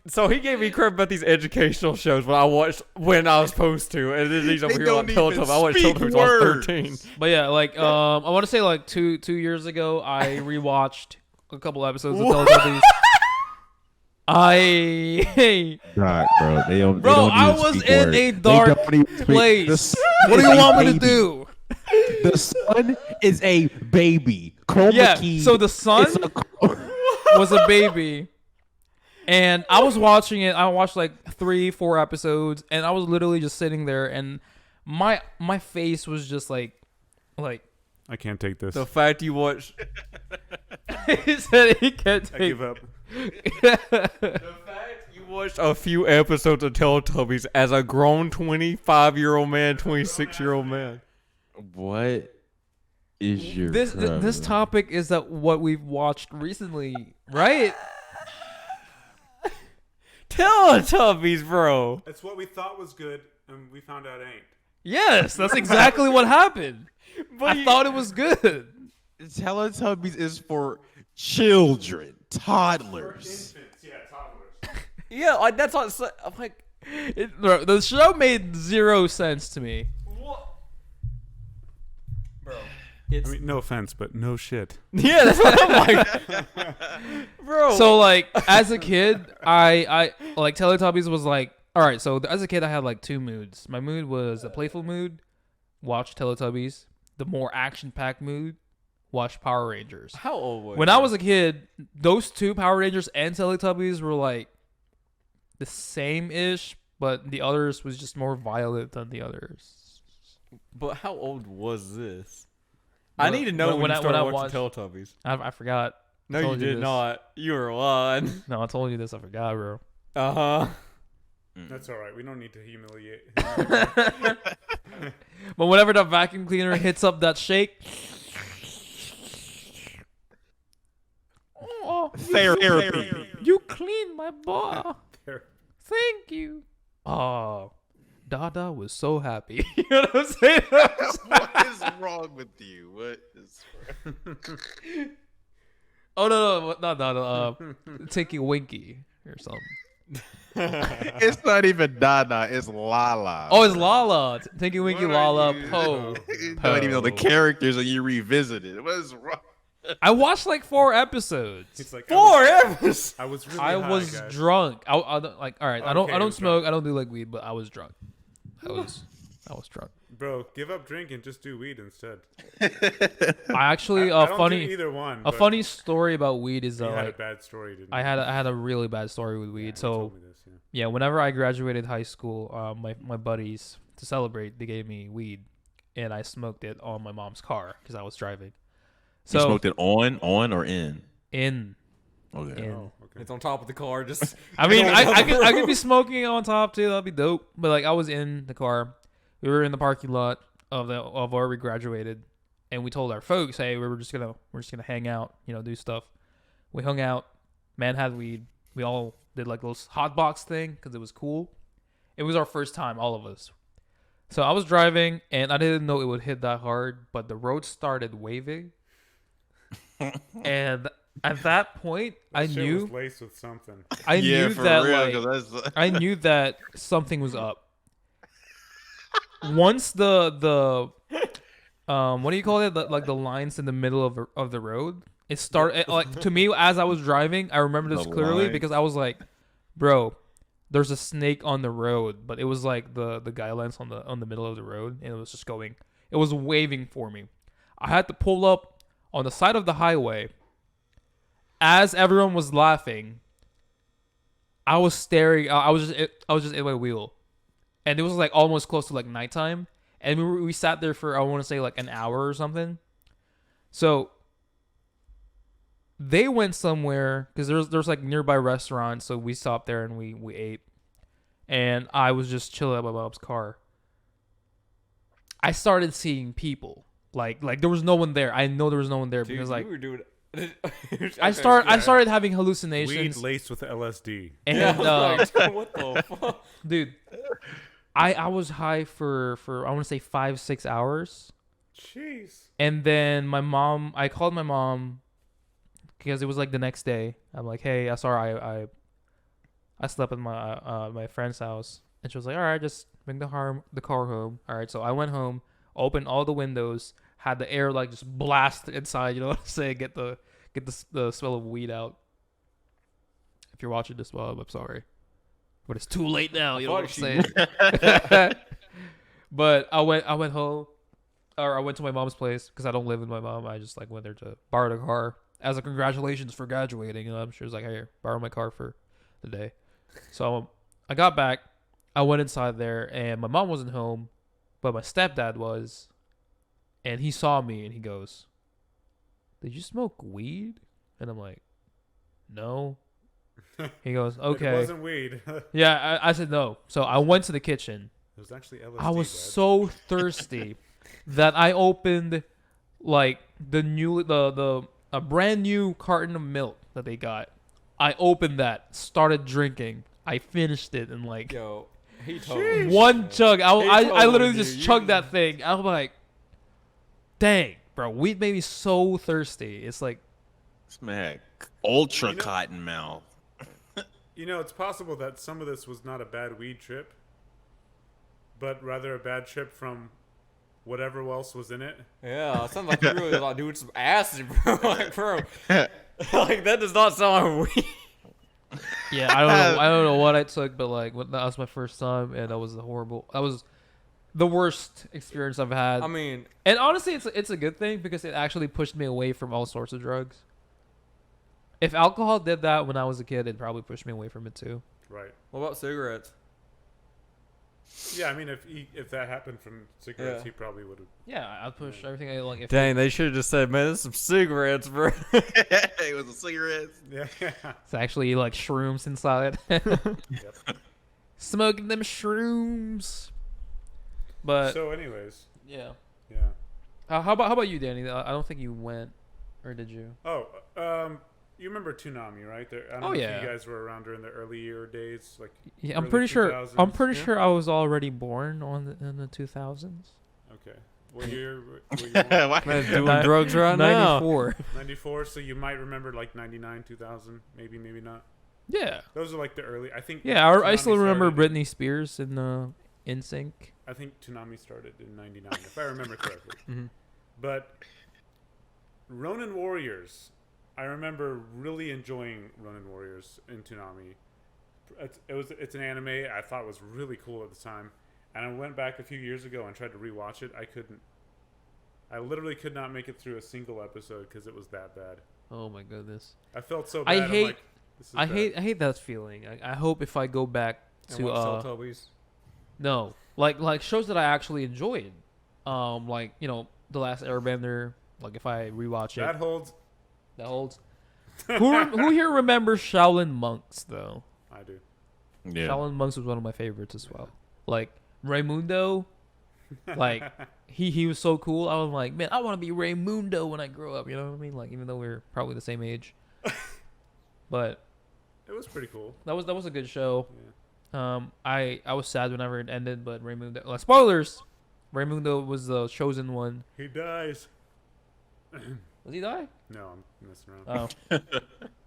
S1: So he gave me crap about these educational shows when I was supposed to, and then he's over
S4: They
S1: here like
S4: don't even
S1: Teletubbies. I watched
S4: speak
S1: Teletubbies when I was
S4: words.
S1: 13.
S3: But yeah, like I want to say like two years ago, I rewatched a couple episodes of Teletubbies.
S4: Doc, bro. They don't,
S3: Bro,
S4: they don't
S3: I
S4: even
S3: was
S4: speak
S3: in
S4: words.
S3: a
S4: They
S3: dark
S4: don't even speak-
S3: place.
S4: The
S3: What do
S4: son
S3: you
S4: is
S3: want
S4: a
S3: me to
S4: baby.
S3: do?
S4: The son is a baby. Chroma
S3: Yeah,
S4: key
S3: so the son
S4: is a-
S3: was a baby, and I was watching it. I watched like 3-4 episodes, and I was literally just sitting there, and my face was just like
S2: I can't take this.
S1: The fact you watched,
S3: he said he can't
S2: I
S3: take.
S2: give up.
S1: the fact you watched a few episodes of Teletubbies as a grown 25-year-old man, 26-year-old man.
S4: What is your
S3: This
S4: problem?
S3: topic is that what we've watched recently, right?
S1: Teletubbies, bro.
S2: It's what we thought was good, and we found out ain't.
S3: Yes, that's exactly what happened.
S1: But
S3: I thought it was good.
S4: Teletubbies is for children, toddlers.
S2: Infants, yeah, toddlers.
S1: yeah, like that's what I'm like.
S3: Bro, the show made zero sense to me.
S1: What? Bro,
S2: I
S1: it's
S2: mean, no offense, but no shit.
S1: yeah, that's what I'm like, bro.
S3: So like as a kid, I like Teletubbies was like, all right. So as a kid, I had like two moods. My mood was a playful mood, watch Teletubbies. The more action-packed mood, watch Power Rangers.
S1: how old was
S3: When I was a kid, those two Power Rangers and Teletubbies were like the same-ish, but the others was just more violent than the others.
S1: But how old was this? I
S3: When-
S1: need to know when, you
S3: I
S1: started
S3: watched.
S1: watching Teletubbies.
S3: I forgot.
S1: No, you
S3: told you
S1: did
S3: this.
S1: not. You were lying.
S3: No, I told you this. I forgot, bro.
S1: Uh huh.
S2: That's all right. We don't need to humiliate.
S3: But whenever the vacuum cleaner hits up that shake, oh,
S4: Therapy.
S3: you cleaned my bar.
S2: There.
S3: Thank you. Oh, Dada was so happy. You know what I'm saying?
S4: What is wrong with you? What is?
S3: Oh no, not Dada. Tinky Winky or something.
S4: It's not even Dada. It's Lala.
S3: Oh, it's Lala. Tinky Winky,
S4: What are
S3: Lala,
S4: you-
S3: Po.
S4: You don't even know the characters, and you revisit it. What is wrong?
S3: I watched like 4 episodes.
S2: It's like
S1: 4 episodes.
S2: I was really
S3: I
S2: high,
S3: was
S2: guys.
S3: drunk. I don't- like, all right. I
S2: Okay,
S3: don't
S2: you're
S3: smoke.
S2: drunk.
S3: I don't do like weed, but I was drunk. I was drunk.
S2: Bro, give up drink and just do weed instead.
S3: I actually
S2: I don't
S3: funny
S2: do either one.
S3: a
S2: but
S3: funny story about weed is
S2: You had a
S3: like
S2: bad story, didn't you?
S3: I had a really bad story with weed.
S2: You
S3: So
S2: told me this, yeah.
S3: yeah, whenever I graduated high school, my buddies to celebrate they gave me weed, and I smoked it on my mom's car because I was driving.
S4: You
S3: So
S4: smoked it on or in?
S3: in.
S4: Okay.
S3: In.
S2: Okay.
S1: It's on top of the car. Just
S3: I mean,
S1: Going
S3: I
S1: down
S3: could
S1: the
S3: I could
S1: road.
S3: be smoking it on top too. That'd be dope. But like, I was in the car. We were in the parking lot of where we graduated, and we told our folks, "Hey, we're just gonna hang out, do stuff." We hung out. Man had weed. We all did like those hot box thing because it was cool. It was our first time, all of us. So I was driving, and I didn't know it would hit that hard, but the road started waving, and at that point, I
S2: Shit
S3: knew.
S2: was laced with something.
S3: I knew that like
S4: 'cause that's
S3: I knew that something was up. Once the what do you call it? Like the lines in the middle of the road It started like to me as I was driving. I remember this
S4: The
S3: clearly
S4: line.
S3: because I was like, "Bro, there's a snake on the road," but it was like the guidelines on the middle of the road, and it was just going. It was waving for me. I had to pull up on the side of the highway. As everyone was laughing, I was staring. I was just in my wheel, and it was like almost close to like nighttime, and we sat there for I want to say like an hour or something. So they went somewhere because there's like nearby restaurants, so we stopped there and we ate, and I was just chilling at my mom's car. I started seeing people like there was no one there. I know there was no one there
S1: Dude,
S3: because like
S1: you were doing.
S3: I started having hallucinations.
S2: Weed laced with LSD.
S3: And
S1: What the fuck?
S3: dude, I was high for I want to say 5-6 hours,
S2: Jeez.
S3: and then I called my mom because it was like the next day. I'm like, hey, I sorry, I slept at my friend's house, and she was like, all right, just bring the car home. All right, so I went home, opened all the windows, had the air like just blast inside. You know what I'm saying? Get the smell of weed out. If you're watching this, Bob, I'm sorry, but it's too late now. You know what I'm saying? But I went home, or I went to my mom's place because I don't live with my mom. I just like went there to borrow the car as a congratulations for graduating. You know, she was like, "Hey, borrow my car for the day." So I got back. I went inside there, and my mom wasn't home, but my stepdad was, and he saw me, and he goes, "Did you smoke weed?" And I'm like, "No." He goes, "Okay."
S2: It wasn't weed. It
S3: Yeah, I said no. So I went to the kitchen.
S2: was actually LSD.
S3: I was
S2: Dad.
S3: so thirsty that I opened like a brand new carton of milk that they got. I opened that, started drinking. I finished it in like
S1: Yo, he totally.
S3: one chug. I
S1: totally
S3: literally
S1: did.
S3: just chugged that thing. I'm like, dang, bro, weed made me so thirsty. It's like,
S4: This man had ultra
S2: You know-
S4: cotton mouth.
S2: You know, it's possible that some of this was not a bad weed trip, but rather a bad trip from whatever else was in it.
S1: Yeah, it sounds like you really like doing some acid, bro. Like, bro, like that does not sound like weed.
S3: yeah, I don't know what I took, but like that was my first time, and that was the worst experience I've had.
S1: I mean,
S3: And honestly, it's a good thing because it actually pushed me away from all sorts of drugs. If alcohol did that when I was a kid, it probably pushed me away from it too.
S2: Right.
S1: what about cigarettes?
S2: Yeah, I mean, if that happened from cigarettes,
S1: Yeah.
S2: he probably would have.
S3: Yeah, I'd push everything I like. If
S1: Dang, they should have just said, "Man, there's some cigarettes, bro."
S4: It was a cigarette.
S2: Yeah.
S3: it's actually like shrooms inside.
S2: Yep.
S3: Smoking them shrooms. But
S2: So, anyways,
S3: yeah.
S2: yeah.
S3: How about you, Danny? I don't think you went, or did you?
S2: Oh, you remember Toonami, right? I don't know
S3: yeah.
S2: if you guys were around during the earlier days, like.
S3: Yeah, I'm
S2: early
S3: pretty sure.
S2: 2000s.
S3: I'm pretty
S1: Yeah.
S3: sure I was already born in the 2000s.
S2: Okay. What year were you born?
S4: Why-
S1: Man, doing drugs right now.
S3: 94.
S2: 94. So you might remember like 99, 2000, maybe not.
S3: Yeah.
S2: Those are like the early. I think.
S3: Yeah, I
S2: Toonami
S3: still remember
S2: started-
S3: Britney Spears in NSYNC.
S2: I think Toonami started in 99, if I remember correctly.
S1: Mhm.
S2: But Ronin Warriors, I remember really enjoying Ronin Warriors in Toonami. It's an anime I thought was really cool at the time, and I went back a few years ago and tried to rewatch it. I couldn't. I literally could not make it through a single episode because it was that bad.
S3: Oh my goodness.
S2: I felt so
S3: I
S2: bad. I'm
S3: hate-
S2: like, this is
S3: I
S2: bad.
S3: hate that feeling. I hope if I go back
S1: And
S3: to
S1: watch Teletubbies.
S3: no, like shows that I actually enjoyed, like The Last Airbender. Like if I rewatch it,
S2: That holds.
S3: that holds. Who here remembers Shaolin Monks though?
S2: I do.
S4: Yeah.
S3: Shaolin Monks was one of my favorites as well. Like Raymundo, like he was so cool. I was like, man, I want to be Raymundo when I grow up. You know what I mean? Like even though we're probably the same age, but
S2: It was pretty cool.
S3: that was a good show.
S2: Yeah.
S3: I was sad whenever it ended, but Raymundo. Spoilers. Raymundo was the chosen one.
S2: He dies.
S3: Does he die?
S2: No, I'm messing around.
S3: Oh,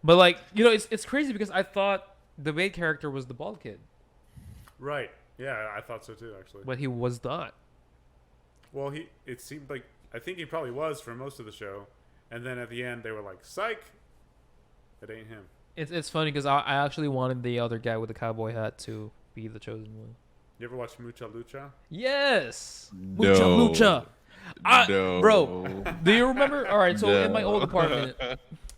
S3: but like it's crazy because I thought the main character was the bald kid,
S2: Right. Yeah, I thought so too, actually.
S3: but he was not.
S2: Well, it seemed like I think he probably was for most of the show, And then at the end, they were like, "Psych, it ain't him."
S3: It's funny because I actually wanted the other guy with the cowboy hat to be the chosen one.
S2: You ever watch Mucha Lucha?
S3: Yes.
S4: No.
S3: Mucha.
S4: No.
S3: Bro, do you remember? All right, so in my
S4: No.
S3: old apartment,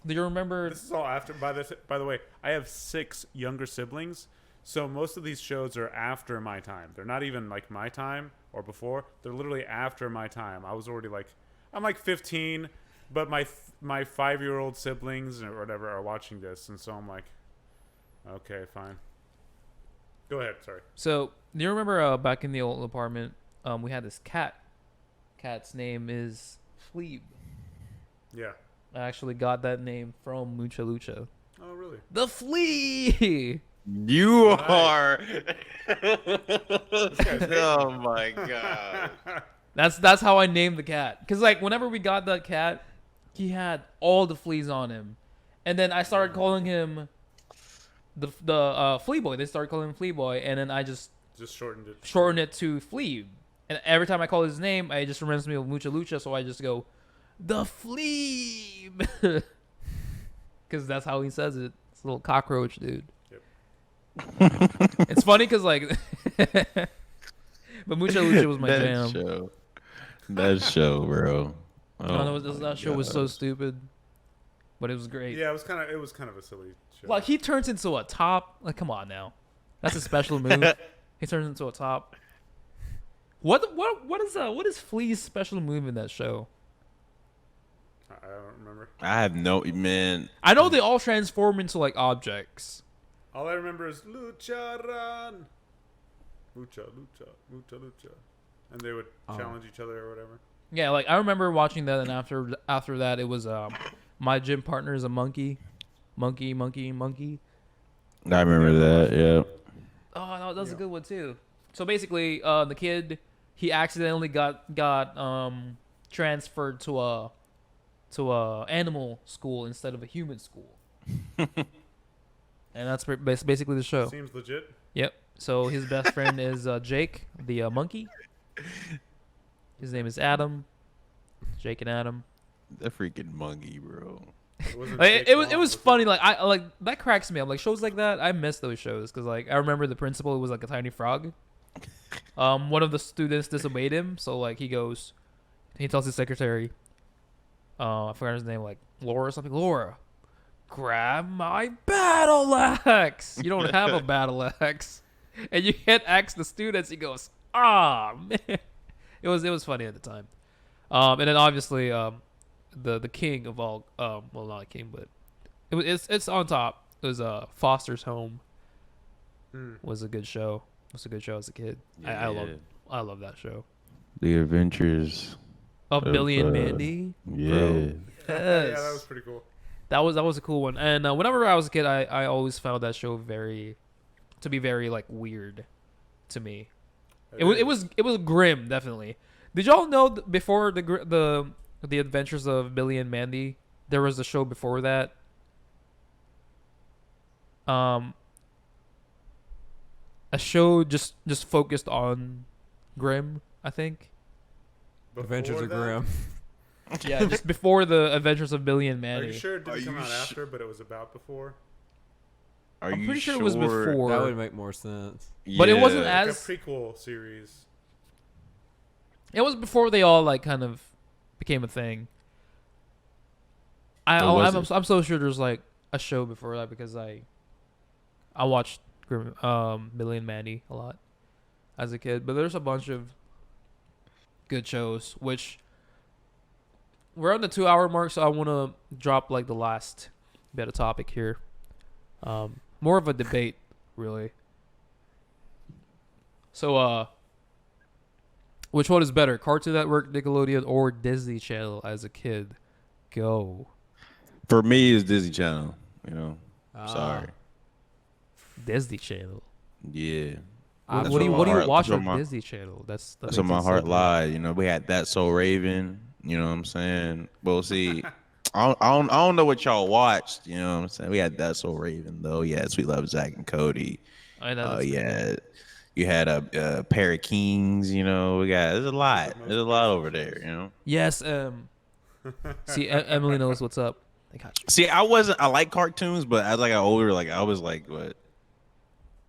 S3: do you remember?
S2: This is all after. By the way, I have 6 younger siblings, so most of these shows are after my time. They're not even like my time or before. They're literally after my time. I was already like, I'm like 15, but my 5-year-old siblings or whatever are watching this, and so I'm like, okay, fine. Go ahead. Sorry.
S3: So do you remember back in the old apartment, we had this cat. Cat's name is Fleeb.
S2: Yeah.
S3: I actually got that name from Mucha Lucha.
S2: Oh, really?
S3: The flea.
S4: You are.
S2: guy's
S4: Oh my god.
S3: That's how I named the cat. Cause like whenever we got that cat, he had all the fleas on him, and then I started calling him the flea boy. They started calling him flea boy, and then I just
S2: shortened it
S3: to flea. And every time I call his name, it just reminds me of Mucha Lucha, so I just go, the flea, because that's how he says it. It's a little cockroach, dude. It's funny because like, but Mucha Lucha was my jam.
S4: That show, bro. Oh,
S3: That show was so stupid, but it was great.
S2: Yeah, it was kind of a silly show.
S3: Like he turns into a top. Like, come on now, that's a special move. He turns into a top. What is Flea's special move in that show?
S2: I don't remember.
S4: I have no man.
S3: I know they all transform into like objects.
S2: All I remember is Lucha Run. Lucha, Lucha, Lucha, Lucha. And they would challenge each other or whatever.
S3: Yeah, like I remember watching that, and after that, it was my gym partner is a monkey.
S4: I remember that. Yeah.
S3: Oh, no, that was a good one too. So basically, the kid he accidentally got transferred to a animal school instead of a human school, and that's basically the show.
S2: Seems legit.
S3: Yep. So his best friend is Jake, the monkey. His name is Adam. Jake and Adam.
S4: The freaking monkey, bro.
S3: It was funny. Like I like that cracks me up. Like shows like that, I miss those shows because like I remember the principal was like a tiny frog. One of the students disobeyed him, so like he tells his secretary, I forgot his name, like Laura or something. Laura, grab my battle axe. You don't have a battle axe, and you can't axe the students. He goes, man. It was funny at the time. And then obviously the king of all, well not a king, but it's on top. It was Foster's Home. Was a good show. It was a good show as a kid.
S4: Yeah.
S3: I love that show.
S4: The Adventures
S3: Of Billy and Mandy.
S4: Yeah.
S3: Yes.
S2: Yeah, that was pretty cool.
S3: That was a cool one. And whenever I was a kid, I always found that show to be very like weird to me. It was grim, definitely. Did y'all know before the Adventures of Billy and Mandy, there was a show before that? A show just focused on grim, I think.
S1: Adventures of Grimm.
S3: Yeah, just before the Adventures of Billy and
S2: Are
S3: Mandy.
S2: you sure it didn't come out after, but it was about before?
S3: I'm pretty sure it was before.
S1: That would make more sense.
S3: But it wasn't
S2: Like
S3: as
S2: a prequel series.
S3: It was before they all like kind of became a thing. I'm so sure there's like a show before that because I watched Billy and Mandy a lot as a kid, but there's a bunch of good shows. Which we're on the 2-hour mark, so I want to drop like the last bit of topic here. More of a debate, really. So, which one is better, Cartoon Network, Nickelodeon, or Disney Channel as a kid? Go.
S4: For me, it's Disney Channel. You know, sorry.
S3: Disney Channel.
S4: Yeah.
S3: What do you watch on Disney Channel? That's
S4: on my heart lied. You know, we had That So Raven. You know what I'm saying? Well, see, I don't know what y'all watched. You know what I'm saying? We had That So Raven though. Yeah, Sweet Love Zach and Cody. Yeah. You had a pair of Kings. You know, there's a lot. There's a lot over there. You know.
S3: Yes. See, Emily knows what's up. I got you.
S4: See, I like cartoons, but as I got older, like I was like, what?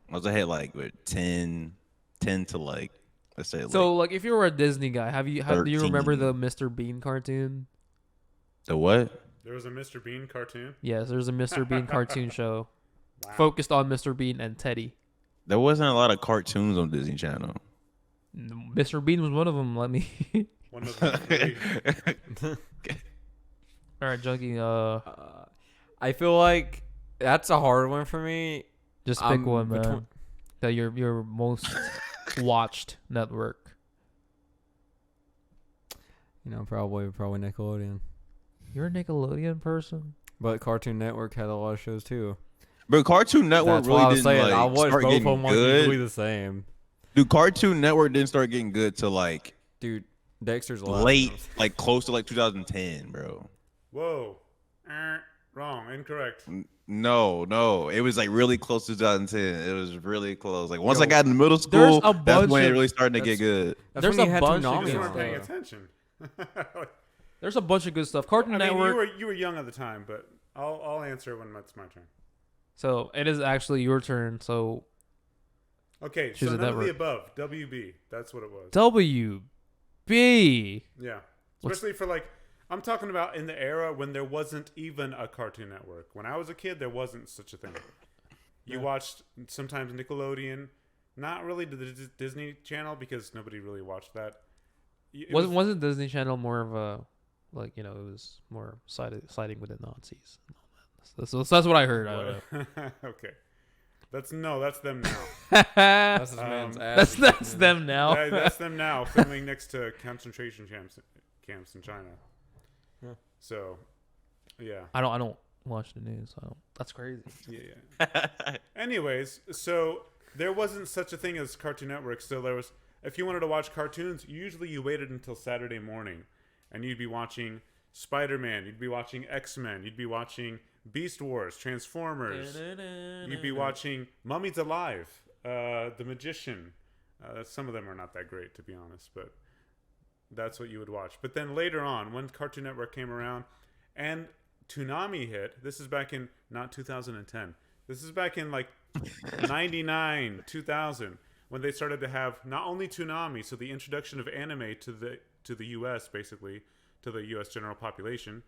S4: I was ahead like what 10 to like, let's say
S3: So,
S4: like
S3: like, if you were a Disney guy, do you remember
S4: 13.
S3: the Mr. Bean cartoon?
S4: the what?
S2: There was a Mr. Bean cartoon.
S3: Yes, there's a Mr. Bean cartoon show
S2: Wow.
S3: focused on Mr. Bean and Teddy.
S4: There wasn't a lot of cartoons on Disney Channel.
S3: Mr. Bean was one of them. Let me.
S2: One of the three.
S3: All right, Junkie.
S1: I feel like that's a hard one for me.
S3: Just pick
S1: I'm
S3: one, man.
S1: between-
S3: That your most watched network.
S1: You know, probably Nickelodeon.
S3: You're a Nickelodeon person.
S1: But Cartoon Network had a lot of shows too.
S4: But Cartoon Network
S1: That's what I
S4: really
S1: was
S4: didn't
S1: saying. I
S4: like
S1: watched
S4: start
S1: both of
S4: getting
S1: them like usually
S4: good.
S1: the same.
S4: Dude, Cartoon Network didn't start getting good till like
S1: Dude, Dexter's Lab.
S4: late, like close to like 2010, bro.
S2: Whoa. Wrong. Incorrect.
S4: No, it was like really close to 2010. It was really close. Like once
S1: Yo,
S4: I got in middle
S3: there's
S4: school,
S3: a
S4: that's
S3: bunch
S4: when it
S3: of-
S4: really started to get good.
S1: That's
S3: There's
S1: when
S3: a
S1: you had
S3: bunch of
S2: You
S1: Toonami
S2: just
S1: and
S2: weren't paying
S1: stuff.
S2: attention.
S3: There's a bunch of good stuff. Cartoon
S2: I mean,
S3: Network.
S2: you were young at the time, but I'll answer when it's my turn.
S3: So it is actually your turn. So
S2: Okay,
S3: Choose
S2: so
S3: a
S2: none of the
S3: network.
S2: above. WB. That's what it was.
S3: WB.
S2: Yeah.
S3: What's-
S2: Especially for like, I'm talking about in the era when there wasn't even a Cartoon Network. When I was a kid, there wasn't such a thing. You watched sometimes Nickelodeon, not really the Disney Channel because nobody really watched that. It was-
S3: Wasn't Disney Channel more of a, like, you know, it was more siding with the Nazis. And all that. So that's what I heard. I don't know.
S2: Okay. That's them now.
S1: That's this man's ass.
S3: That's them now.
S2: That's them now filming next to concentration camps in China.
S1: Yeah.
S2: So, yeah.
S3: I don't watch the news. That's crazy.
S2: Yeah. Anyways, so there wasn't such a thing as Cartoon Network. So there was, if you wanted to watch cartoons, usually you waited until Saturday morning, and you'd be watching Spider-Man, you'd be watching X-Men, you'd be watching Beast Wars, Transformers, you'd be watching Mummies Alive, The Magician. Some of them are not that great, to be honest, but that's what you would watch. But then later on, when Cartoon Network came around and Toonami hit, this is back in not 2010. This is back in like 99, 2000, when they started to have not only Toonami, so the introduction of anime to the US, basically, to the US general population,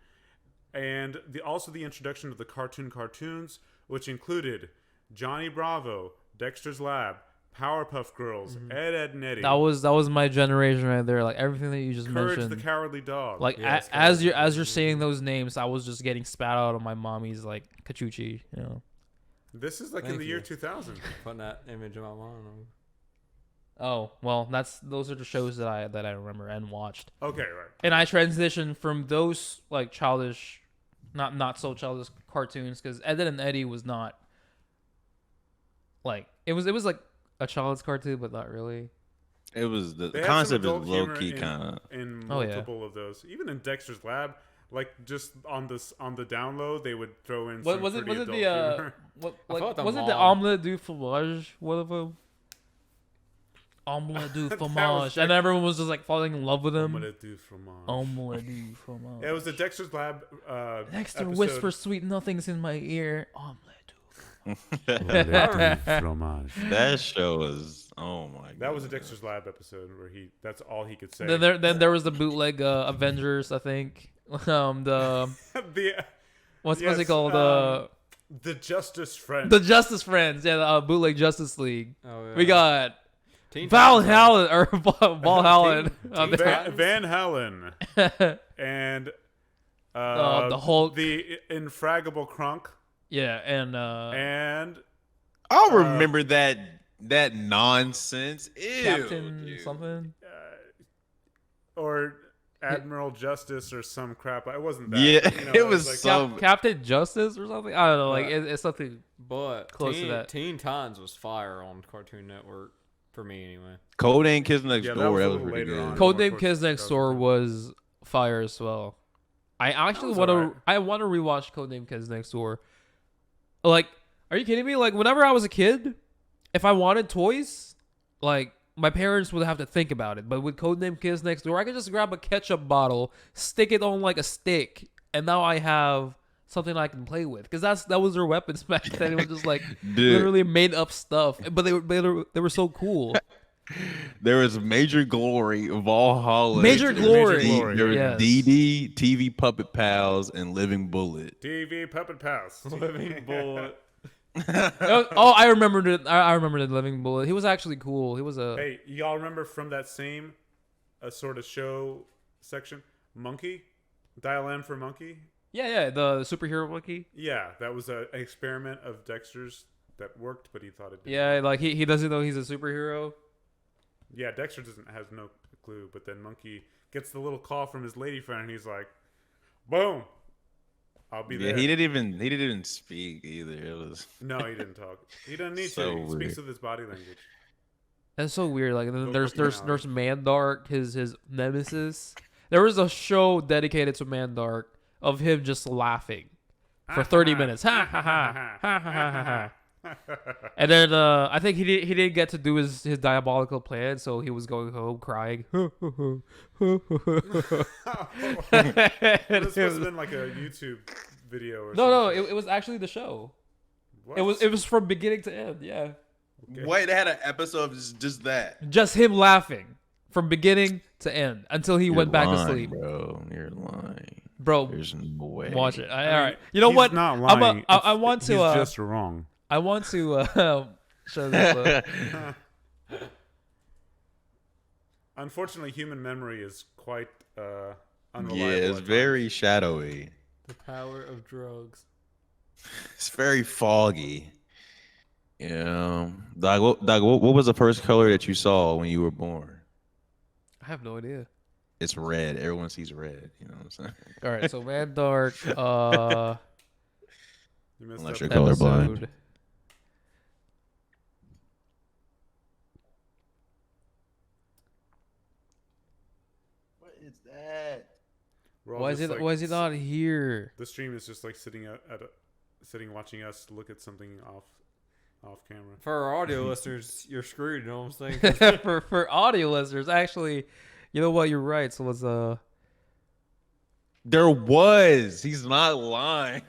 S2: and also the introduction of the cartoons, which included Johnny Bravo, Dexter's Lab, Powerpuff Girls, Ed, and Eddie,
S3: That was my generation right there. Like everything that you just
S2: Courage
S3: mentioned.
S2: the Cowardly Dog.
S3: Like
S1: Yes,
S3: as you're saying those names, I was just getting spat out of my mommy's like kachuchi. You know.
S2: This is like in
S1: Thank
S2: the year
S1: you.
S2: 2000.
S1: Putting that image in my mind.
S3: Oh well, those are the shows that I remember and watched.
S2: Okay, right.
S3: And I transitioned from those like childish, not so childish cartoons because Ed, and Eddie was not like it was like a child's cartoon, but not really.
S4: It was the
S2: They had some
S4: concept is
S2: adult
S4: low
S2: humor
S4: key kind of.
S2: in
S3: Oh, yeah.
S2: multiple of those. Even in Dexter's Lab, like just on the download, they would throw in
S3: What
S2: some
S3: was it?
S2: pretty
S3: Was it
S2: adult
S3: the
S2: humor.
S3: what
S1: I
S3: like
S1: thought the
S3: was it the
S1: mom-
S3: omelette du fromage? One of them. Omelette du
S2: That was
S3: fromage, and everyone was just like falling in love with him.
S2: Omelette du fromage.
S3: Omelette du fromage.
S2: Yeah, it was the Dexter's Lab.
S3: Dexter
S2: episode.
S3: whispers sweet nothings in my ear. Omelette du
S2: Omelette du fromage.
S4: That show was oh my god.
S2: That was a Dexter's Lab episode where that's all he could say.
S3: Then there was the bootleg Avengers, I think. The
S2: the
S3: what's
S2: Yes,
S3: it called?
S2: the Justice Friend.
S3: The Justice Friends, yeah, the bootleg Justice League.
S1: Oh, yeah.
S3: We got
S1: Teen
S3: Val
S1: Titans,
S3: Hallen or Valhallen.
S1: Teen Titans.
S2: Van Halen and
S3: The Hulk.
S2: the Infraggable Crunk,
S3: Yeah, and
S2: and
S4: I remember that nonsense. Ew,
S3: Captain
S4: dude.
S3: something.
S2: or Admiral Justice or some crap. It wasn't that.
S4: Yeah,
S2: You know,
S4: it was
S2: like,
S4: so-
S3: Captain Justice or something. I don't know. Like
S2: Yeah.
S3: it's something.
S1: But
S3: Close to that.
S1: Teen Titans was fire on Cartoon Network for me anyway.
S4: Codename Kids Next
S2: Yeah, that
S4: Door.
S2: was a
S4: That was
S2: little
S4: pretty
S2: later
S4: good.
S2: on.
S3: Codename
S2: course,
S3: Kids Next
S2: that was
S3: Door
S2: good.
S3: was fire as well. I actually
S2: was
S3: want to.
S2: alright.
S3: I want to rewatch Codename Kids Next Door. Like, are you kidding me? Like, whenever I was a kid, if I wanted toys, like my parents would have to think about it. But with Codename Kids Next Door, I could just grab a ketchup bottle, stick it on like a stick, and now I have something I can play with. Because that was their weapons back then. It was just like literally made up stuff, but they were so cool.
S4: There was Major Glory, Valhalla,
S3: Major Glory.
S4: There was
S3: Yes.
S4: DD, TV Puppet Pals, and Living Bullet.
S2: TV Puppet Pals.
S1: Living Bullet.
S3: Oh, I remembered it. I remember the Living Bullet. He was actually cool. He was a
S2: Hey, y'all remember from that same sort of show section, Monkey? Dial M for Monkey?
S3: yeah, the superhero monkey.
S2: Yeah, that was an experiment of Dexter's that worked, but he thought it didn't.
S3: Yeah, like he doesn't know he's a superhero.
S2: Yeah, Dexter has no clue, but then Monkey gets the little call from his lady friend, and he's like, "Boom, I'll be
S4: Yeah,
S2: there."
S4: he didn't even speak either. It was
S2: No, he didn't talk. He doesn't need
S4: So
S2: to. He
S4: weird.
S2: speaks with his body language.
S3: That's so weird. Like then
S2: Go
S3: there's
S2: personality.
S3: Mandark, his nemesis. There was a show dedicated to Mandark of him just laughing for 30 minutes. Ha ha ha ha ha ha ha. And then I think he didn't get to do his diabolical plan, so he was going home crying.
S2: This must have been like a YouTube video or
S3: No,
S2: something.
S3: it was actually the show.
S2: What?
S3: It was from beginning to end. Yeah,
S2: Okay.
S4: Wait, they had an episode of just that.
S3: just him laughing from beginning to end until he went back to sleep.
S4: bro. You're lying.
S3: Bro,
S4: There's no way.
S3: watch it.
S2: I mean,
S3: All right, you know
S2: he's
S3: what?
S2: Not
S3: I'm
S2: lying.
S3: I want to.
S2: He's just wrong.
S3: I want to show this.
S2: Unfortunately, human memory is quite unreliable.
S4: Yeah, it's
S2: at times.
S4: very shadowy.
S1: The power of drugs.
S4: It's very foggy. Yeah. Dog, what was the first color that you saw when you were born?
S3: I have no idea.
S4: It's red. Everyone sees red. You know what I'm saying?
S3: All right, so Mandark
S2: You messed
S4: Unless
S2: up.
S4: you're colorblind.
S3: episode.
S4: What is that?
S2: We're all
S3: Why is
S2: just,
S3: it
S2: like,
S3: why is it not here?
S2: The stream is just like sitting watching us look at something off camera.
S1: For our audio listeners, you're screwed. You know what I'm saying?
S3: for audio listeners, actually, you know what? You're right. So let's
S4: There was. He's not lying.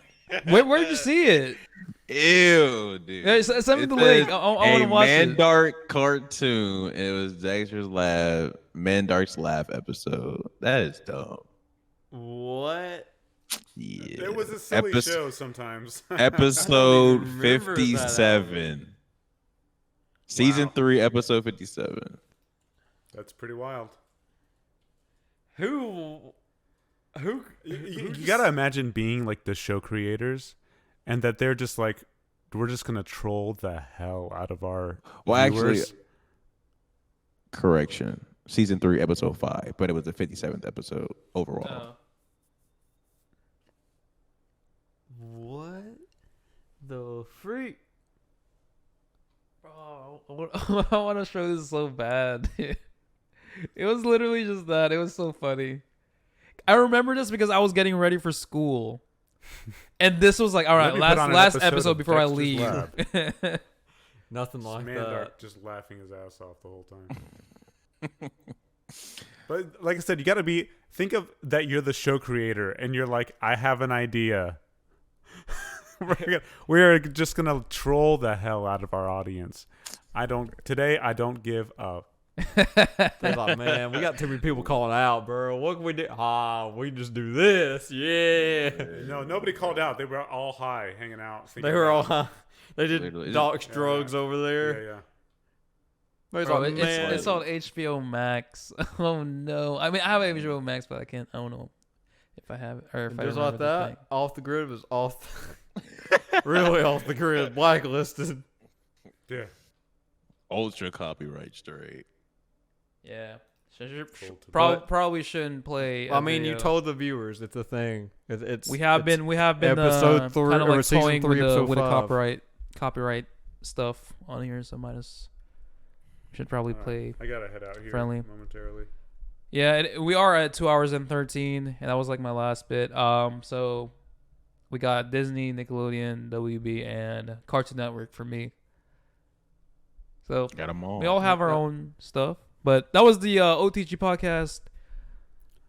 S3: where did you see it?
S4: Ew, dude.
S3: Yeah, send me the
S4: It
S3: link.
S4: says
S3: I want to watch it.
S4: Mandark cartoon. It was Dexter's Lab, Mandark's Lab episode. That is dumb.
S1: What?
S4: Yeah.
S2: It was a silly show sometimes.
S4: Episode
S1: remember that
S4: 57. Season
S2: Wow.
S4: 3, episode 57.
S2: That's pretty wild.
S1: Who?
S2: You gotta imagine being like the show creators, and that they're just like, we're just gonna troll the hell out of our
S4: Well,
S2: viewers.
S4: actually, correction. Season 3, episode 5, but it was the 57th episode overall.
S1: What the freak?
S3: Oh, I want to show this so bad. It was literally just that. It was so funny. I remember this because I was getting ready for school, and this was like, all right,
S2: Let me put on an
S3: last
S2: episode
S3: episode
S2: of
S3: before I
S2: Dexter's
S3: leave.
S2: Lab.
S1: Nothing like
S2: Mandark
S1: that.
S2: just laughing his ass off the whole time. But like I said, you gotta think of that you're the show creator, and you're like, I have an idea. We're just gonna troll the hell out of our audience. I don't give up.
S1: They're like, man, we got too many people calling out, bro. What can we do? We just do this. Yeah.
S2: No, nobody called out. They were all high, hanging out.
S1: They were all. They
S4: Literally.
S1: did Doc's
S2: Yeah,
S1: drugs
S2: yeah.
S1: over
S2: Yeah,
S1: there.
S2: yeah.
S1: There's
S3: Bro,
S1: like, man.
S3: it's on HBO Max. Oh no! I mean, I have HBO Max, but I don't know if I have it or if I
S1: Just
S3: remember
S1: like
S3: the
S1: that.
S3: thing.
S1: Off the grid was off. Really off the grid. Blacklisted.
S2: Yeah.
S4: Ultra copyright straight.
S3: Yeah.
S1: But-
S3: Probably shouldn't play.
S1: I mean, you
S3: video.
S1: told the viewers it's a thing. It's
S3: We have been
S1: episode three-
S3: kind of
S1: or
S3: like
S1: season
S3: toying
S1: three,
S3: with the
S1: episode 5.
S3: copyright stuff on here, so should probably play.
S2: I gotta head out here
S3: friendly.
S2: momentarily.
S3: Yeah, we are at 2 hours and 13, and that was like my last bit. So we got Disney, Nickelodeon, WB, and Cartoon Network for me. So
S4: Got them all.
S3: we all have our own stuff. But that was the OTG podcast.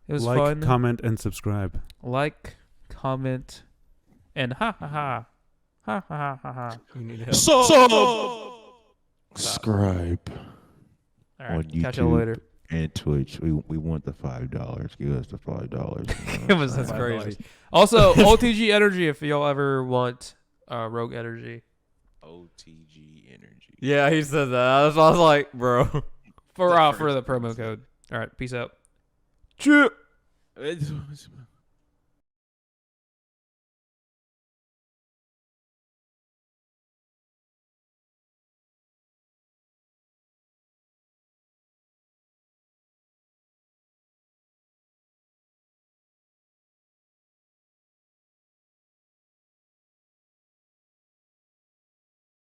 S3: It was
S2: like,
S3: fun.
S2: comment, and subscribe.
S3: Like, comment, and ha ha ha. Ha ha ha ha.
S1: You need help.
S4: Subscribe
S3: All right.
S4: on
S3: Catch you
S4: YouTube
S3: later.
S4: and Twitch. We want the $5. Give us the $5.
S3: It was
S1: That's
S3: $5.
S1: crazy.
S3: Also, OTG Energy if y'all ever want Rogue Energy.
S4: OTG Energy.
S1: Yeah, he said that. That's why I was like, bro.
S3: For the promo code. All right. Peace out. Chip.
S4: It's-